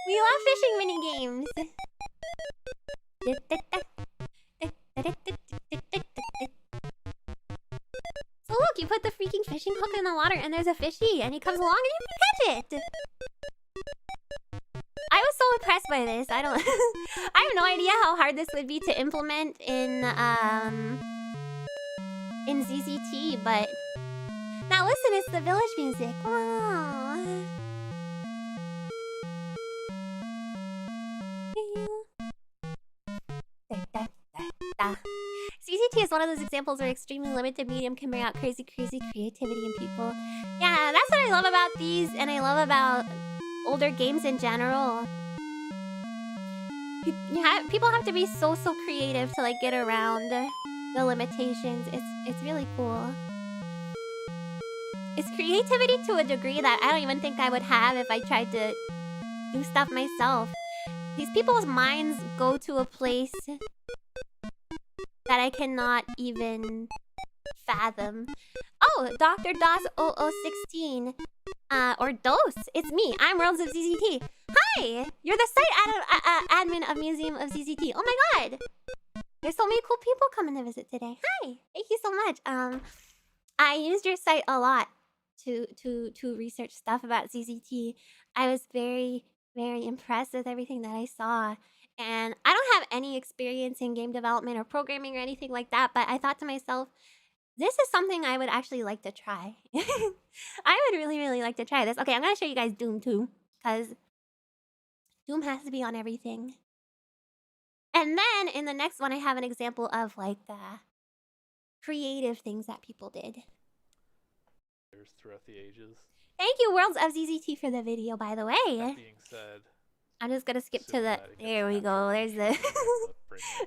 We love fishing mini games. So look, you put the freaking fishing hook in the water and there's a fishy and he comes along and you can catch it. I was so impressed by this. I have no idea how hard this would be to implement in ZZT, but now listen, it's the village music. Aww. ZZT is one of those examples where extremely limited medium can bring out crazy creativity in people. Yeah, that's what I love about these, and I love about older games in general. People have to be so creative to like get around the limitations. It's really cool. It's creativity to a degree that I don't even think I would have if I tried to do stuff myself. These people's minds go to a place that I cannot even fathom. Oh, Dr. DOS 0016. Or DOS. It's me. I'm Worlds of ZZT. Hi! You're the site admin of Museum of ZZT. Oh my god! There's so many cool people coming to visit today. Hi! Thank you so much. I used your site a lot to research stuff about ZZT. I was very, very impressed with everything that I saw. And I don't have any experience in game development or programming or anything like that, but I thought to myself, this is something I would actually like to try. I would really, really like to try this. Okay, I'm going to show you guys Doom too, because Doom has to be on everything. And then in the next one, I have an example of like the creative things that people did. Throughout the ages. Thank you, Worlds of ZZT, for the video, by the way. That being said, I'm just gonna skip to the. There we go. There's the.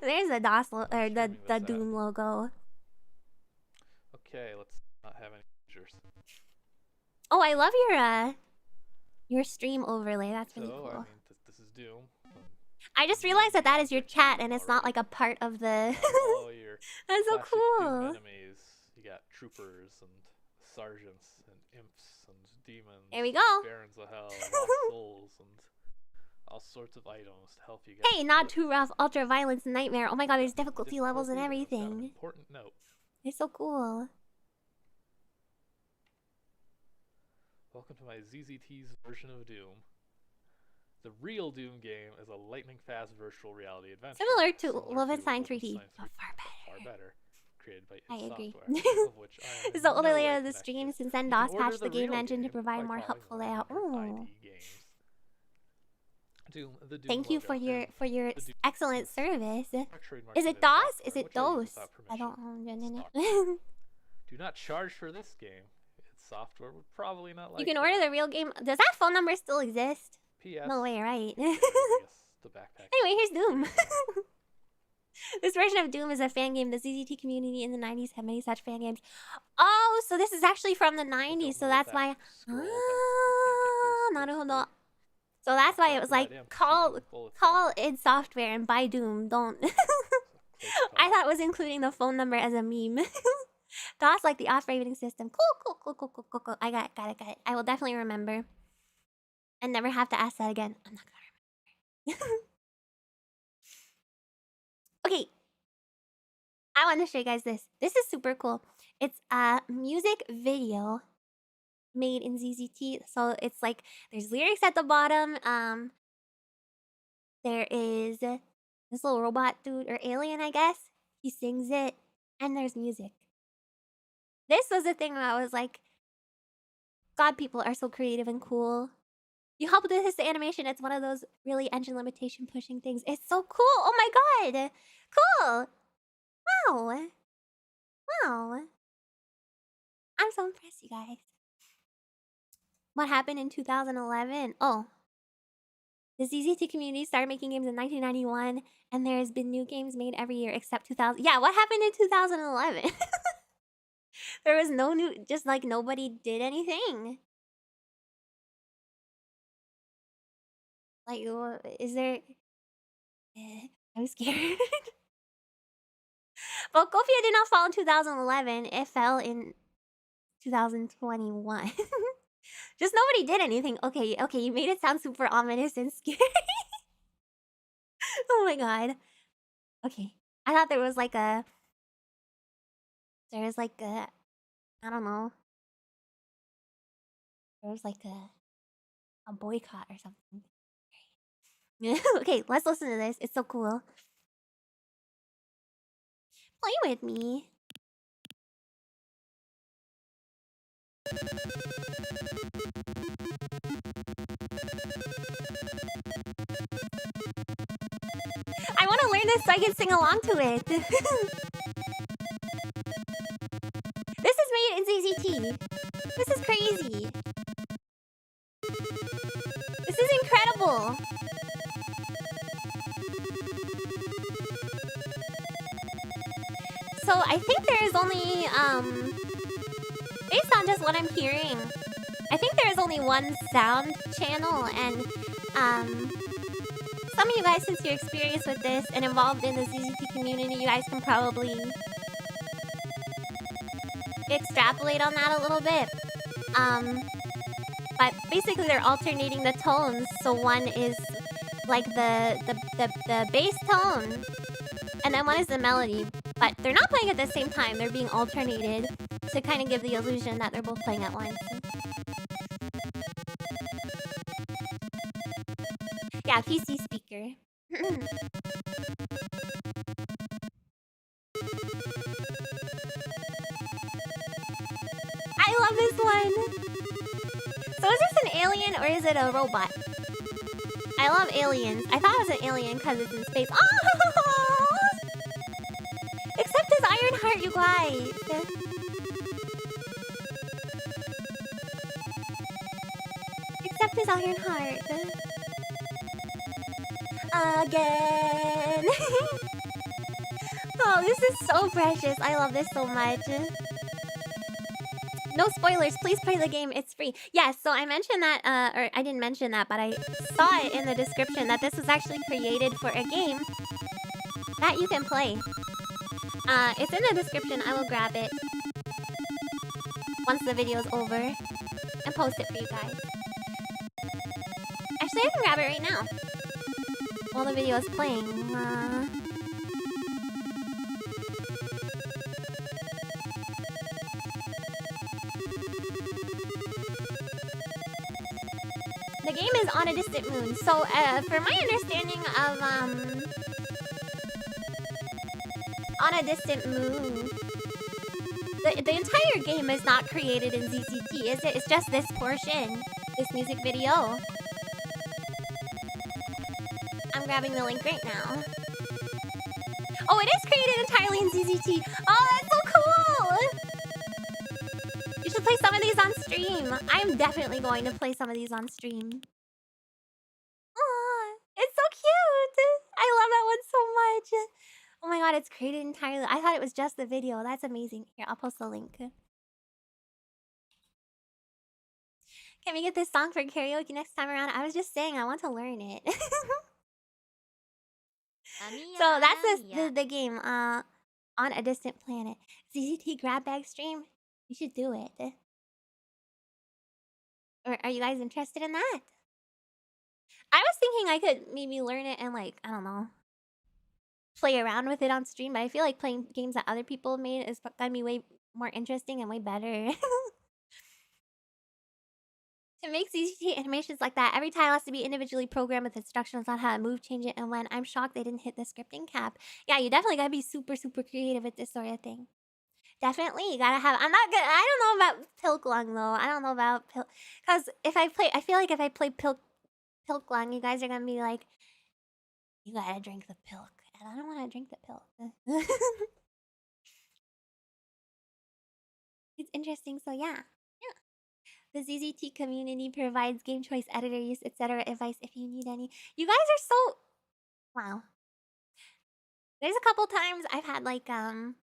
There's the DOS or the Doom logo. Okay, let's not have any pictures. Oh, I love your stream overlay. That's really cool. I mean, this is Doom. I just realized that is your chat and it's not like a part of the. That's so cool. Enemies. You got troopers and sergeants and imps and demons. There we go. Barons of hell, lost souls, and all sorts of items to help you guys. Hey, not too rough. Ultra violence nightmare. Oh my god, there's difficulty levels and everything. Important note. It's so cool. Welcome to my ZZT's version of Doom. The real Doom game is a lightning-fast virtual reality adventure. Similar to Wolfenstein 3D, but far better. Created by id I agree. Software, of which I am It's the older no layer way of the connected. stream since then You DOS can order patched the game real engine to game provide by more calling helpful one layout. of your Ooh. ID games. The Doom Thank you logo for your and the Doom excellent service. are trademarked Is in it id DOS? Software, Is it which I use DOS? without I permission. don't Stock. Do not charge for this game. Its software would probably not like You can that. order the real game. Does that phone number still exist? P.S. No way, right? Yes, the backpack. Anyway, here's Doom. This version of Doom is a fan game. The ZZT community in the 90s had many such fan games. Oh, so this is actually from the 90s, so that's why... Naruhodo. So that's why it was like, call id Software and buy Doom. Don't... I thought it was including the phone number as a meme. DOS like the operating system. Cool. I got it. I will definitely remember. And never have to ask that again. I'm not gonna remember. Okay. I want to show you guys this. This is super cool. It's a music video made in ZZT. So it's like, there's lyrics at the bottom. There is this little robot dude or alien, I guess. He sings it. And there's music. This was the thing where I was like, God, people are so creative and cool. You help with this animation. It's one of those really engine limitation pushing things. It's so cool. Oh my god. Cool. Wow. I'm so impressed, you guys. What happened in 2011? Oh. The ZZT community started making games in 1991, and there's been new games made every year except 2000. Yeah, what happened in 2011? There was no new, just like nobody did anything. Like, is there... I'm scared. But Gofia did not fall in 2011. It fell in 2021. Just nobody did anything. Okay, you made it sound super ominous and scary. Oh my god. Okay. I thought there was like a... I don't know. There was like a boycott or something. Okay, let's listen to this. It's so cool. Play with me. I want to learn this so I can sing along to it. This is made in ZZT. This is crazy. This is incredible. So I think there is only, based on just what I'm hearing, I think there is only one sound channel, and some of you guys, since you're experienced with this and involved in the ZZT community, you guys can probably extrapolate on that a little bit. But basically they're alternating the tones, so one is like the bass tone, and then one is the melody. But they're not playing at the same time, they're being alternated to kind of give the illusion that they're both playing at once. Yeah, PC speaker. I love this one! So is this an alien or is it a robot? I love aliens. I thought it was an alien because it's in space. Oh! Except his iron heart, you guys! Except his iron heart. Again! Oh, this is so precious. I love this so much. No spoilers, please play the game, it's free. Yes, so I mentioned that, or I didn't mention that, but I saw it in the description that this was actually created for a game that you can play. It's in the description, I will grab it once the video's over and post it for you guys. Actually, I can grab it right now while the video is playing. The game is On a Distant Moon. So, for my understanding of On a Distant Moon, the entire game is not created in ZZT, is it? It's just this portion, this music video. I'm grabbing the link right now. Oh, it is created entirely in ZZT. Oh, that's so cool! You should play some of these on stream. I'm definitely going to play some of these on stream. Oh, it's so cute. I love that one so much. Oh my god, it's created entirely. I thought it was just the video. That's amazing. Here, I'll post the link. Can we get this song for karaoke next time around? I was just saying I want to learn it. So that's the game. On a Distant Planet. ZZT grab bag stream. You should do it. Or are you guys interested in that? I was thinking I could maybe learn it and like, I don't know, play around with it on stream, but I feel like playing games that other people have made is gonna be way more interesting and way better. To make ZZT animations like that, every tile has to be individually programmed with instructions on how to move, change it, and when. I'm shocked they didn't hit the scripting cap. Yeah, you definitely gotta be super, super creative with this sort of thing. Definitely, you gotta have. I'm not good. I don't know about Pilklung though. I don't know about because if I play, I feel like if I play Pilklung, you guys are gonna be like, you gotta drink the pilk, and I don't want to drink the pilk. It's interesting. So yeah. The ZZT community provides game choice, editor use, etc. advice if you need any. You guys are so... Wow. There's a couple times I've had like, you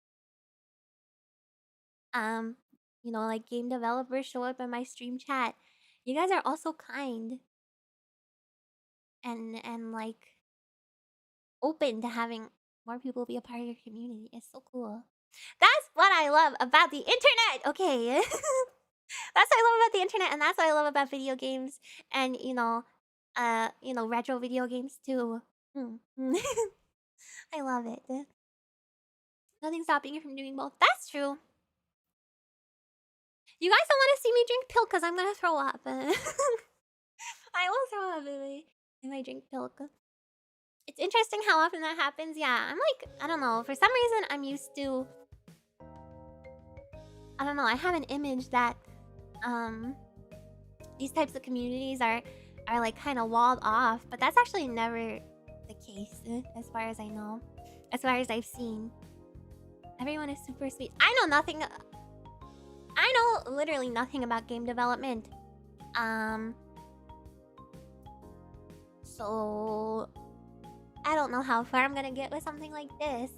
know, like game developers show up in my stream chat. You guys are also kind. And like, open to having more people be a part of your community. It's so cool. That's what I love about the internet! Okay. That's what I love about the internet, and that's what I love about video games, and you know, retro video games too. I love it. Nothing's stopping you from doing both. That's true. You guys don't want to see me drink pilk because I'm gonna throw up. I will throw up if I drink pilk. It's interesting how often that happens. Yeah, I'm like, I don't know. For some reason, I'm used to. I don't know. I have an image that. These types of communities are like kind of walled off, but that's actually never the case as far as I know, as far as I've seen. Everyone is super sweet. I know nothing. I know literally nothing about game development. So I don't know how far I'm gonna get with something like this.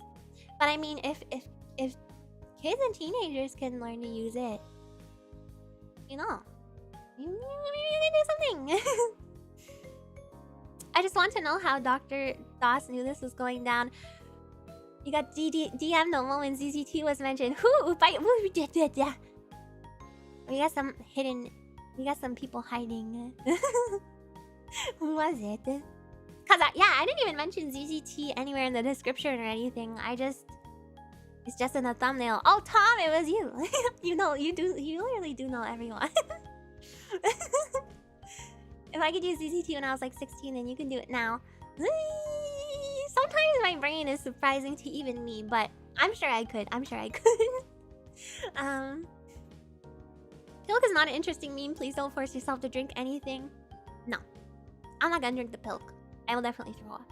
But I mean, if kids and teenagers can learn to use it, you know, maybe they do something. I just want to know how Dr. Doss knew this was going down. You got DM the moment ZZT was mentioned. Who? We got some hidden. We got some people hiding. Who was it? Cause I didn't even mention ZZT anywhere in the description or anything. It's just in the thumbnail. Oh, Tom, it was you. You know, you literally do know everyone. If I could use ZZT when I was like 16, then you can do it now. Sometimes my brain is surprising to even me, but I'm sure I could. Pilk is not an interesting meme. Please don't force yourself to drink anything. No. I'm not gonna drink the pilk. I will definitely throw up.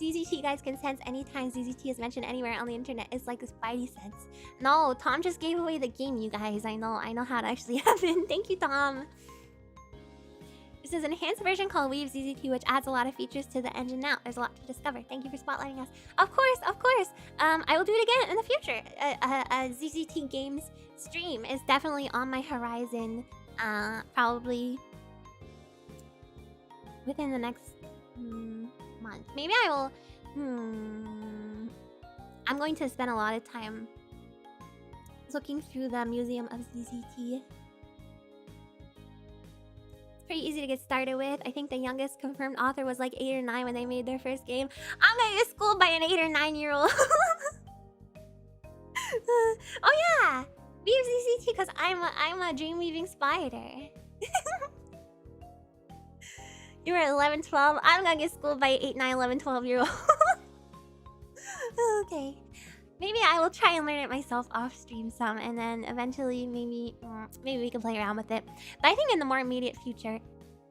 ZZT guys can sense anytime ZZT is mentioned anywhere on the internet. It's like a spidey sense. No, Tom just gave away the game, you guys. I know how it actually happened. Thank you, Tom. This is an enhanced version called Weave ZZT, which adds a lot of features to the engine now. There's a lot to discover. Thank you for spotlighting us. Of course. I will do it again in the future. A ZZT Games stream is definitely on my horizon. Probably within the next month. Maybe I will. I'm going to spend a lot of time looking through the Museum of ZZT. It's pretty easy to get started with. I think the youngest confirmed author was like 8 or 9 when they made their first game. I'm gonna get schooled by an 8 or 9-year-old. Oh yeah, Weave ZZT because I'm a dream weaving spider. You were 11, 12. I'm gonna get schooled by 8, 9, 11, 12-year-old. Okay. Maybe I will try and learn it myself off stream some, and then eventually maybe we can play around with it. But I think in the more immediate future,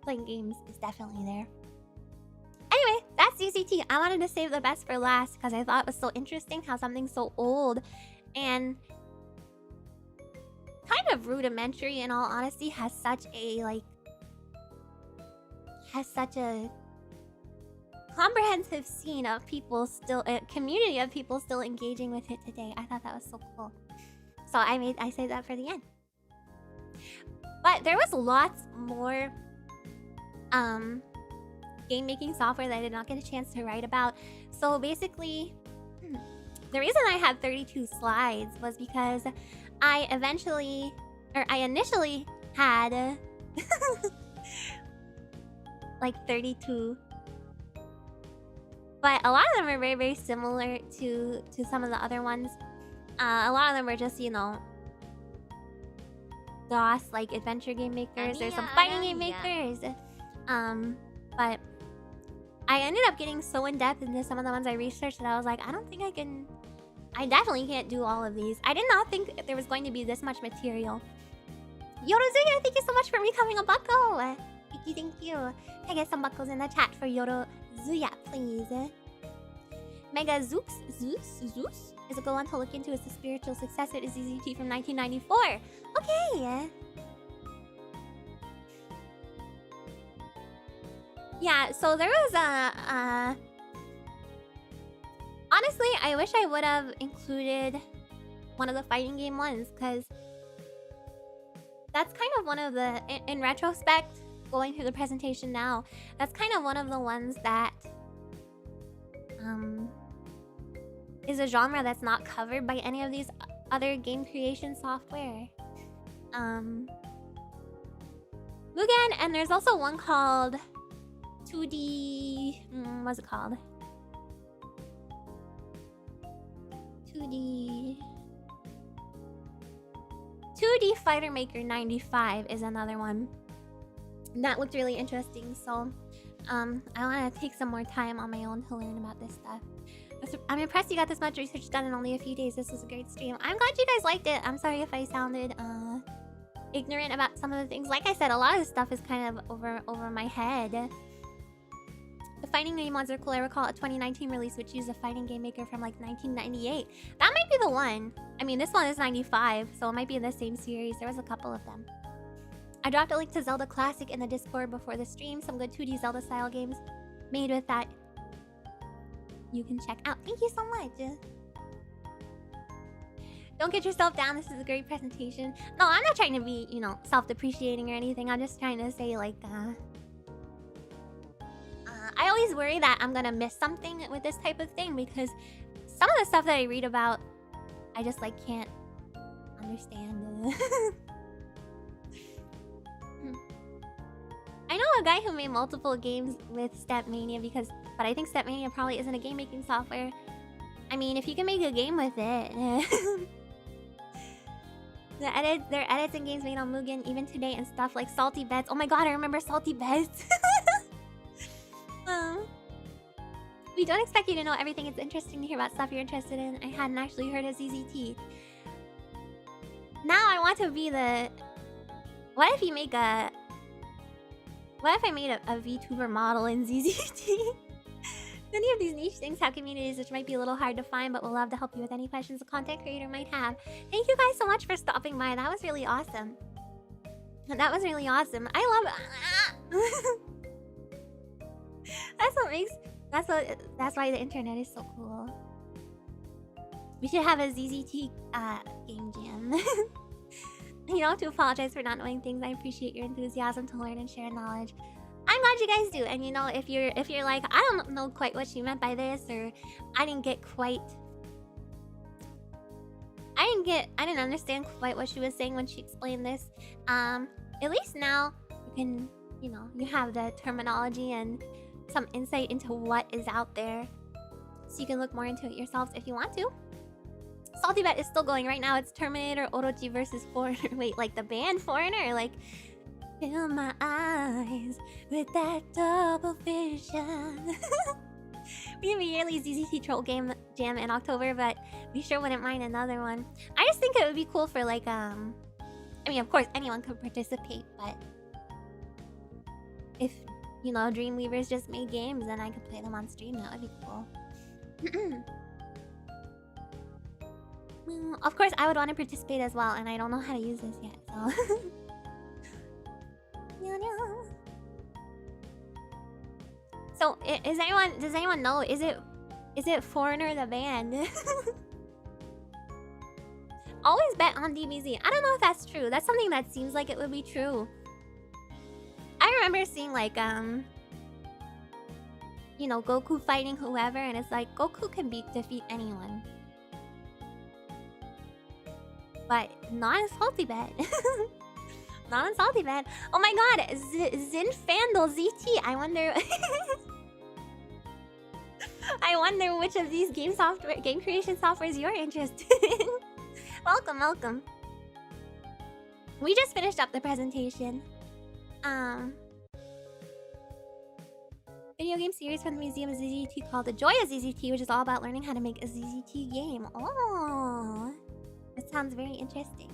playing games is definitely there. Anyway, that's ZZT. I wanted to save the best for last because I thought it was so interesting how something so old and kind of rudimentary, in all honesty, has such a comprehensive scene of people still, a community of people still engaging with it today. I thought that was so cool. So I saved that for the end. But there was lots more game making software that I did not get a chance to write about. So basically, the reason I had 32 slides was because I initially had like 32. But a lot of them are very, very similar to some of the other ones. A lot of them were just, you know, DOS, like adventure game makers. There's some fighting game makers. But I ended up getting so in depth into some of the ones I researched that I was like, I don't think I can. I definitely can't do all of these. I did not think there was going to be this much material. Yorozuya, thank you so much for becoming a bucko. Thank you. Can I get some buckles in the chat for Yorozuya, please? Mega Zeus is a go on to look into. It's the spiritual successor to ZZT from 1994. Okay. Yeah, so there was a honestly, I wish I would have included one of the fighting game ones, because that's kind of one of the, in retrospect, going through the presentation now, that's kind of one of the ones that is a genre that's not covered by any of these other game creation software. Mugen, and there's also one called 2D... what's it called? 2D Fighter Maker 95 is another one. That looked really interesting, so I want to take some more time on my own to learn about this stuff. I'm impressed you got this much research done in only a few days. This was a great stream. I'm glad you guys liked it. I'm sorry if I sounded ignorant about some of the things. Like I said, a lot of this stuff is kind of over my head. The fighting game ones are cool. I recall a 2019 release which used a fighting game maker from like 1998. That might be the one. I mean, this one is 95, so it might be in the same series. There was a couple of them. I dropped a link to Zelda Classic in the Discord before the stream. Some good 2D Zelda style games made with that you can check out. Thank you so much. Don't get yourself down. This is a great presentation. No, I'm not trying to be, you know, self-depreciating or anything. I'm just trying to say, like, I always worry that I'm gonna miss something with this type of thing, because some of the stuff that I read about, I just, like, can't understand. I know a guy who made multiple games with Stepmania, but I think Stepmania probably isn't a game making software. I mean, if you can make a game with it. There are edits and games made on Mugen even today, and stuff like Salty Beds. Oh my god, I remember Salty Beds. We don't expect you to know everything. It's interesting to hear about stuff you're interested in. I hadn't actually heard of ZZT. Now I want to be the... What if I made a VTuber model in ZZT? Many of these niche things have communities which might be a little hard to find, but we'll love to help you with any questions a content creator might have. Thank you guys so much for stopping by. That was really awesome. That was really awesome. I love it. That's why the internet is so cool. We should have a ZZT game jam. You don't have to apologize for not knowing things. I appreciate your enthusiasm to learn and share knowledge. I'm glad you guys do. And you know, if you're like, I don't know quite what she meant by this, or I didn't understand quite what she was saying when she explained this. At least now you can, you know, you have the terminology and some insight into what is out there, so you can look more into it yourselves if you want to. Salty Bet is still going right now. It's Terminator Orochi versus Foreigner. Wait, like the band Foreigner? Or like, fill my eyes eyes with that double vision. We have a yearly ZZT Troll Game Jam in October, but we sure wouldn't mind another one. I just think it would be cool for like, I mean, of course, anyone could participate, but if, you know, Dreamweavers just made games and I could play them on stream, that would be cool. Well, of course, I would want to participate as well, and I don't know how to use this yet, so... So, does anyone know, is it Foreigner the band? Always bet on DBZ. I don't know if that's true. That's something that seems like it would be true. I remember seeing like, you know, Goku fighting whoever, and it's like, Goku can defeat anyone. But not on Salty Bet. Not on Salty Bet. Oh my god, Zinfandel ZT. I wonder... I wonder which of these game creation softwares you're interested in. Welcome, welcome. We just finished up the presentation. Video game series from the Museum of ZZT called The Joy of ZZT, which is all about learning how to make a ZZT game. Oh, that sounds very interesting.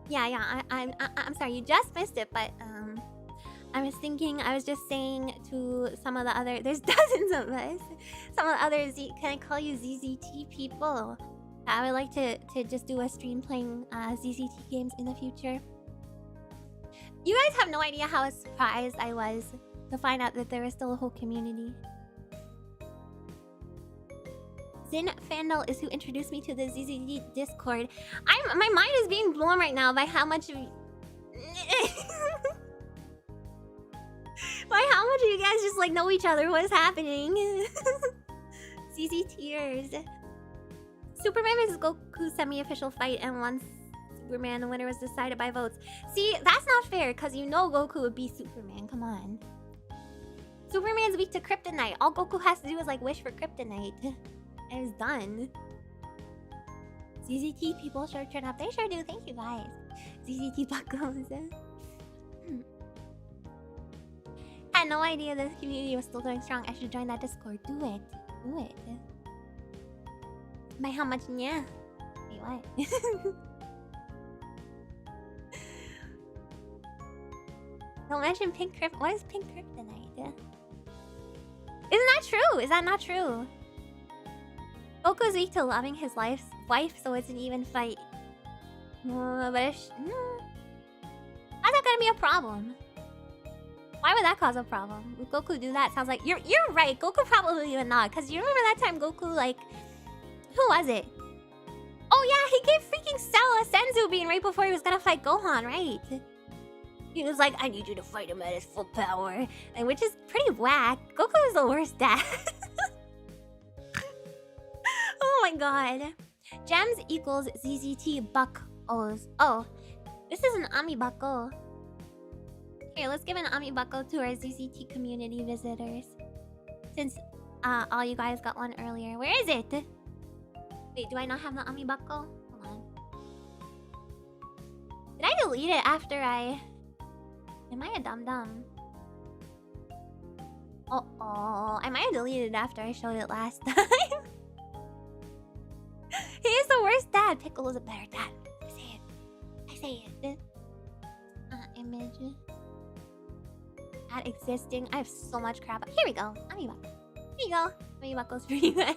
Yeah. I'm sorry, you just missed it, but I was just saying to some of the other, there's dozens of us, some of the other can I call you ZZT people? I would like to just do a stream playing ZZT games in the future. You guys have no idea how surprised I was to find out that there is still a whole community. Zin Fandel is who introduced me to the ZZT Discord. My mind is being blown right now by how much of by how much of you guys just like know each other. What is happening? ZZTers. Superman vs Goku semi-official fight, and once Superman, the winner was decided by votes. See, that's not fair, because you know Goku would be Superman. Come on. Superman's weak to kryptonite. All Goku has to do is like wish for kryptonite. And it's done. ZZT people sure turn up. They sure do. Thank you guys. ZZT buckles. Had no idea this community was still going strong. I should join that Discord. Do it. Do it. By how much? Yeah. Wait, what? Don't mention pink kryptonite. What is pink kryptonite? Isn't that true? Is that not true? Goku's weak to loving his wife, so it's an even fight. But how's that gonna be a problem? Why would that cause a problem? Would Goku do that? Sounds like you're right. Goku probably would not. Cause you remember that time Goku like, who was it? Oh yeah, he gave freaking Cell a Senzu bean right before he was gonna fight Gohan, right? He was like, I need you to fight him at his full power, and which is pretty whack. Goku is the worst dad. Oh my god. Gems equals ZZT buckos. Oh, this is an Ami buckle. Here, let's give an Ami buckle to our ZZT community visitors. Since all you guys got one earlier. Where is it? Wait, do I not have the Ami buckle? Hold on. Did I delete it after I... Am I a dum-dum? Oh, I might have deleted it after I showed it last time. He is the worst dad. Piccolo is a better dad. I say it. Image. Add existing. I have so much crap. Here we go. Ami buckle. Here you go. Ami buckles for you guys.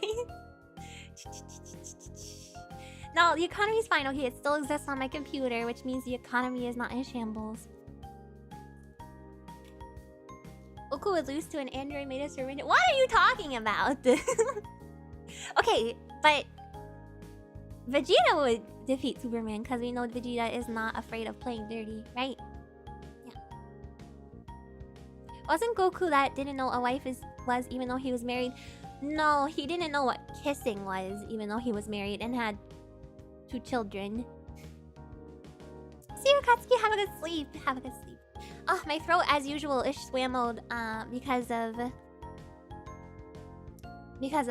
No, the economy is fine. Okay, it still exists on my computer, which means the economy is not in shambles. Goku would lose to an android made of surrender. What are you talking about? Okay, but Vegeta would defeat Superman because we know Vegeta is not afraid of playing dirty, right? Yeah. Wasn't Goku that didn't know a wife was even though he was married? No, he didn't know what kissing was even though he was married and had 2 children. See you, Katsuki. Have a good sleep. Have a good sleep. Oh, my throat, as usual, is swammed because of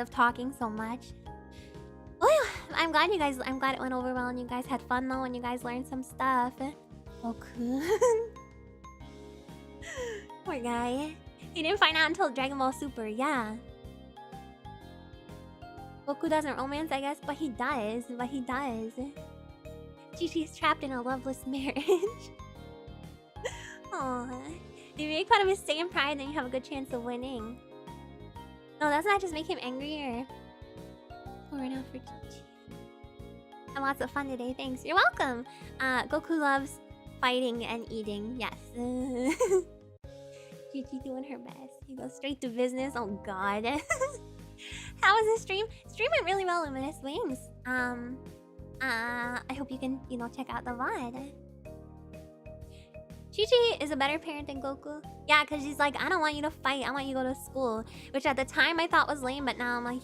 talking so much. Oh, I'm glad it went over well and you guys had fun though and you guys learned some stuff. Goku. Poor guy. He didn't find out until Dragon Ball Super, yeah. Goku doesn't romance, I guess, but he does. Chi-Chi's trapped in a loveless marriage. Aww. If you make fun of his same pride, then you have a good chance of winning. No, doesn't that just make him angrier? Pour it out for Chi-Chi. And lots of fun today, thanks. You're welcome! Goku loves fighting and eating, yes. Chi-Chi doing her best. He goes straight to business, oh god. How was the stream? Stream went really well, Luminous Wings. I hope you can, check out the VOD. Chi-Chi is a better parent than Goku. Yeah, because she's like, I don't want you to fight. I want you to go to school. Which at the time I thought was lame, but now I'm like,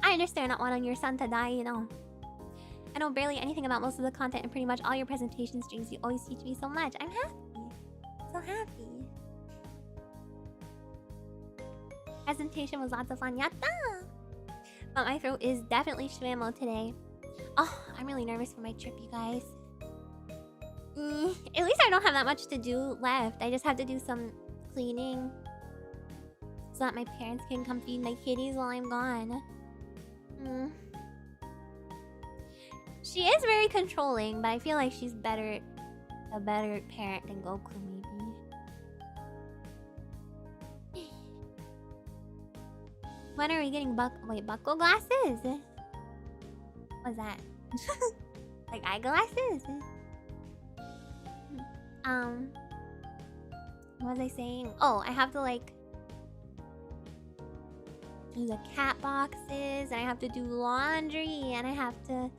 I understand not wanting your son to die, I know barely anything about most of the content and pretty much all your presentation streams. You always teach me so much. I'm happy. So happy. Presentation was lots of fun. Yatta! But my throat is definitely schwammo today. Oh, I'm really nervous for my trip, you guys. At least I don't have that much to do left. I just have to do some cleaning so that my parents can come feed my kitties while I'm gone. She is very controlling, but I feel like she's a better parent than Goku, maybe. When are we getting buckle glasses? What's that? Like eyeglasses? What was I saying? Oh, I have to do the cat boxes, and I have to do laundry, and I have to...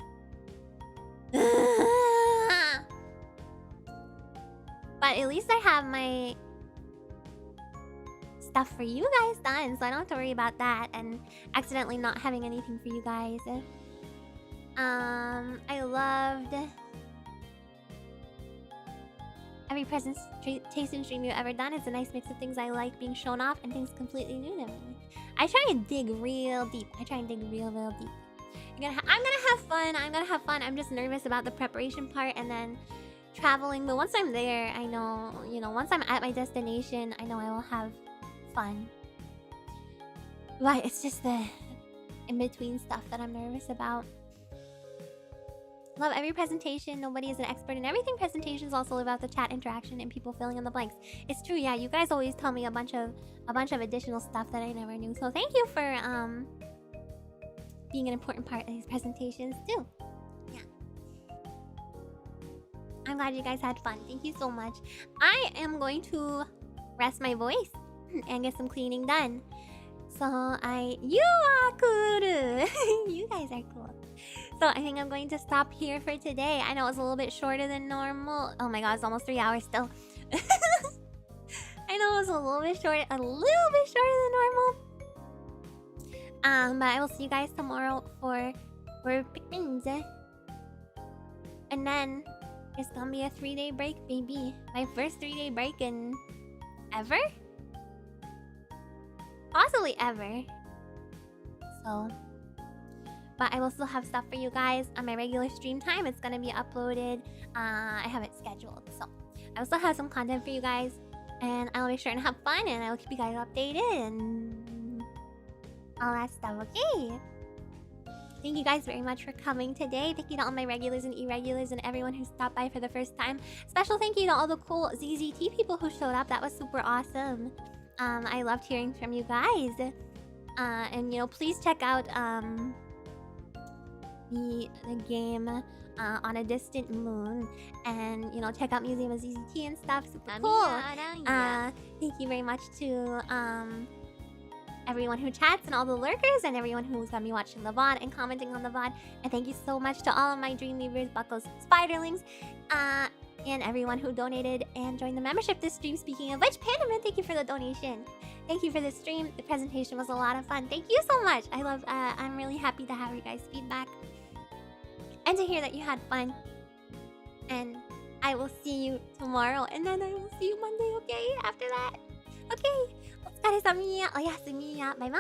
But at least I have my stuff for you guys done, so I don't have to worry about that and accidentally not having anything for you guys. I loved every presentation stream you've ever done. It's a nice mix of things I like being shown off and things completely new to me. I try and dig real deep. Real deep. I'm gonna have fun. I'm just nervous about the preparation part and then traveling. But once I'm there, I know, once I'm at my destination, I know I will have fun. But it's just the in-between stuff that I'm nervous about. Love every presentation. Nobody is an expert in everything. Presentations also about the chat interaction and people filling in the blanks. It's true, yeah. You guys always tell me a bunch of additional stuff that I never knew. So thank you for being an important part of these presentations too. Yeah. I'm glad you guys had fun. Thank you so much. I am going to rest my voice and get some cleaning done. So you are cool. You guys are cool. So I think I'm going to stop here for today. I know it's a little bit shorter than normal. Oh my god, it's almost 3 hours still. I know it's a little bit shorter than normal. But I will see you guys tomorrow for Pikmin's. And then it's gonna be a 3-day break, baby. My first 3-day break in ever? Possibly ever. So, but I will still have stuff for you guys on my regular stream time. It's gonna be uploaded. I have it scheduled, so I will still have some content for you guys, and I'll make sure and have fun, and I will keep you guys updated and all that stuff. Okay. Thank you guys very much for coming today. Thank you to all my regulars and irregulars and everyone who stopped by for the first time. Special thank you to all the cool ZZT people who showed up. That was super awesome. I loved hearing from you guys. And please check out the game on a distant moon, and check out Museum of ZZT and stuff. Super cool. Thank you very much to everyone who chats and all the lurkers and everyone who's gonna be watching the VOD and commenting on the VOD. And thank you so much to all of my Dreamweavers, Buckles, Spiderlings, and everyone who donated and joined the membership this stream. Speaking of which, Pandaman, thank you for the donation. Thank you for the stream. The presentation was a lot of fun. Thank you so much. I'm really happy to have your guys' feedback and to hear that you had fun. And I will see you tomorrow, and then I will see you Monday, okay? After that. Okay. Amiya. Oyasumiya. Bye-bye.